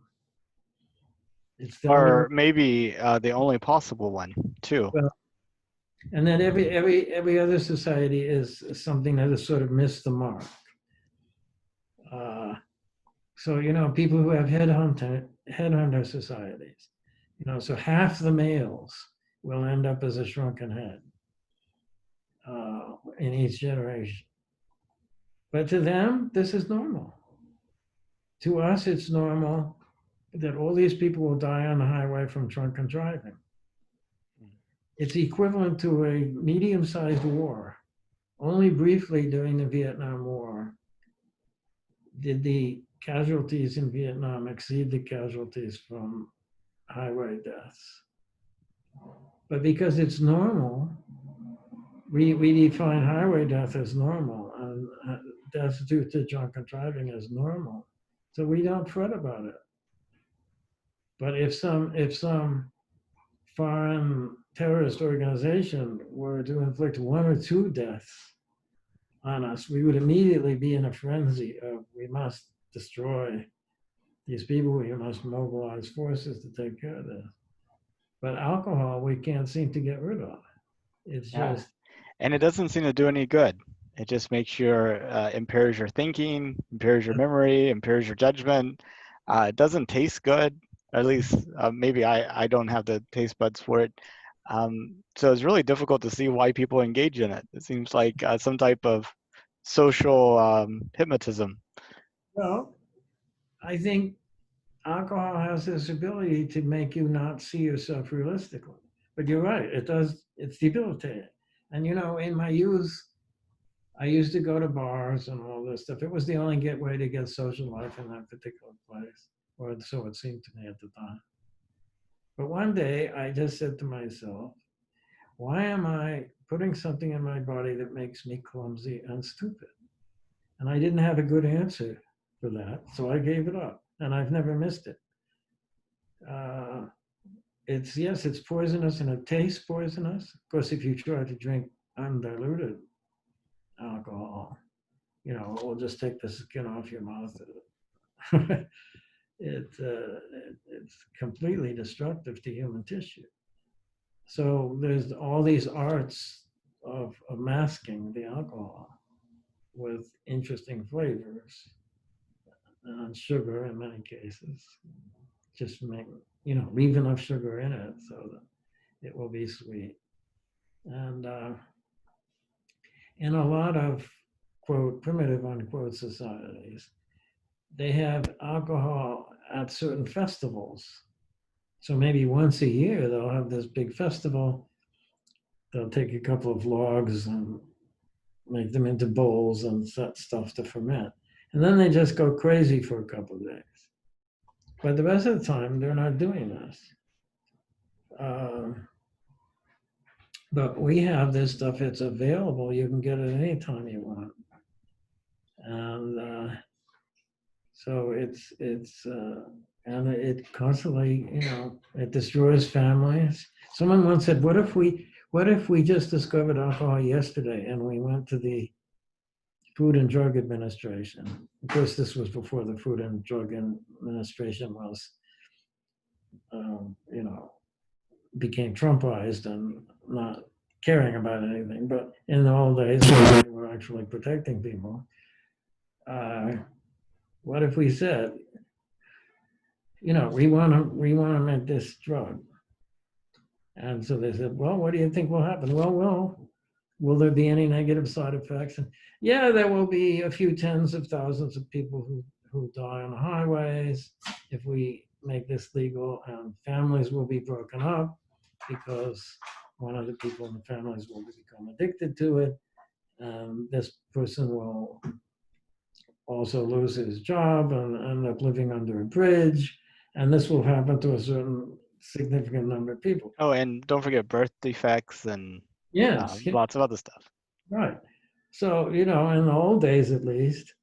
It's the only one. Or maybe the only possible one too. Well, and then every other society is something that has sort of missed the mark. Uh, so people who have headhunter societies, so half the males will end up as a shrunken head in each generation. But to them, this is normal. To us, it's normal that all these people will die on the highway from drunken driving. It's equivalent to a medium-sized war. Only briefly during the Vietnam War did the casualties in Vietnam exceed the casualties from highway deaths. But because it's normal, we define highway death as normal, and deaths due to drunken driving as normal. So we don't fret about it. But if some foreign terrorist organization were to inflict one or two deaths on us, we would immediately be in a frenzy of, we must destroy these people, we must mobilize forces to take care of this. But alcohol, we can't seem to get rid of. It's Yeah. just. And it doesn't seem to do any good. It just makes impairs your thinking, impairs your memory, impairs your judgment. It doesn't taste good. At least maybe I don't have the taste buds for it. So it's really difficult to see why people engage in it. It seems like some type of social hypnotism. Well, I think alcohol has this ability to make you not see yourself realistically. But you're right, it does, it's debilitating. And in my youth, I used to go to bars and all this stuff. It was the only way to get social life in that particular place, or so it seemed to me at the time. But one day I just said to myself, why am I putting something in my body that makes me clumsy and stupid? And I didn't have a good answer for that, so I gave it up, and I've never missed it. It's poisonous and it tastes poisonous. Of course, if you try to drink undiluted alcohol, it will just take the skin off your mouth. It's completely destructive to human tissue. So there's all these arts of masking the alcohol with interesting flavors and sugar in many cases. Just make, leave enough sugar in it so that it will be sweet. And in a lot of, quote, primitive, unquote, societies, they have alcohol at certain festivals. So maybe once a year, they'll have this big festival. They'll take a couple of logs and make them into bowls and set stuff to ferment. And then they just go crazy for a couple of days. But the rest of the time, they're not doing this. But we have this stuff, it's available. You can get it anytime you want. And so and it constantly, it destroys families. Someone once said, what if we What if we just discovered alcohol yesterday and we went to the Food and Drug Administration? Of course, this was before the Food and Drug Administration was, you know, became Trumpized and not caring about anything. But in the old days, they were actually protecting people. What if we said, you know, we want to make this drug? And so they said, well, what do you think will happen? Well, will there be any negative side effects? And yeah, there will be a few tens of thousands of people who die on the highways if we make this legal, and families will be broken up because one of the people in the families will become addicted to it. And this person will also lose his job and end up living under a bridge. And this will happen to a certain significant number of people. Oh, and don't forget birth defects and Yes, lots of other stuff. right. So, you know, in the old days at least,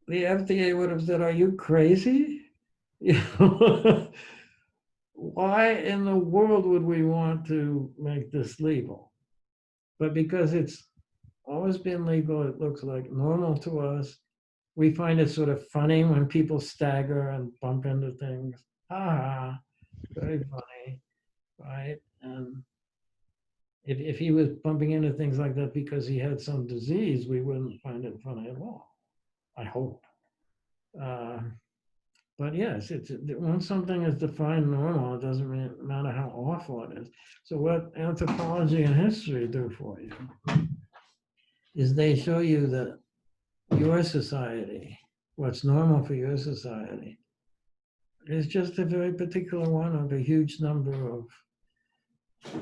the FDA would have said, are you crazy? You know, why in the world would we want to make this legal? But because it's always been legal, it looks like normal to us. We find it sort of funny when people stagger and bump into things. Ah, very funny, right? And if he was bumping into things like that because he had some disease, we wouldn't find it funny at all. I hope. Uh, but yes, once something is defined normal, it doesn't matter how awful it is. So what anthropology and history do for you is they show you that your society, what's normal for your society, is just a very particular one of a huge number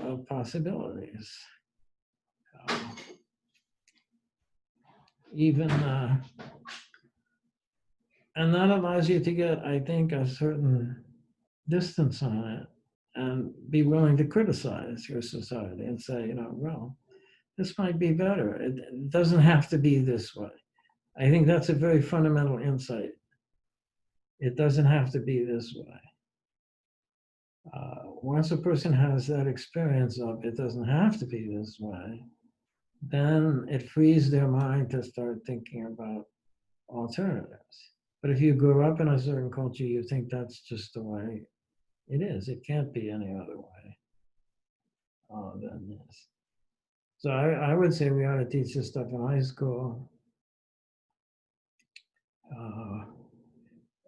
of possibilities. Even and that allows you to get, I think, a certain distance on it and be willing to criticize your society and say, you know, well, this might be better. It doesn't have to be this way. I think that's a very fundamental insight. It doesn't have to be this way. Once a person has that experience of it doesn't have to be this way, then it frees their mind to start thinking about alternatives. But if you grew up in a certain culture, you think that's just the way it is. It can't be any other way than this. So I would say we ought to teach this stuff in high school.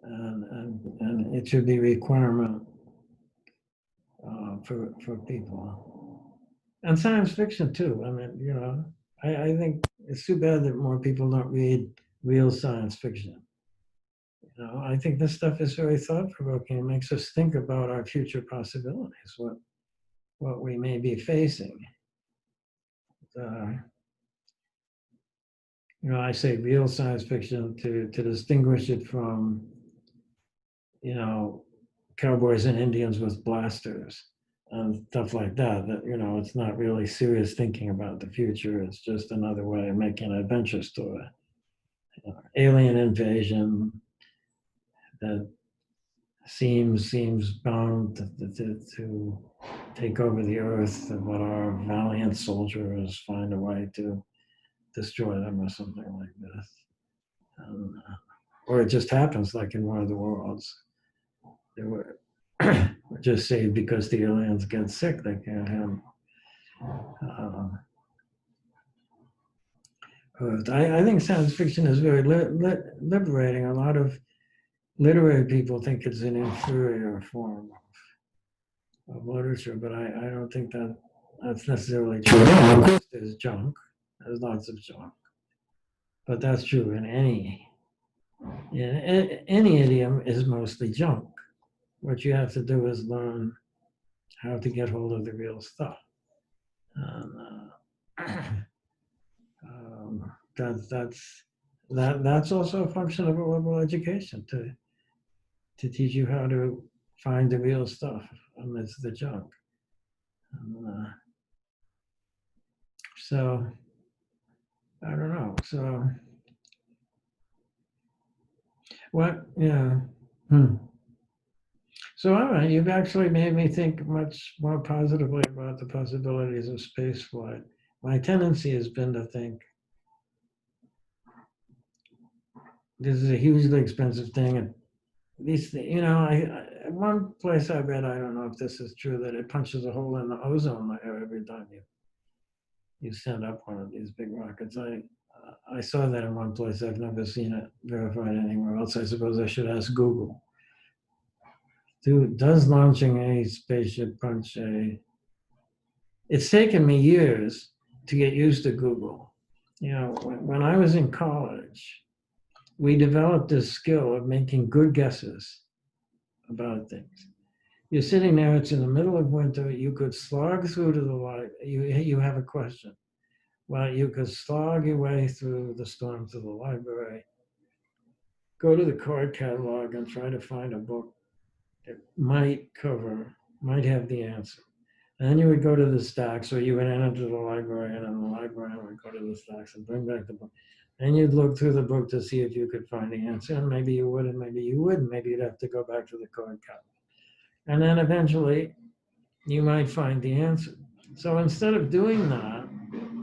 And it should be a requirement for people. And science fiction too. I mean, you know, I think it's too bad that more people don't read real science fiction. You know, I think this stuff is very thought-provoking. It makes us think about our future possibilities, what we may be facing. You know, I say real science fiction to distinguish it from, you know, cowboys and Indians with blasters and stuff like that. That, you know, it's not really serious thinking about the future. It's just another way of making an adventure story. You know, alien invasion that seems bound to take over the earth, but our valiant soldiers find a way to destroy them or something like this. Or it just happens like in one of the worlds. They were just saved because the aliens get sick. They can't have. I think science fiction is very liberating. A lot of literary people think it's an inferior form of literature, but I don't think that's necessarily true. Of course, there's junk. There's lots of junk, but that's true in any idiom is mostly junk. What you have to do is learn how to get hold of the real stuff. And, that's also a function of a liberal education to teach you how to find the real stuff amidst the junk. And, so I don't know. So what? Yeah. So, all right, you've actually made me think much more positively about the possibilities of space flight. My tendency has been to think this is a hugely expensive thing, and these, one place I read, I don't know if this is true, that it punches a hole in the ozone layer every time you send up one of these big rockets. I saw that in one place. I've never seen it verified anywhere else. I suppose I should ask Google. Does launching a spaceship punch a? It's taken me years to get used to Google. When I was in college, we developed this skill of making good guesses about things. You're sitting there, it's in the middle of winter, you could slog through to the light, you have a question. Well, you could slog your way through the storm to the library, go to the card catalog and try to find a book that might have the answer. And then you would go to the stacks, or you would enter to the library, and then the librarian would go to the stacks and bring back the book. And you'd look through the book to see if you could find the answer, and maybe you would, and maybe you wouldn't. Maybe you'd have to go back to the card catalog. And then eventually, you might find the answer. So instead of doing that,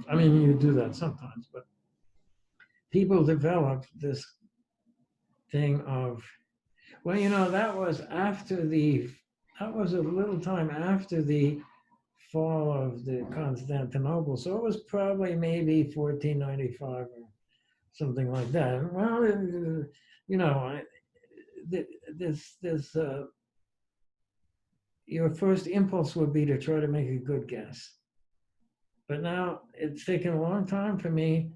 I mean, you do that sometimes, but people develop this thing of, well, that was a little time after the fall of the Constantinople. So it was probably maybe 1495 or something like that. Well, you know, this your first impulse would be to try to make a good guess. But now it's taken a long time for me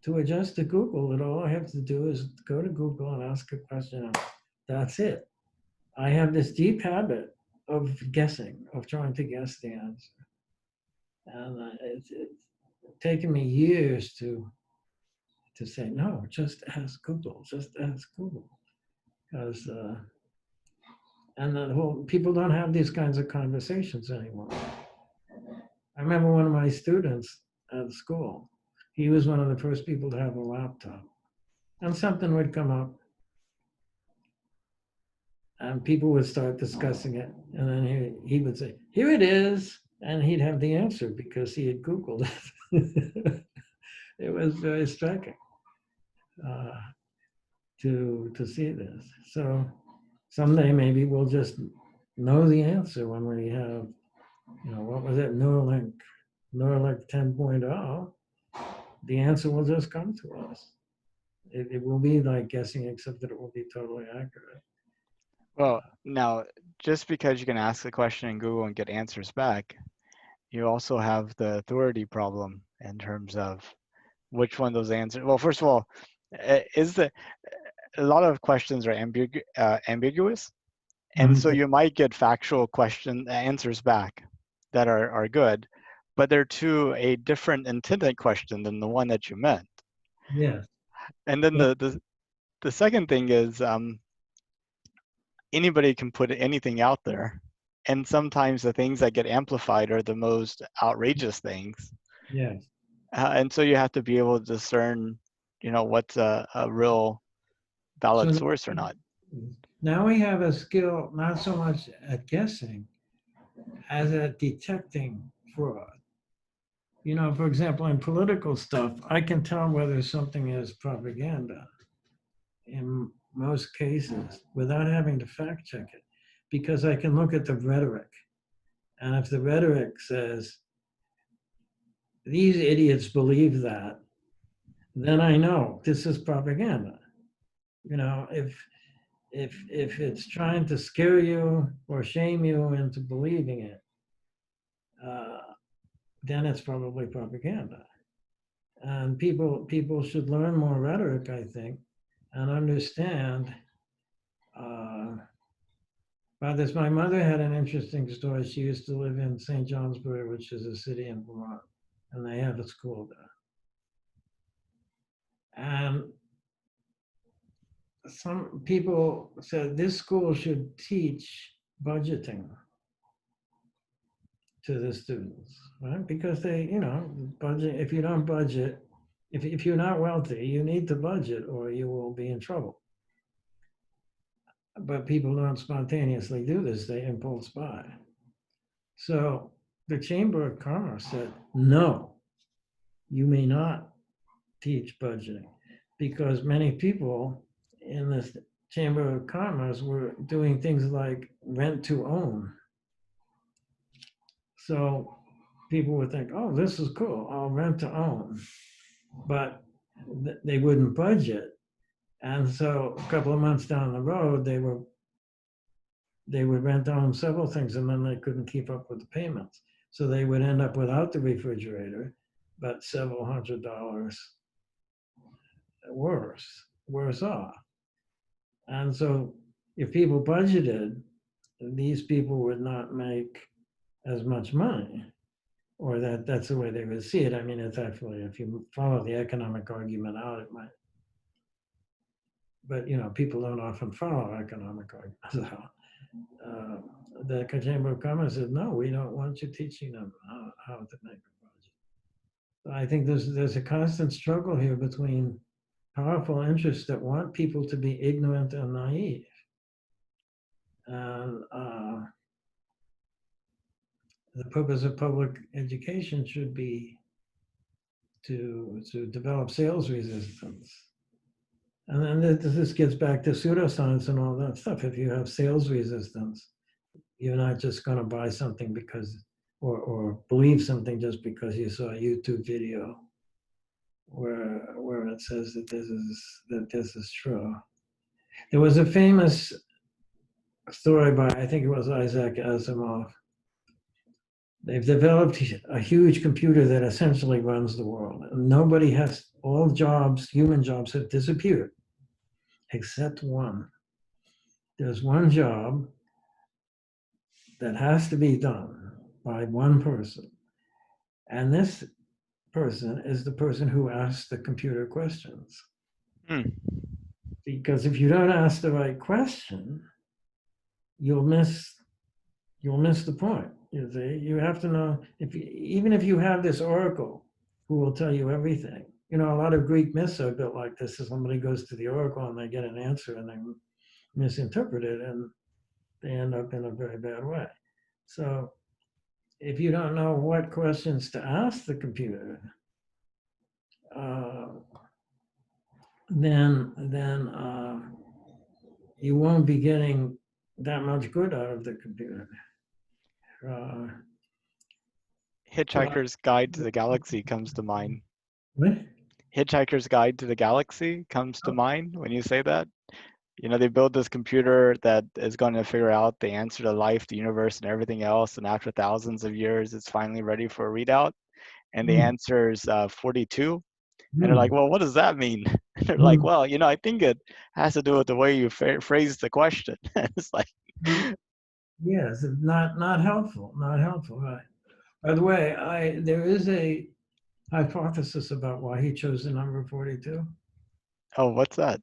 to adjust to Google, and all I have to do is go to Google and ask a question. That's it. I have this deep habit of guessing, of trying to guess the answer. And it's taken me years to say, no, just ask Google, just ask Google. Because, and the whole, people don't have these kinds of conversations anymore. I remember one of my students at school, he was one of the first people to have a laptop. And something would come up, and people would start discussing it. And then he would say, here it is. And he'd have the answer because he had Googled it. It was very striking uh, to see this. So someday maybe we'll just know the answer when we have, what was it, Neuralink 10.0. The answer will just come to us. It will be like guessing, except that it will be totally accurate. Well, now, just because you can ask a question in Google and get answers back, you also have the authority problem in terms of which one of those answers. Well, first of all, a lot of questions are ambiguous, and so you might get factual answers back that are good, but they're to a different intended question than the one that you meant. Yes. And then But the second thing is anybody can put anything out there, and sometimes the things that get amplified are the most outrageous things. yes. And so you have to be able to discern, what's a real valid So source or not. now we have a skill not so much at guessing as at detecting fraud. For example, in political stuff, I can tell whether something is propaganda in most cases without having to fact check it because I can look at the rhetoric. And if the rhetoric says, these idiots believe that, then I know this is propaganda. If it's trying to scare you or shame you into believing it, uh, then it's probably propaganda. And people should learn more rhetoric, I think, and understand. About this, my mother had an interesting story. She used to live in St. Johnsbury, which is a city in Vermont, and they have a school there. And some people said this school should teach budgeting to the students, right? Because budget, if you don't budget, if you're not wealthy, you need to budget or you will be in trouble. but people don't spontaneously do this, they impulse buy. So the Chamber of Commerce said, no, you may not teach budgeting, because many people in this Chamber of Commerce were doing things like rent to own. So people would think, oh, this is cool, I'll rent to own. But they wouldn't budget. And so a couple of months down the road, they would rent to own several things, and then they couldn't keep up with the payments. So they would end up without the refrigerator, but several $100s worse off. And so if people budgeted, these people would not make as much money, or that's the way they would see it. I mean, it's actually, if you follow the economic argument out, it might, but people don't often follow economic arguments out. Uh, the Chamber of Commerce said, no, we don't want you teaching them how to make a budget. So I think there's a constant struggle here between powerful interests that want people to be ignorant and naive. And the purpose of public education should be to develop sales resistance. And then this gets back to pseudoscience and all that stuff. If you have sales resistance, you're not just going to buy something because, or believe something just because you saw a YouTube video where it says that this is true. There was a famous story by, I think it was Isaac Asimov. They've developed a huge computer that essentially runs the world. Nobody has, all jobs, human jobs have disappeared, except one. There's one job that has to be done by one person. And this person is the person who asks the computer questions. Hmm. Because if you don't ask the right question, you'll miss the point. You see, you have to know, even if you have this oracle who will tell you everything. A lot of Greek myths are built like this. Is somebody goes to the oracle and they get an answer and they misinterpret it and they end up in a very bad way. So if you don't know what questions to ask the computer, then you won't be getting that much good out of the computer. Well, Hitchhiker's Guide to the Galaxy comes to mind. what? Hitchhiker's Guide to the Galaxy comes to mind when you say that. They build this computer that is going to figure out the answer to life, the universe, and everything else. And after thousands of years, it's finally ready for a readout. And the Mm, answer is 42. And they're like, mm, well, what does that mean? And they're like, mm, well, I think it has to do with the way you phrase the question. It's like, mm. Yes, not helpful, not helpful. Right. By the way, there is a hypothesis about why he chose the number 42. oh, what's that?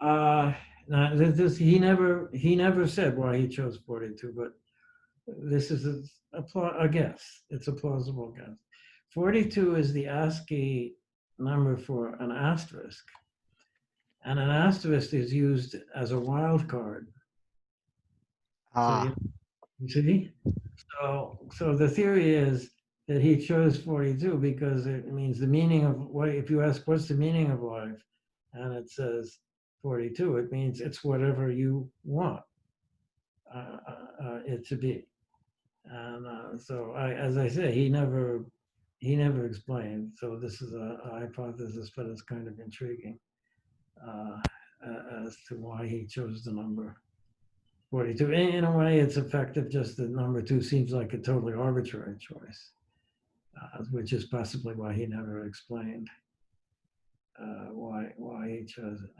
Uh, now he never said why he chose 42, but this is a guess. It's a plausible guess. 42 is the ASCII number for an asterisk, and an asterisk is used as a wild card. So Ah, you see, so the theory is that he chose 42 because it means the meaning of what. If you ask what's the meaning of life, and it says 42, it means it's whatever you want it to be. And so, as I say, he never explained. So this is a hypothesis, but it's kind of intriguing as to why he chose the number 42. In a way, it's effective. Just that number 2 seems like a totally arbitrary choice, which is possibly why he never explained why he chose it.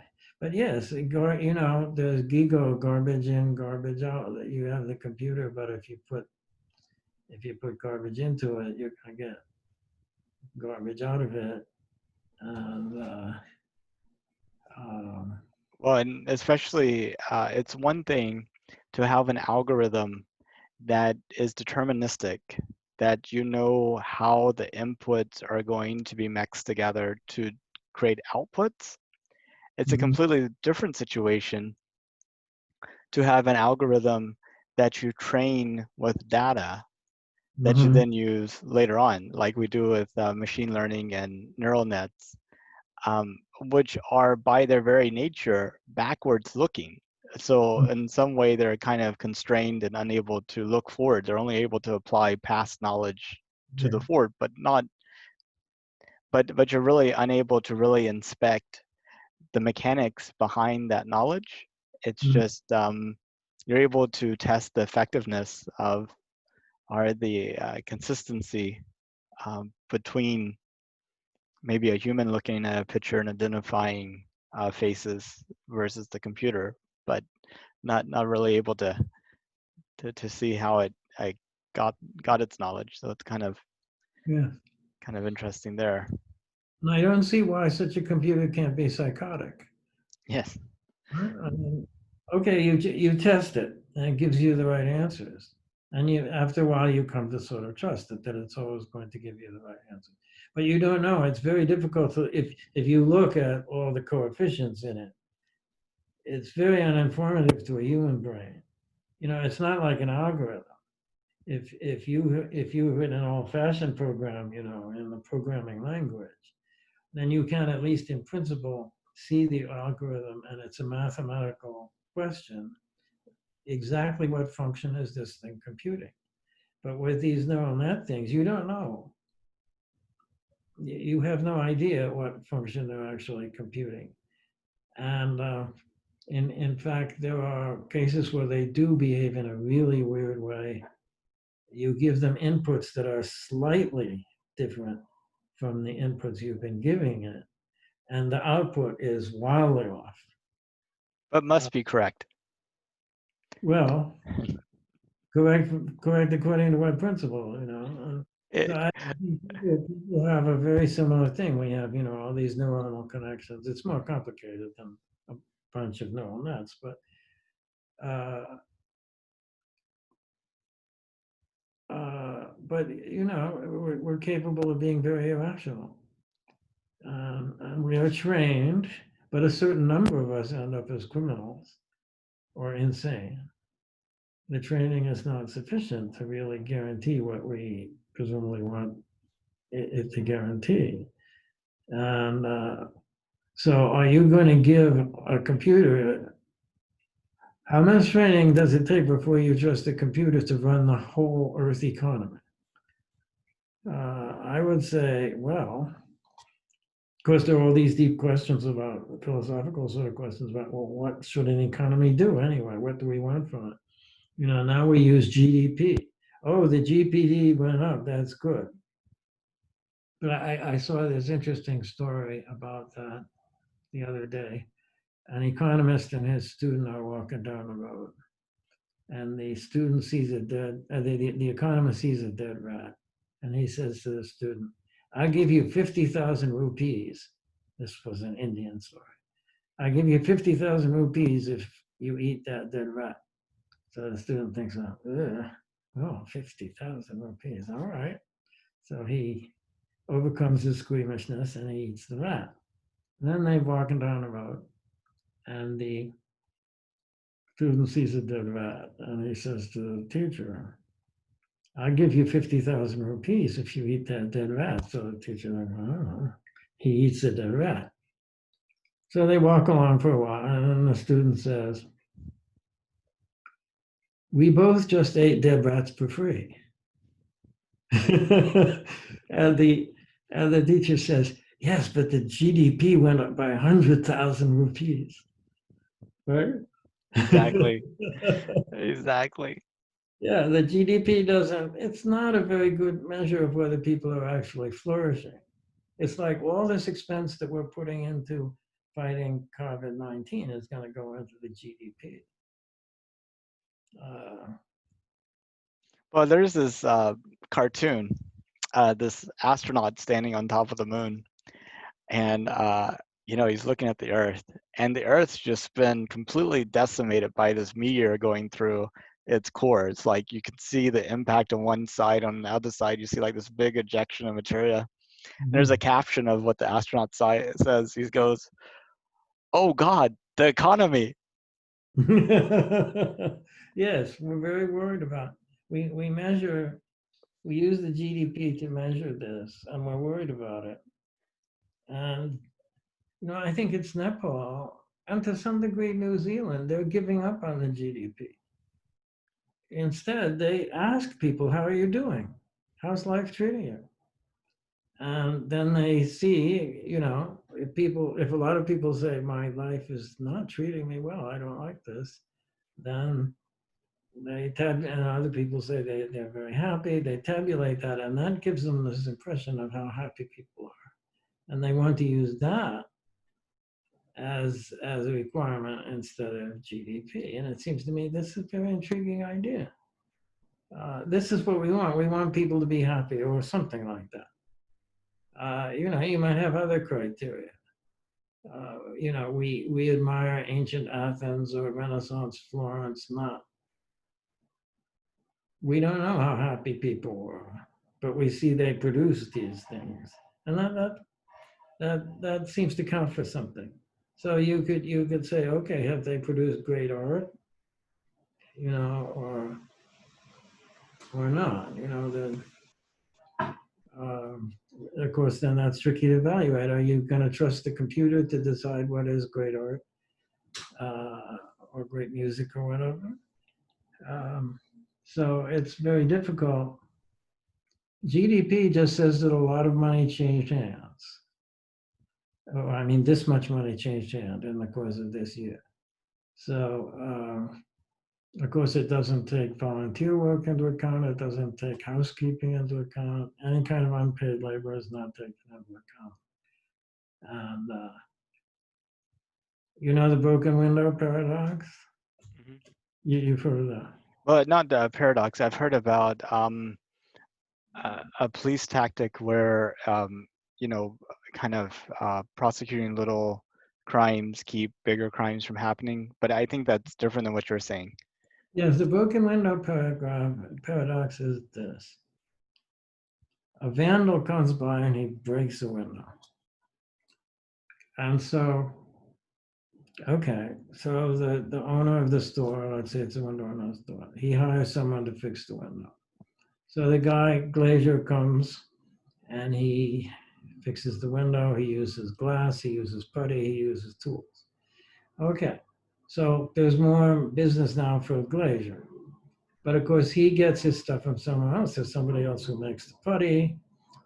But yes, there's GIGO, garbage in, garbage out. That you have the computer, but if you put garbage into it, you're gonna get garbage out of it. And um, well, and especially, it's one thing to have an algorithm that is deterministic, that how the inputs are going to be mixed together to create outputs. It's a mhm, completely different situation to have an algorithm that you train with data that you Hmm. then use later on, like we do with machine learning and neural nets, which are by their very nature backwards looking. So in some way, they're kind of constrained and unable to look forward. They're only able to apply past knowledge to Yeah. the forward, but not. But you're really unable to really inspect the mechanics behind that knowledge. It's Mm. just you're able to test the effectiveness of or the consistency between maybe a human looking at a picture and identifying faces versus the computer, but not really able to see how it got got its knowledge. So it's Yeah. kind of interesting there. And I don't see why such a computer can't be psychotic. Yes. Right? I mean, okay, you test it and it gives you the right answers. And you after a while you come to sort of trust it that it's always going to give you the right answer. But you don't know. It's very difficult to if you look at all the coefficients in it, it's very uninformative to a human brain. You know, it's not like an algorithm. If you written an old-fashioned program, you know, in the programming language, then you can at least in principle see the algorithm and it's a mathematical question. Exactly what function is this thing computing? But with these neural net things, you don't know. You have no idea what function they're actually computing. And in fact, there are cases where they do behave in a really weird way. You give them inputs that are slightly different from the inputs you've been giving it, and the output is wildly off. But Uh, must be correct. well, correct, correct according to what principle, you know? So It, I think people have a very similar thing. We have, you know, all these neuronal connections. It's more complicated than a bunch of neural nets, uh, but you know, we're capable of being very irrational, and we are trained. But a certain number of us end up as criminals or insane. The training is not sufficient to really guarantee what we presumably want it to guarantee. And so, are you going to give a computer? How much training does it take before you trust a computer to run the whole Earth economy? I would say, well, of course, there are all these deep questions about philosophical sort of questions about, well, what should an economy do anyway? What do we want from it? You know, now we use GDP. Oh, the GPD went up. That's good. But I saw this interesting story about that the other day. An economist and his student are walking down the road, and the student sees a dead, the economist sees a dead rat, and he says to the student, "I'll give you 50,000 rupees." This was an Indian story. "I'll give you 50,000 rupees if you eat that dead rat." So the student thinks, "Oh, 50,000 rupees. All right." So he overcomes his squeamishness and he eats the rat. And then they're walking down the road, and the student sees a dead rat, and he says to the teacher, "I'll give you 50,000 rupees if you eat that dead rat." So the teacher, like, "Oh." He eats the dead rat. So they walk along for a while, and then the student says, "We both just ate dead rats for free." and the and the teacher says, "Yes, but the GDP went up by 100,000 rupees." Right? exactly. Exactly. Yeah, the GDP doesn't, it's not a very good measure of whether people are actually flourishing. It's like all this expense that we're putting into fighting COVID-19 is going to go into the GDP. Uh, Well, there's this cartoon, this astronaut standing on top of the moon, and he's looking at the Earth, and the Earth's just been completely decimated by this meteor going through its core. It's like you can see the impact on one side, on the other side, you see like this big ejection of material. There's a mhm. caption of what the astronaut says. He goes, "Oh God, the economy." Yes, we're very worried about. We measure. We use the GDP to measure this, and we're worried about it. And I think it's Nepal and to some degree New Zealand. They're giving up on the GDP. Instead, they ask people, "How are you doing? How's life treating you?" And then they see, if a lot of people say, "My life is not treating me well, I don't like this," then and other people say they're very happy, they tabulate that, and that gives them this impression of how happy people are. And they want to use that as a requirement instead of GDP. And it seems to me this is a very intriguing idea. This is what we want. We want people to be happy or something like that. You might have other criteria. We admire ancient Athens or Renaissance Florence. Not We don't know how happy people were, but we see they produced these things, and that seems to count for something. So you could say, okay, have they produced great art, or not? Then um, of course, then that's tricky to evaluate. Are you going to trust the computer to decide what is great art, uh, or great music or whatever? Um, so it's very difficult. GDP just says that a lot of money changed hands. Oh, I mean, this much money changed hands in the course of this year. So, of course, it doesn't take volunteer work into account. It doesn't take housekeeping into account. Any kind of unpaid labor is not taken into account. And the broken window paradox? Mhm. You've heard of that? Well, not the paradox. I've heard about a police tactic where you know, kind of prosecuting little crimes keep bigger crimes from happening. But I think that's different than what you're saying. Yes, the broken window paradox is this. A vandal comes by and he breaks a window. And so, okay, so the owner of the store, let's say it's a window owner's store, he hires someone to fix the window. So the guy, glazier, comes and he fixes the window. He uses glass, he uses putty, he uses tools. Okay, so there's more business now for glazier. But of course, he gets his stuff from someone else. There's somebody else who makes the putty,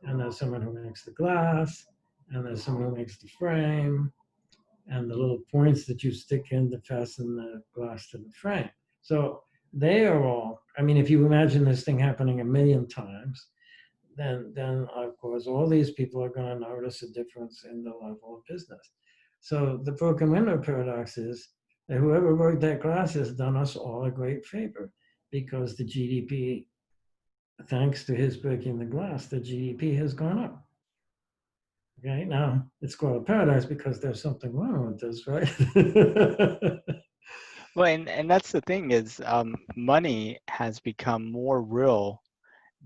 and there's someone who makes the glass, and there's someone who makes the frame, and the little points that you stick in to fasten the glass to the frame. So they are all, I mean, if you imagine this thing happening a million times, then of course all these people are going to notice a difference in the level of business. So the broken window paradox is that whoever worked that glass has done us all a great favor because the GDP, thanks to his breaking the glass, the GDP has gone up. Okay, now it's called a paradox because there's something wrong with this, right? Well, and that's the thing is money has become more real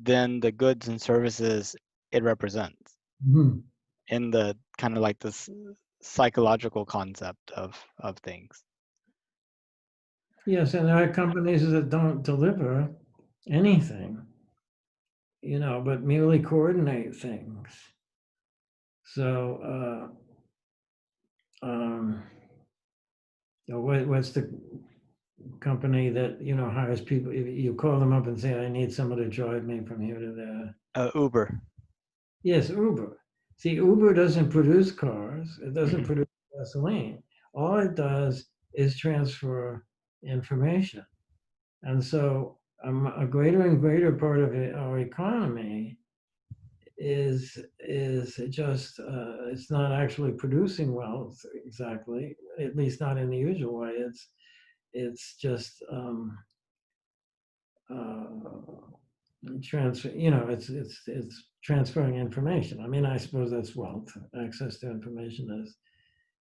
than the goods and services it represents Mhm. in the kind of like this psychological concept of things. Yes, and there are companies that don't deliver anything, but merely coordinate things. So, what's the company that hires people? You call them up and say, "I need somebody to drive me from here to there." Uber. Yes, Uber. See, Uber doesn't produce cars. It doesn't Mhm. produce gasoline. All it does is transfer information. And so a greater and greater part of our economy is just it's not actually producing wealth exactly, at least not in the usual way. It's just uh, transfer. It's transferring information. I mean, I suppose that's wealth. Access to information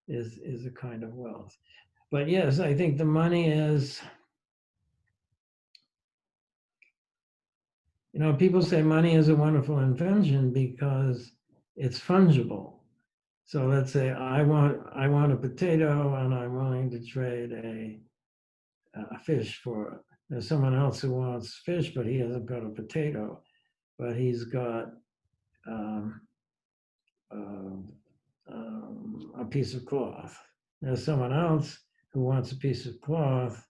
is a kind of wealth. But yes, I think the money is. People say money is a wonderful invention because it's fungible. So let's say I want a potato and I'm willing to trade fish for it. There's someone else who wants fish, but he hasn't got a potato, but he's got um, a piece of cloth. There's someone else who wants a piece of cloth,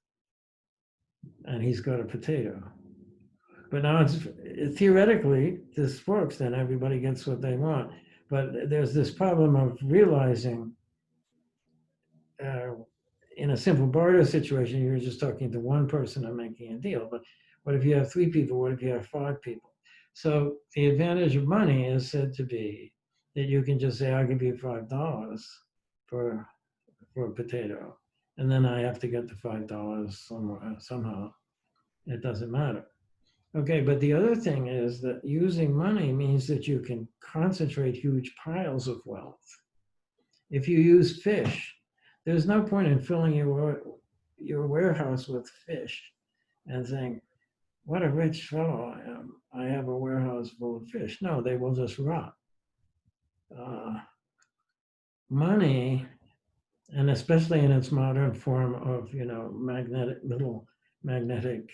and he's got a potato. But now theoretically, this works, then everybody gets what they want. But there's this problem of realizing uh, in a simple barter situation, you're just talking to one person and making a deal. But what if you have 3 people? What if you have 5 people? So the advantage of money is said to be that you can just say, I'll give you $5 for a potato, and then I have to get the $5 somewhere somehow. It doesn't matter. Okay, but the other thing is that using money means that you can concentrate huge piles of wealth. If you use fish, there's no point in filling your warehouse with fish and saying, what a rich fellow I am. I have a warehouse full of fish. No, they will just rot. Money, and especially in its modern form of, little magnetic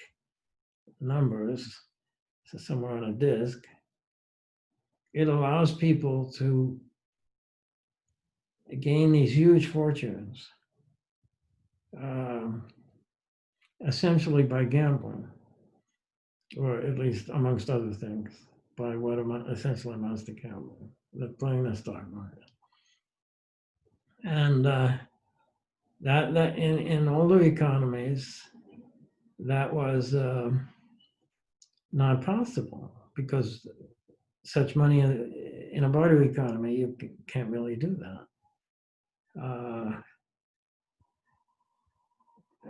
numbers, so somewhere on a disk, it allows people to gain these huge fortunes, um, essentially by gambling, or at least amongst other things, by what essentially amounts to gambling, playing the stock market. And that in older economies, that was not possible because such money in a barter economy, you can't really do that.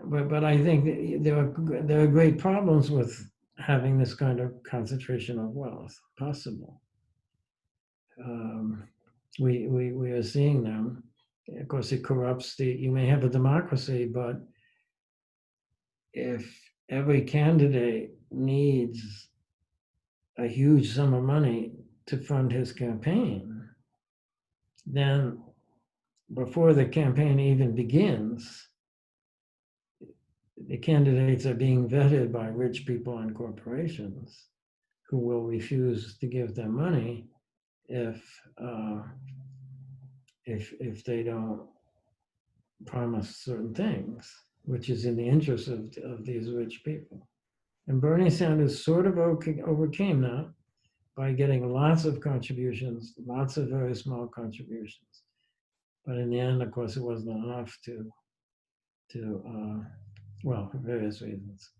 But I think there are great problems with having this kind of concentration of wealth possible. We are seeing them. Of course, it corrupts you may have a democracy, but if every candidate needs a huge sum of money to fund his campaign, then before the campaign even begins, the candidates are being vetted by rich people and corporations who will refuse to give them money if they don't promise certain things, which is in the interest of these rich people. And Bernie Sanders sort of overcame that by getting lots of contributions, lots of very small contributions. But in the end, of course, it wasn't enough well, for various reasons.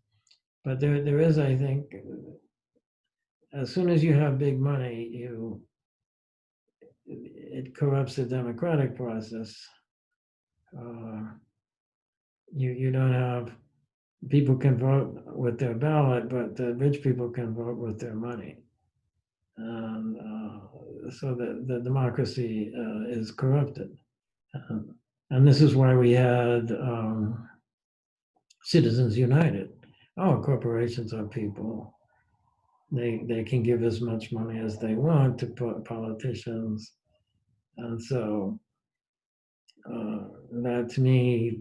But there is, I think, as soon as you have big money, it corrupts the democratic process. You don't have people can vote with their ballot, but the rich people can vote with their money. And so the democracy is corrupted. And this is why we had Citizens United. Oh, corporations are people. They can give as much money as they want to politicians. And so that to me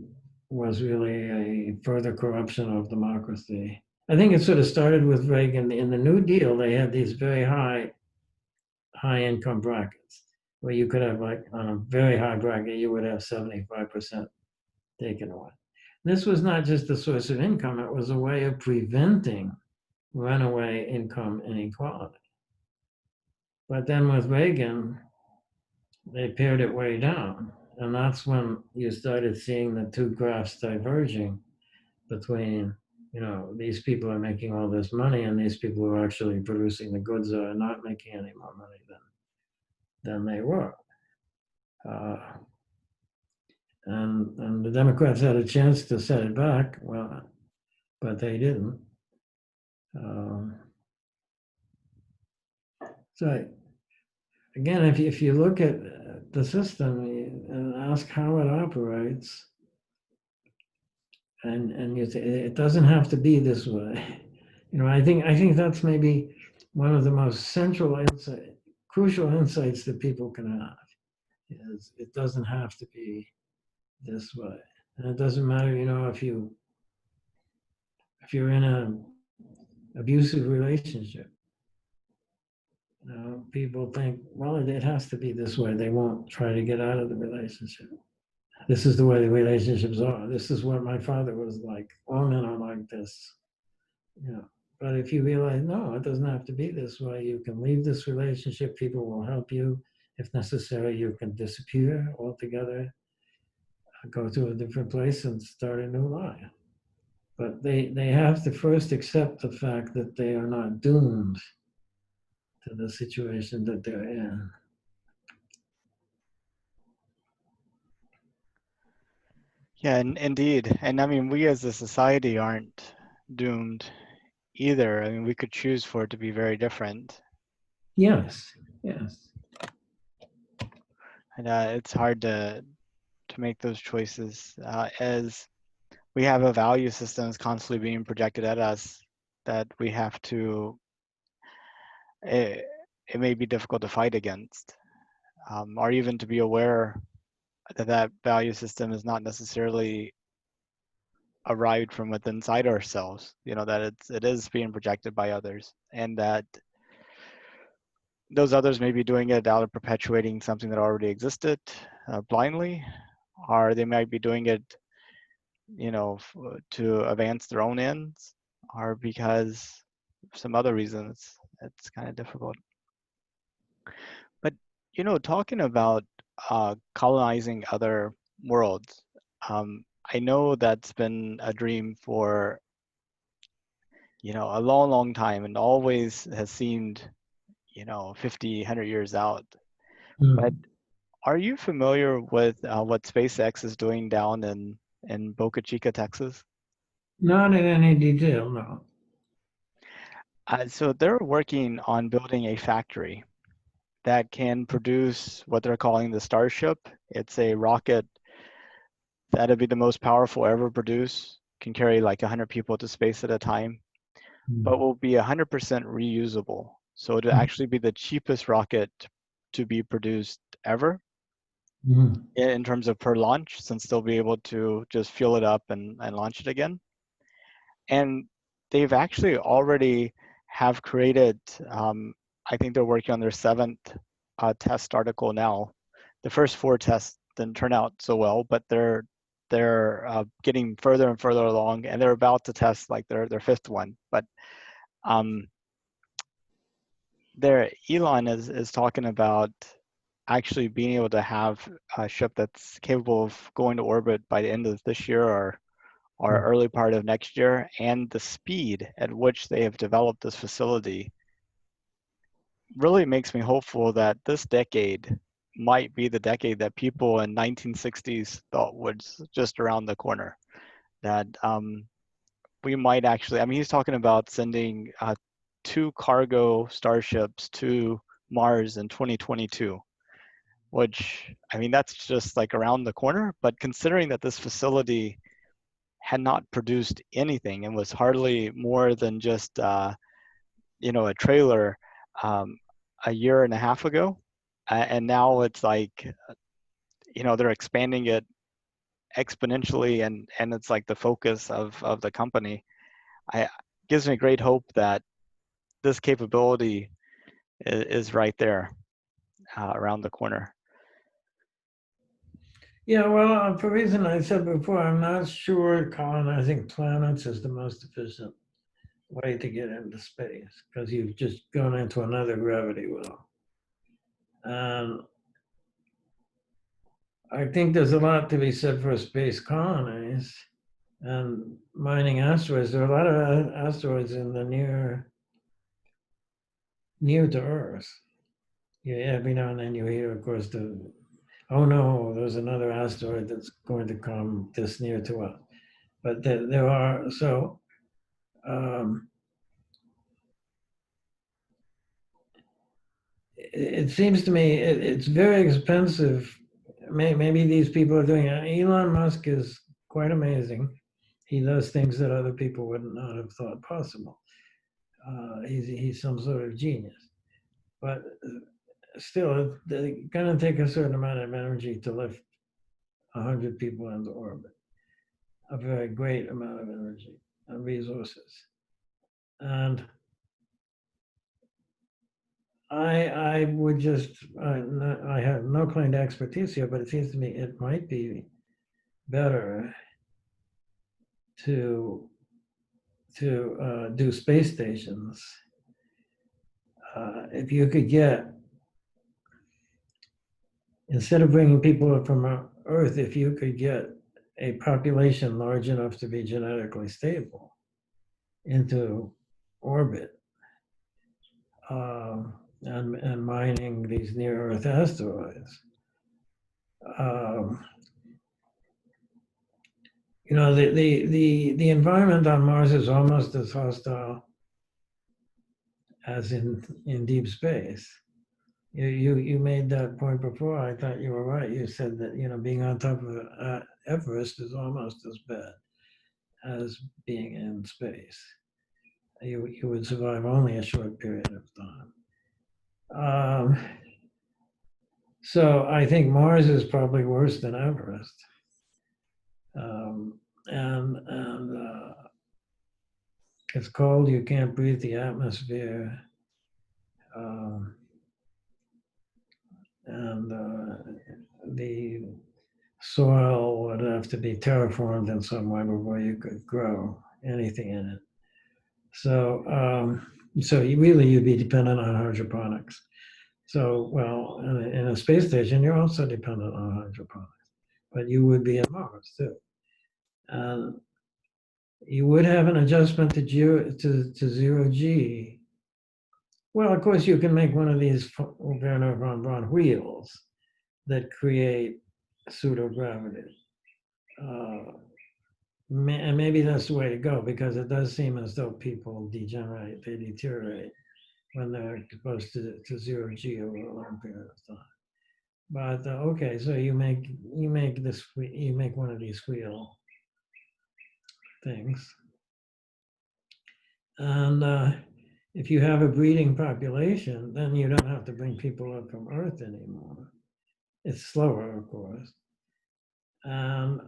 was really a further corruption of democracy. I think it sort of started with Reagan. In the New Deal, they had these very high income brackets where you could have, like, on a very high bracket, you would have 75% taken away. This was not just a source of income, it was a way of preventing runaway income inequality. But then with Reagan, they pared it way down. And that's when you started seeing the two graphs diverging between, these people are making all this money and these people who are actually producing the goods are not making any more money than they were. And the Democrats had a chance to set it back, but they didn't. So again, if you look at the system and ask how it operates, and you say it doesn't have to be this way, I think that's maybe one of the most central crucial insights that people can have is it doesn't have to be this way, and it doesn't matter, if you if you're in an abusive relationship, people think, well, it has to be this way. They won't try to get out of the relationship. This is the way the relationships are. This is what my father was like. All men are like this. You know. But if you realize, no, it doesn't have to be this way. You can leave this relationship. People will help you. If necessary, you can disappear altogether, go to a different place and start a new life. But they have to first accept the fact that they are not doomed to the situation that they're in. Yeah, and indeed. And I mean, we as a society aren't doomed either. I mean, we could choose for it to be very different. Yes, yes. And it's hard to make those choices as we have a value system that's constantly being projected at us that we have to, it, it may be difficult to fight against, or even to be aware that that value system is not necessarily arrived from within inside ourselves, that it is being projected by others, and that those others may be doing it out of perpetuating something that already existed blindly, or they might be doing it, to advance their own ends, or because some other reasons. It's kind of difficult. But talking about colonizing other worlds, I know that's been a dream for a long, long time, and always has seemed 50, 100 years out. But Mm. are you familiar with what SpaceX is doing down in Boca Chica, Texas? Not in any detail, no. So they're working on building a factory that can produce what they're calling the Starship. It's a rocket that'll be the most powerful ever produced, can carry like 100 people to space at a time, but Mm. will be 100% reusable. So it'll actually be the cheapest rocket to be produced ever Mm. in terms of per launch, since they'll be able to just fuel it up and launch it again. And they've actually already have created, I think they're working on their seventh test article now. The first four tests didn't turn out so well, but they're getting further and further along, and they're about to test like their fifth one. But um, Elon is talking about actually being able to have a ship that's capable of going to orbit by the end of this year or Mm. early part of next year, and the speed at which they have developed this facility really makes me hopeful that this decade might be the decade that people in 1960s thought was just around the corner. That we might actually, I mean, he's talking about sending two cargo starships to Mars in 2022, which, I mean, that's just like around the corner. But considering that this facility had not produced anything and was hardly more than just, a trailer um, a year and a half ago, and now it's like, they're expanding it exponentially, and it's like the focus of the company. I gives me great hope that this capability is right there around the corner. Yeah, well, for the reason I said before, I'm not sure colonizing planets is the most efficient way to get into space because you've just gone into another gravity well. And I think there's a lot to be said for space colonies and mining asteroids. There are a lot of asteroids in the near to Earth. Yeah, every now and then you hear, of course, oh no, there's another asteroid that's going to come this near to us. But there are, so um, it seems to me it's very expensive. Maybe these people are doing it. Elon Musk is quite amazing. He does things that other people would not have thought possible. He's some sort of genius. But still, it's going to take a certain amount of energy to lift 100 people into orbit, a very great amount of energy. resources. And I would just, I have no claim to expertise here, but it seems to me it might be better to do space stations. If you could get, instead of bringing people up from Earth, if you could get a population large enough to be genetically stable into orbit, and mining these near Earth asteroids. Um, the environment on Mars is almost as hostile as in deep space. You made that point before. I thought you were right. You said that being on top of Everest is almost as bad as being in space. You would survive only a short period of time. So I think Mars is probably worse than Everest. And it's cold. You can't breathe the atmosphere. Um, and the soil would have to be terraformed in some way before you could grow anything in it. So you'd be dependent on hydroponics. So, well, in a space station, you're also dependent on hydroponics, but you would be in Mars too. And you would have an adjustment to zero G. Well, of course, you can make one of these Werner von Braun wheels that create pseudo-gravity. And maybe that's the way to go, because it does seem as though people degenerate, they deteriorate when they're exposed to zero G over a long period of time. But okay, so you make one of these wheel things, and if you have a breeding population, then you don't have to bring people up from Earth anymore. It's slower, of course, and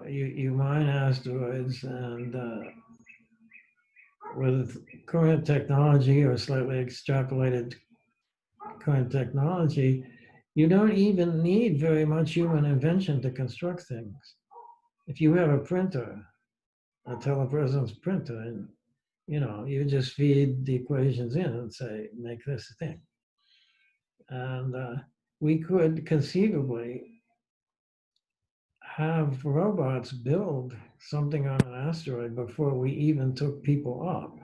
you mine asteroids, and with current technology or slightly extrapolated current technology, you don't even need very much human invention to construct things. If you have a printer, a telepresence printer, and you just feed the equations in and say, make this thing. And we could conceivably have robots build something on an asteroid before we even took people up.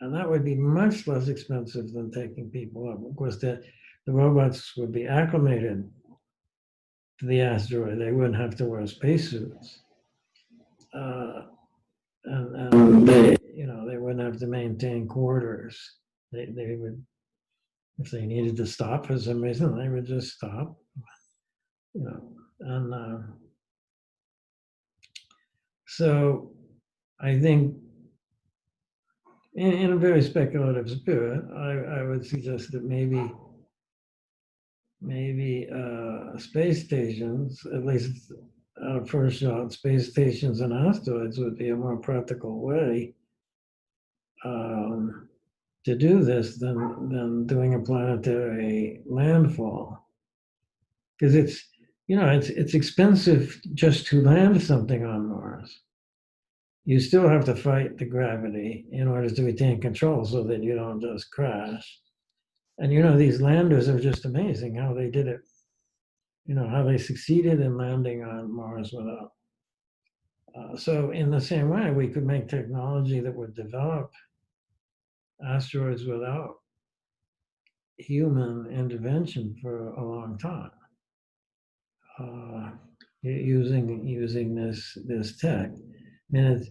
And that would be much less expensive than taking people up. Of course, the robots would be acclimated to the asteroid. They wouldn't have to wear spacesuits. And they wouldn't have to maintain quarters. They would, if they needed to stop for some reason, they would just stop. And so I think, in a very speculative spirit, I would suggest that maybe space stations, at least at a first shot, space stations and asteroids would be a more practical way to do this than doing a planetary landfall, because it's expensive just to land something on Mars. You still have to fight the gravity in order to retain control so that you don't just crash. And these landers are just amazing how they did it. How they succeeded in landing on Mars without. So in the same way, we could make technology that would develop asteroids without human intervention for a long time, using this tech. I mean,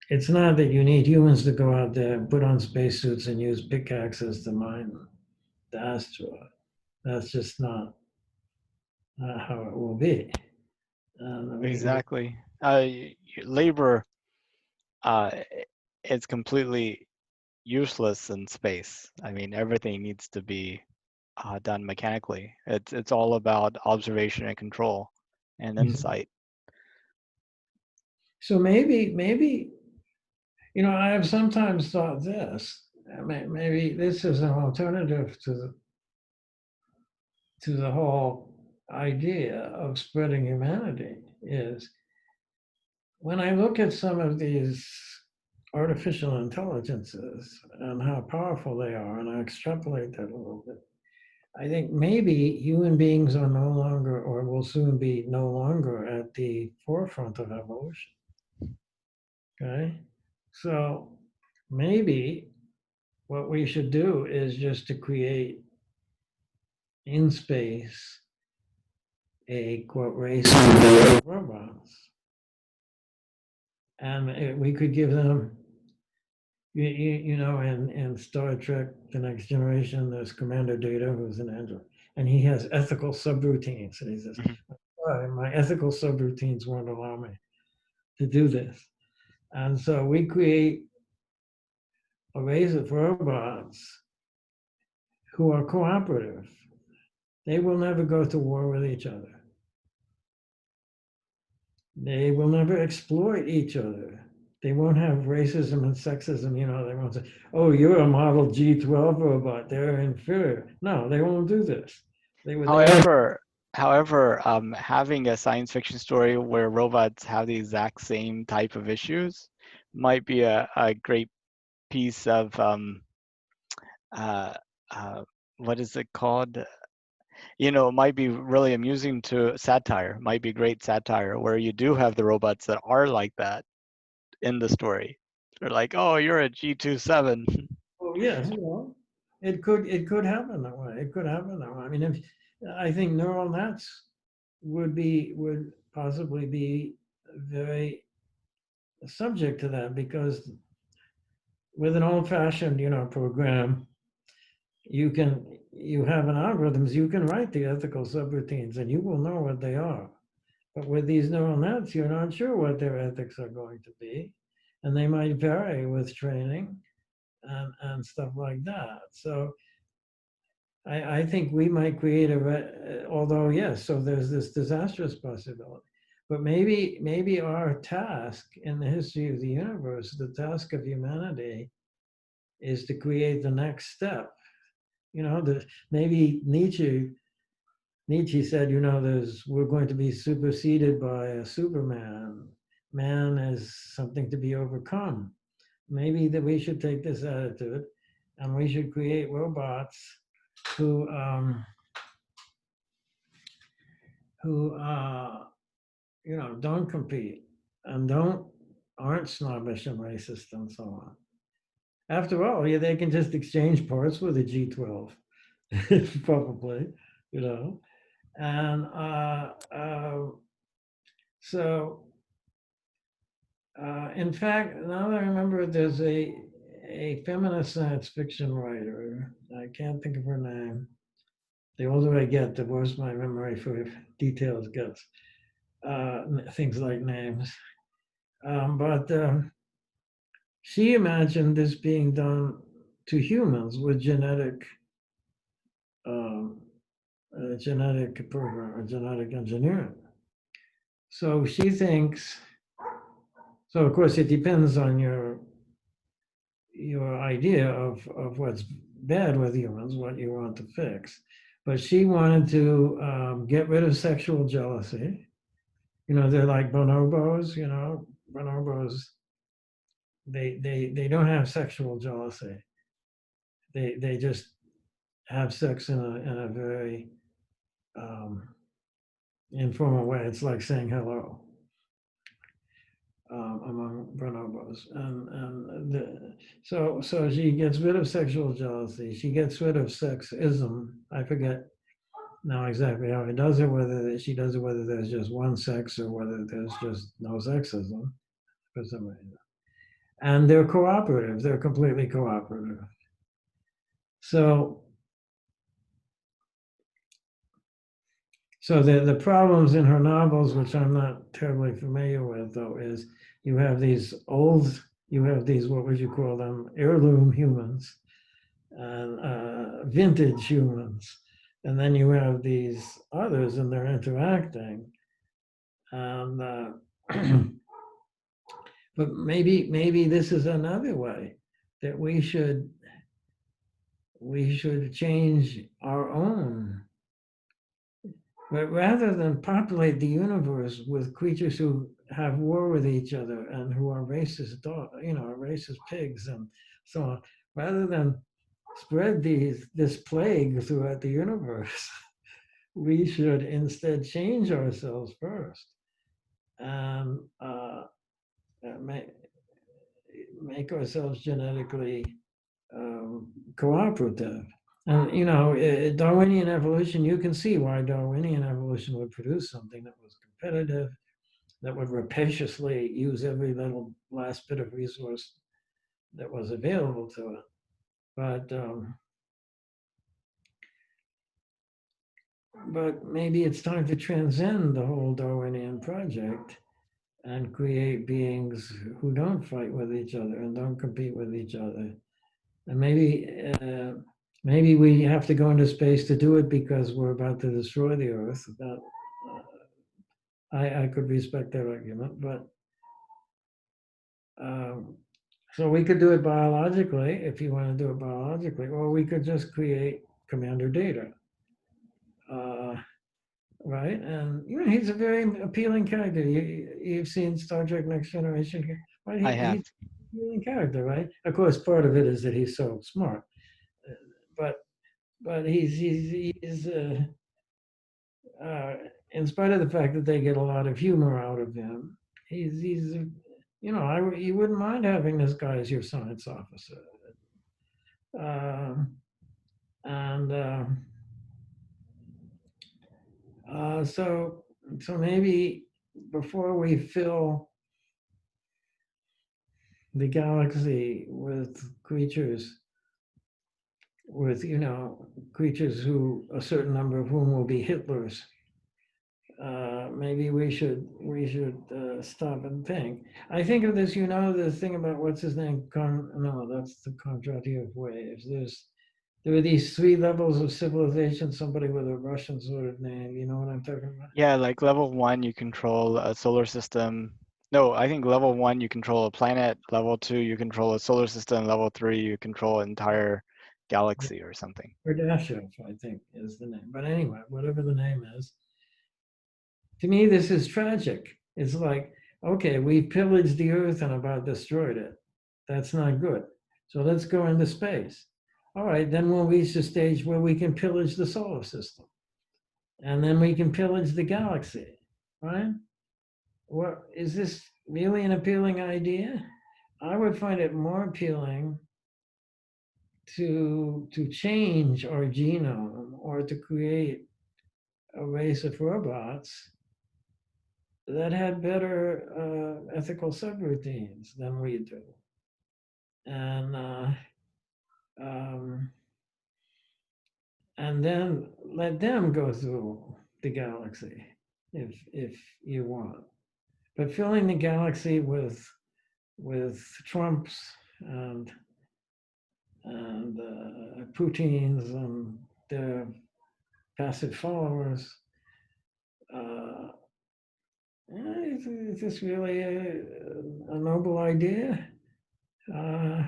it's not that you need humans to go out there and put on spacesuits and use pickaxes to mine the asteroid. That's just not how it will be. Exactly. Labor is completely useless in space. I mean, everything needs to be done mechanically. It's all about observation and control and insight. So maybe I have sometimes thought this. Maybe this is an alternative to the whole idea of spreading humanity. Is when I look at some of these artificial intelligences and how powerful they are, and I extrapolate that a little bit, I think maybe human beings are no longer, or will soon be no longer, at the forefront of evolution. Okay. So maybe what we should do is just to create in space a quote race of robots. And we could give them, in Star Trek, The Next Generation, there's Commander Data, who's an android, and he has ethical subroutines. And he says, Mhm. my ethical subroutines won't allow me to do this. And so we create a race of robots who are cooperative. They will never go to war with each other. They will never exploit each other. They won't have racism and sexism. They won't say, oh, you're a model G12 robot. They're inferior. No, they won't do this. They won't. However, having a science fiction story where robots have the exact same type of issues might be a great piece of uh, uh, what is it called? It might be really amusing to satire, might be great satire where you do have the robots that are like that in the story. They're like, oh, you're a G27. Oh, yes, it could happen that way. It could happen that way. I mean, I think neural nets would possibly be very subject to that, because with an old-fashioned, program, you have an algorithms, you can write the ethical subroutines and you will know what they are. But with these neural nets, you're not sure what their ethics are going to be, and they might vary with training and stuff like that. So I think we might create although yes, so there's this disastrous possibility. But maybe our task in the history of the universe, the task of humanity, is to create the next step. Maybe Nietzsche said, we're going to be superseded by a Superman. Man is something to be overcome. Maybe that we should take this attitude, and we should create robots who don't compete and aren't snobbish and racist and so on. After all, yeah, they can just exchange parts with a G12, probably, you know. And so, in fact, now that I remember, there's a feminist science fiction writer. I can't think of her name. The older I get, the worse my memory for details gets. Things like names. But she imagined this being done to humans with um, genetic program or genetic engineering. So she thinks. So of course it depends on your idea of what's bad with humans, what you want to fix. But she wanted to get rid of sexual jealousy. They're like bonobos. Bonobos. They don't have sexual jealousy. They just have sex in a very informal way. It's like saying hello among bonobos, so she gets rid of sexual jealousy. She gets rid of sexism. I forget now exactly how it does it. Whether she does it, whether there's just one sex or whether there's just no sexism for some reason. And they're cooperative. They're completely cooperative. So So the problems in her novels, which I'm not terribly familiar with, though, is you have these, what would you call them, heirloom humans and vintage humans, and then you have these others, and they're interacting, and But maybe this is another way that we should change our own. But rather than populate the universe with creatures who have war with each other and who are racist, racist pigs and so on, rather than spread this plague throughout the universe, we should instead change ourselves first and make, make ourselves genetically cooperative. And Darwinian evolution, you can see why Darwinian evolution would produce something that was competitive, that would rapaciously use every little last bit of resource that was available to it. But maybe it's time to transcend the whole Darwinian project and create beings who don't fight with each other and don't compete with each other. And maybe we have to go into space to do it because we're about to destroy the Earth. I could respect that argument, but um, so we could do it biologically if you want to do it biologically, or we could just create commander data. Uh, right? And he's a very appealing character. You've seen Star Trek Next Generation, right? I He's have. an appealing character, right? Of course, part of it is that he's so smart, uh, but uh, in spite of the fact that they get a lot of humor out of him, he's you wouldn't mind having this guy as your science officer, uh, and so maybe before we fill the galaxy with creatures who a certain number of whom will be Hitlers. Maybe we should stop and think. I think of this, the thing about what's his name? No, that's the quantity of waves. There are these three levels of civilization. Somebody with a Russian sort of name. You know what I'm talking about? Yeah, like level 1, you control a solar system. No, I think level 1, you control a planet. Level 2, you control a solar system. Level 3, you control an entire galaxy or something. Kardashev, I think, is the name. But anyway, whatever the name is, to me, this is tragic. It's like, okay, we pillaged the earth and about destroyed it. That's not good. So let's go into space. All right, then we'll reach the stage where we can pillage the solar system. And then we can pillage the galaxy, right? Well, is this really an appealing idea? I would find it more appealing to change our genome or to create a race of robots that had better ethical subroutines than we do, and um, and then let them go through the galaxy if you want. But filling the galaxy with Trumps and Putins and their passive followers. Uh, is this really a noble idea?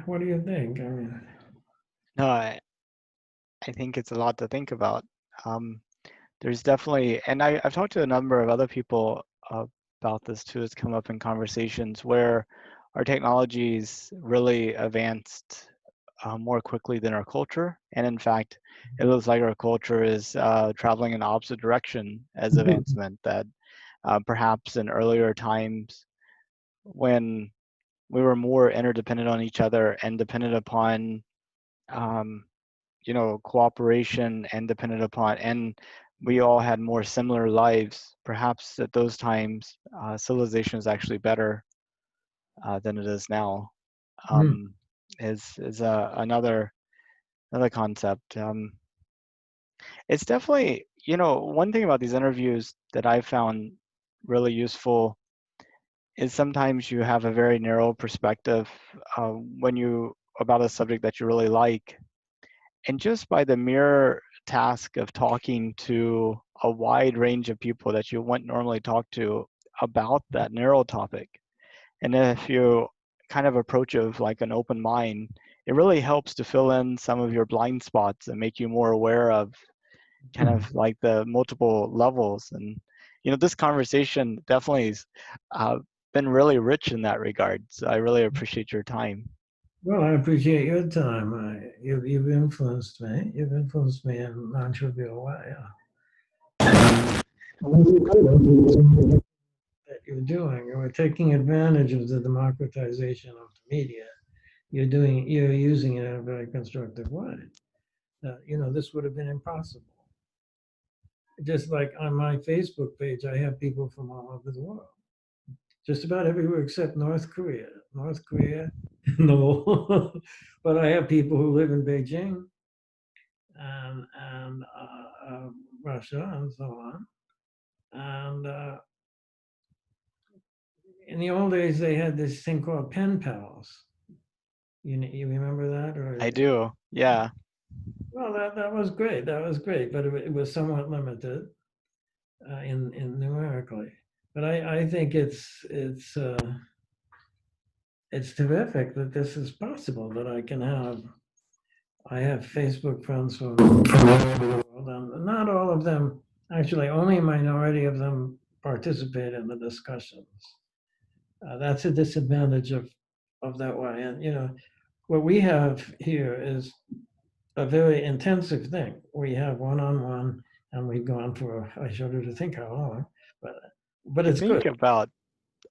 What do you think? I mean, No, I think it's a lot to think about. Um, there's definitely, and I've talked to a number of other people about this too. It's come up in conversations where our technologies really advanced more quickly than our culture. And in fact, it looks like our culture is traveling in the opposite direction as advancement, that perhaps in earlier times when we were more interdependent on each other and dependent upon um, cooperation and dependent upon, and we all had more similar lives. Perhaps at those times, civilization is actually better than it is now. mm, Um, is another concept. It's definitely, one thing about these interviews that I found really useful is sometimes you have a very narrow perspective when you about a subject that you really like. And just by the mere task of talking to a wide range of people that you wouldn't normally talk to about that narrow topic, And if you kind of approach it with like an open mind, it really helps to fill in some of your blind spots and make you more aware of kind of like the multiple levels. And this conversation definitely has been really rich in that regard. So I really appreciate your time. Well, I appreciate your time. You've influenced me. You've influenced me in a non-trivial way. That you're doing, you're taking advantage of the democratization of the media. You're using it in a very constructive way. This would have been impossible. Just like on my Facebook page, I have people from all over the world, just about everywhere except North Korea. North Korea, no. But I have people who live in Beijing and Russia and so on. And in the old days, they had this thing called pen pals. You remember that? I Or do. Yeah. well, that was great. That was great, but it was somewhat limited in numerically. But I think it's terrific that this is possible. That I have Facebook friends from all over the world, and not all of them, actually, only a minority of them participate in the discussions. That's a disadvantage of that way. And what we have here is a very intensive thing. We have one-on-one, and we've gone for I shudder to think how long, but but I it's good. think about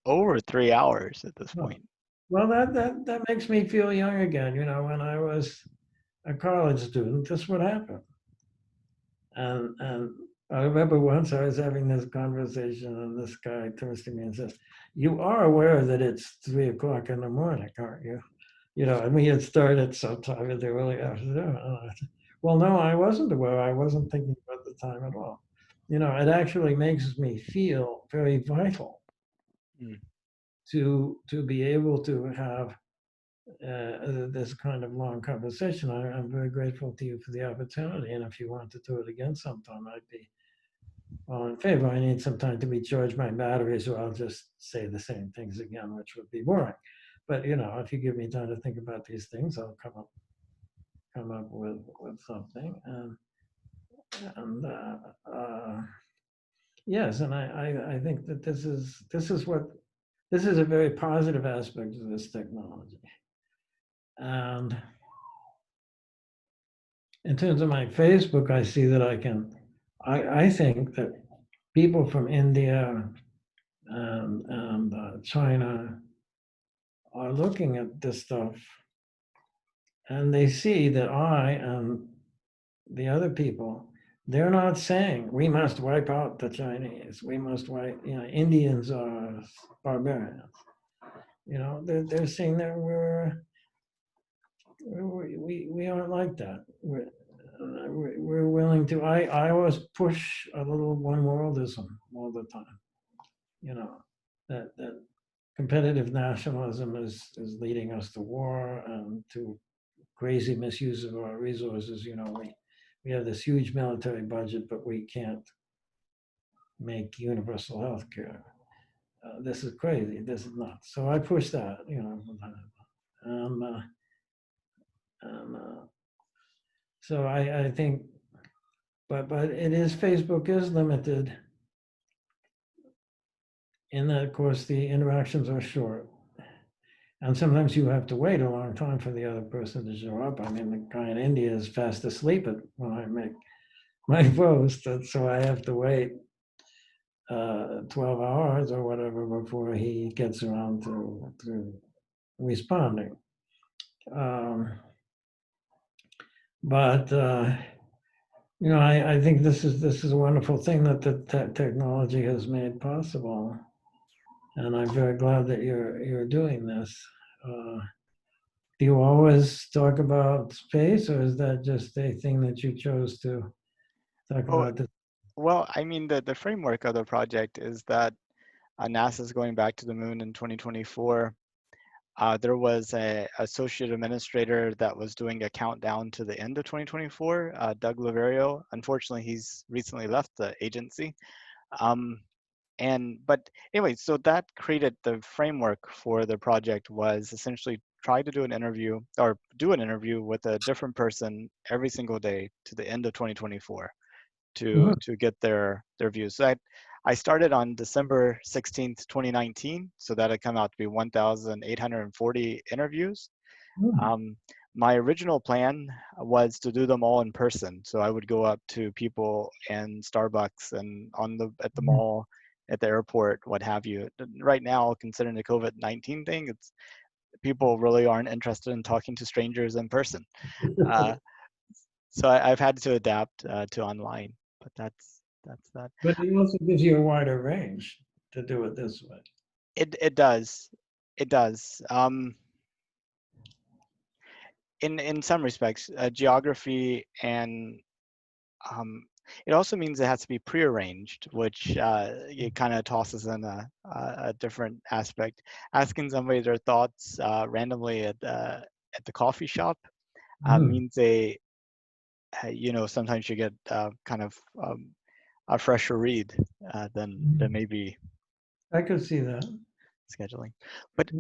over 3 hours at this Well, point. well, that makes me feel young again. When I was a college student, this would happen. And I remember once I was having this conversation, and this guy turns to me and says, "You are aware that it's 3 o'clock in the morning, aren't you?" And we had started sometime in the early afternoon. And I said, well, no, I wasn't aware. I wasn't thinking about the time at all. It actually makes me feel very vital Mm. to be able to have this kind of long conversation. I'm very grateful to you for the opportunity. And if you want to do it again sometime, I'd be all in favor. I need some time to recharge my batteries, or I'll just say the same things again, which would be boring. But if you give me time to think about these things, I'll come up with something. And yes, and I think that this is a very positive aspect of this technology. And in terms of my Facebook, I see that I think that people from India and China are looking at this stuff, and they see that I and the other people, they're not saying we must wipe out the Chinese. We must wipe, Indians are barbarians. They're saying that we aren't like that. We're willing to. I always push a little one worldism all the time. You know that competitive nationalism is leading us to war and to crazy misuse of our resources. We have this huge military budget, but we can't make universal health care. This is crazy. This is nuts. So I push that, um, uh, and so I think, but it is Facebook is limited in that, of course, the interactions are short. And sometimes you have to wait a long time for the other person to show up. I mean, the guy in India is fast asleep when I make my post, and so I have to wait 12 hours or whatever before he gets around to responding. Um, but I think this is a wonderful thing that the technology has made possible, and I'm very glad that you're doing this. Uh, do you always talk about space, or is that just a thing that you chose to talk Oh, about? This? well, I mean, the framework of the project is that NASA's going back to the moon in 2024. There was a associate administrator that was doing a countdown to the end of 2024, Doug Laverio. Unfortunately, he's recently left the agency. Um, But anyway, so that created the framework for the project, was essentially try to do an interview with a different person every single day to the end of 2024 Mhm. to get their views. So I started on December 16th, 2019, so that'll come out to be 1,840 interviews. Mhm. Um, my original plan was to do them all in person. So I would go up to people in Starbucks and at the Mhm. mall, at the airport, what have you. Right now, considering the COVID-19 thing, it's people really aren't interested in talking to strangers in person. Uh, so I've had to adapt to online, but that's that. But it also gives you a wider range to do it this way. It does, it does. In some respects, geography and um, it also means it has to be prearranged, which it kind of tosses in a different aspect. Asking somebody their thoughts randomly at the coffee shop Mhm. means sometimes you get kind of a fresher read than Mhm. maybe I could see that. scheduling. But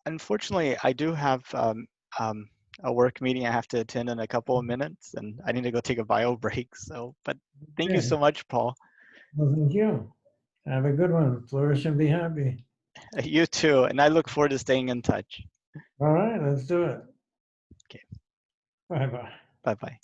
unfortunately, I do have um, a work meeting I have to attend in a couple of minutes, and I need to go take a bio break. So, but thank you Okay. so much, Paul. Well, thank you. Have a good one. Flourish and be happy. You too, and I look forward to staying in touch. All right, let's do it. Okay, Bye bye. bye bye.